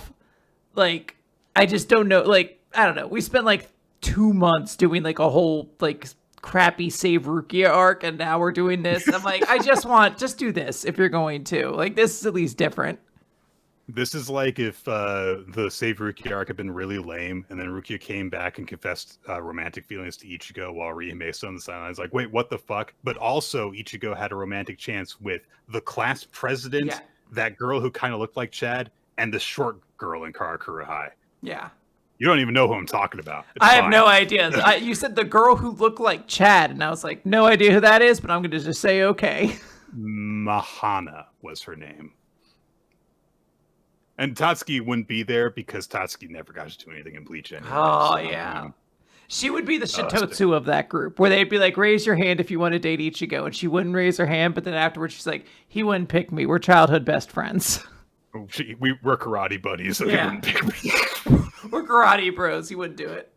Like, I just don't know. Like, I don't know. We spent like 2 months doing like a whole like crappy Save Rukia arc, and now we're doing this. I'm like, I just do this if you're going to. Like, this is at least different. This is like if the Save Rukia arc had been really lame, and then Rukia came back and confessed romantic feelings to Ichigo while Riime stood on the sidelines. Like, wait, what the fuck? But also, Ichigo had a romantic chance with the class president, that girl who kind of looked like Chad, and the short girl in Karakura High. Yeah. You don't even know who I'm talking about. I have no idea. You said the girl who looked like Chad, and I was like, no idea who that is, but I'm going to just say okay. Mahana was her name. And Tatsuki wouldn't be there because Tatsuki never got to do anything in Bleach anyway. Oh, yeah. She would be the Shitotsu of that group, where they'd be like, raise your hand if you want to date Ichigo, and she wouldn't raise her hand, but then afterwards she's like, he wouldn't pick me. We're childhood best friends. We're karate buddies, so he wouldn't pick me. We're karate bros. He wouldn't do it.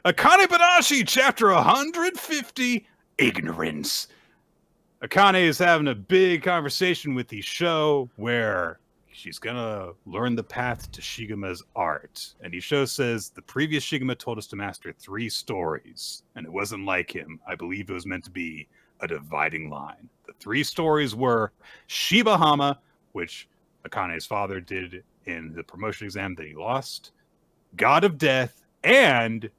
Akane-banashi, chapter 150, Ignorance. Akane is having a big conversation with Isho where she's gonna learn the path to Shigena's art. And Isho says, the previous Shigema told us to master 3 stories, and it wasn't like him. I believe it was meant to be a dividing line. The 3 stories were Shibahama, which Akane's father did in the promotion exam that he lost, God of Death, and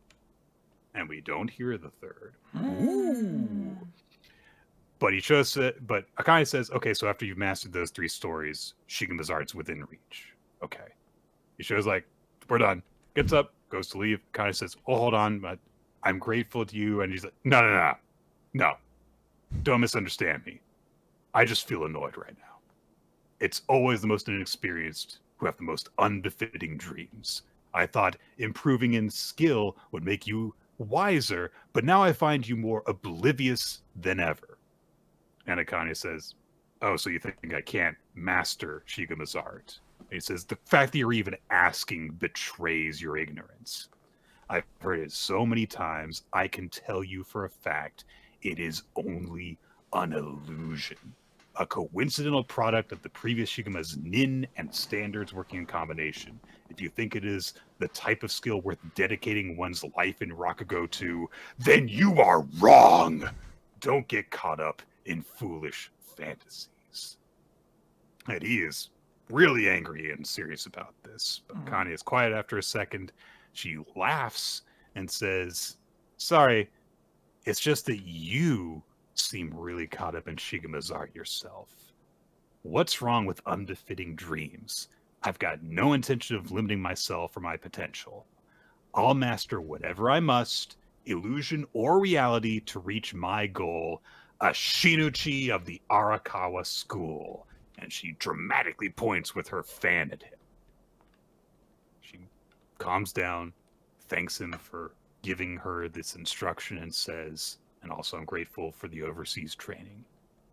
we don't hear the third. Ooh. But Akane says, okay, so after you've mastered those 3 stories, Shigema's art's within reach. Okay. Isho's like, we're done. Gets up, goes to leave. Akane says, oh, hold on, but I'm grateful to you. And he's like, no. Don't misunderstand me. I just feel annoyed right now. It's always the most inexperienced who have the most unbefitting dreams. I thought improving in skill would make you wiser, but now I find you more oblivious than ever. And Akane says, oh, so you think I can't master Shigama's art? And he says, the fact that you're even asking betrays your ignorance. I've heard it so many times, I can tell you for a fact it is only an illusion. A coincidental product of the previous Shigama's nin and standards working in combination. If you think it is the type of skill worth dedicating one's life in Rakugo to, then you are wrong! Don't get caught up in foolish fantasies. And he is really angry and serious about this. But Akane is quiet after a second. She laughs and says, sorry, it's just that you seem really caught up in Shigama's art yourself. What's wrong with unbefitting dreams? I've got no intention of limiting myself or my potential. I'll master whatever I must, illusion or reality, to reach my goal, a Shinuchi of the Arakawa school. And she dramatically points with her fan at him. She calms down, thanks him for giving her this instruction, and says, and also I'm grateful for the overseas training.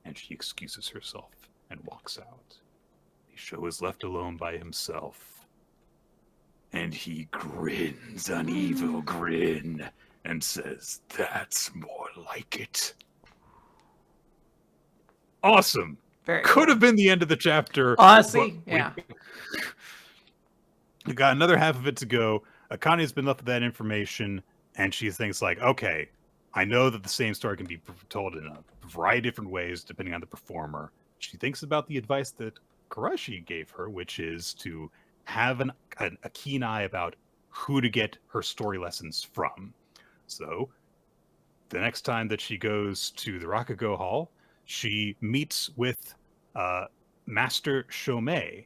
And she excuses herself and walks out. Isho is left alone by himself. And he grins an evil grin and says, that's more like it. Awesome. Very Could cool. have been the end of the chapter. Honestly, yeah. We got another half of it to go. Akane's been left with that information, and she thinks like, okay, I know that the same story can be told in a variety of different ways depending on the performer. She thinks about the advice that Karashi gave her, which is to have a keen eye about who to get her story lessons from. So the next time that she goes to the Rakugo Hall, she meets with Master Shomei,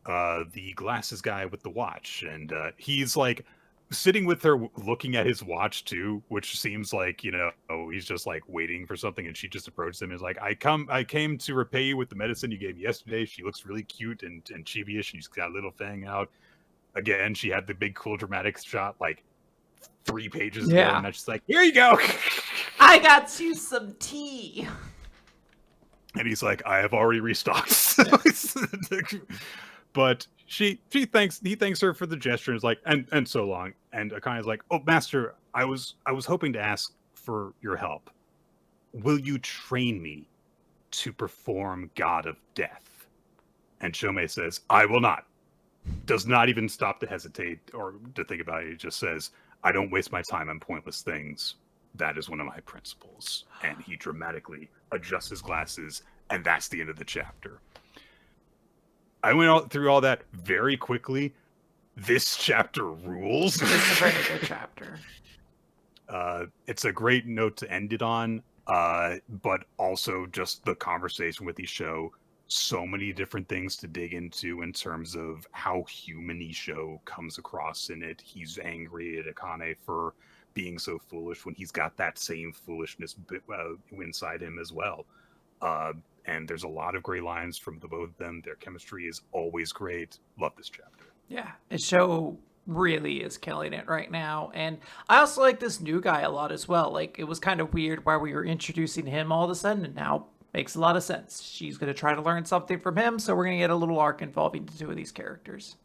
the glasses guy with the watch, and he's like sitting with her looking at his watch too, which seems like, he's just like waiting for something, and she just approaches him and is like, I came to repay you with the medicine you gave me yesterday. She looks really cute and chibi-ish. She's got a little fang out. Again, she had the big cool dramatic shot like 3 pages ago, and now she's like, here you go. I got you some tea. And he's like, I have already restocked. But he thanks her for the gesture, and is like, and so long. And Akane's like, oh, master, I was hoping to ask for your help. Will you train me to perform God of Death? And Shomei says, I will not. Does not even stop to hesitate or to think about it. He just says, I don't waste my time on pointless things. That is one of my principles. And he dramatically adjusts his glasses, and that's the end of the chapter. I went through all that very quickly. This chapter rules. It's a very good chapter. It's a great note to end it on, but also just the conversation with Isho. So many different things to dig into in terms of how human Isho comes across in it. He's angry at Akane for being so foolish when he's got that same foolishness inside him as well. And there's a lot of great lines from the both of them. Their chemistry is always great. Love this chapter. Yeah, Isho really is killing it right now. And I also like this new guy a lot as well. Like, it was kind of weird why we were introducing him all of a sudden, and now makes a lot of sense. She's going to try to learn something from him, so we're going to get a little arc involving the 2 of these characters.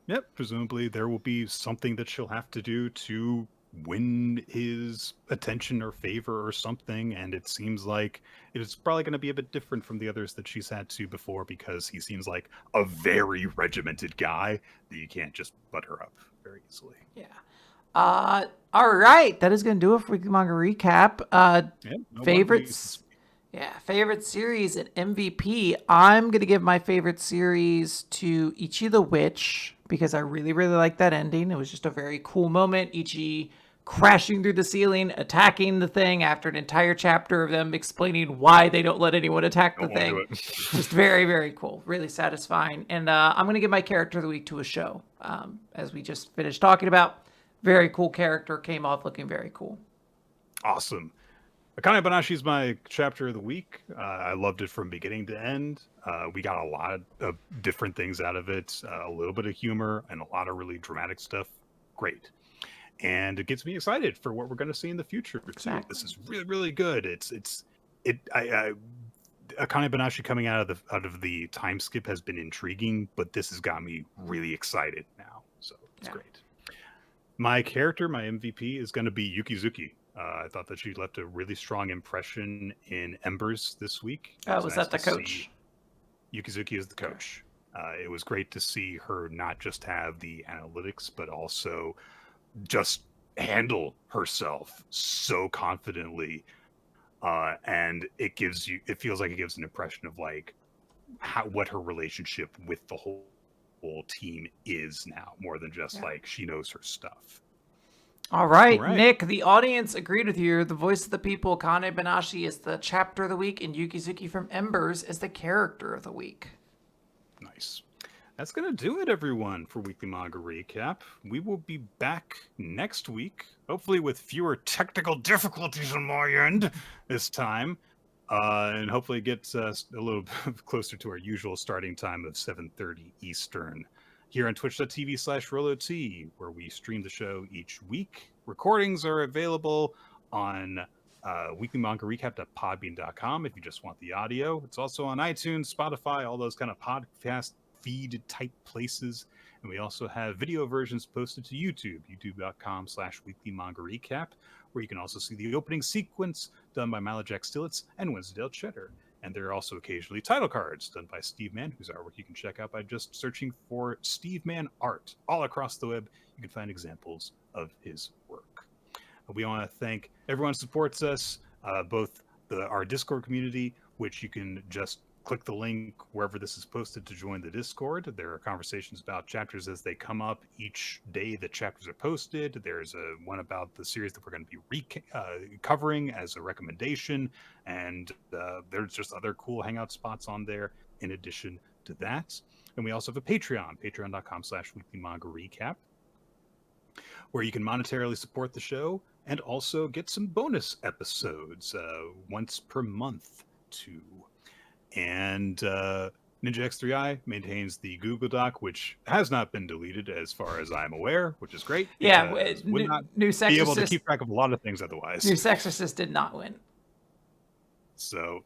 Yep, presumably there will be something that she'll have to do to win his attention or favor or something, and it seems like it's probably going to be a bit different from the others that she's had to before, because he seems like a very regimented guy that you can't just butt her up very easily. Yeah. All right, that is going to do it for Weekly Manga Recap. Favorites? Yeah, favorite series and MVP. I'm going to give my favorite series to Ichi the Witch, because I really, really like that ending. It was just a very cool moment. Ichi crashing through the ceiling, attacking the thing after an entire chapter of them explaining why they don't let anyone attack the thing. Just very, very cool. Really satisfying. And I'm going to give my character of the week to Isho. As we just finished talking about, very cool character, came off looking very cool. Awesome. Akane-banashi is my chapter of the week. I loved it from beginning to end. We got a lot of different things out of it, a little bit of humor and a lot of really dramatic stuff. Great. And it gets me excited for what we're going to see in the future too. Exactly. This is really, really good. Akane-banashi coming out of the time skip has been intriguing, but this has got me really excited now. So it's great. My character, my MVP, is going to be Yukizuki. I thought that she left a really strong impression in Embers this week. Oh, was that the coach? Yukizuki is the coach. It was great to see her not just have the analytics, but also just handle herself so confidently. And it feels like it gives an impression of like what her relationship with the whole team is now, more than just like she knows her stuff. All right, Nick, the audience agreed with you. The voice of the people, Akane-banashi, is the chapter of the week, and Yukizuki from Embers is the character of the week. Nice. That's going to do it, everyone, for Weekly Manga Recap. We will be back next week, hopefully with fewer technical difficulties on my end this time, and hopefully get a little closer to our usual starting time of 7:30 Eastern. Here on twitch.tv/RoloT, where we stream the show each week. Recordings are available on weeklymangarecap.podbean.com if you just want the audio. It's also on iTunes, Spotify, all those kind of podcast feed type places. And we also have video versions posted to YouTube, youtube.com/weeklymangarecap, where you can also see the opening sequence done by Malajack Stillitz and Winsdale Cheddar. And there are also occasionally title cards done by Steve Mann, whose artwork you can check out by just searching for Steve Mann Art. All across the web, you can find examples of his work. We want to thank everyone who supports us, both our Discord community, which you can just click the link wherever this is posted to join the Discord. There are conversations about chapters as they come up each day that chapters are posted. There's one about the series that we're going to be covering as a recommendation, and there's just other cool hangout spots on there in addition to that. And we also have a Patreon, patreon.com/weeklymangarecap, where you can monetarily support the show and also get some bonus episodes once per month too. And Ninja X3i maintains the Google Doc, which has not been deleted as far as I'm aware, which is great. Yeah, would not New be able to keep track of a lot of things otherwise. New Exorcist did not win. So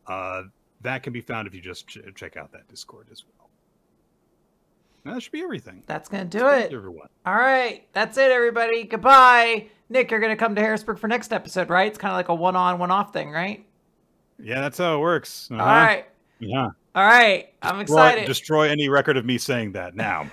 that can be found if you just check out that Discord as well. And that should be everything. That's going to do it. Everyone. All right. That's it, everybody. Goodbye. Nick, you're going to come to Harrisburg for next episode, right? It's kind of like a one-on, one-off thing, right? Yeah, that's how it works. All right. Yeah. All right. I'm excited. Destroy any record of me saying that now.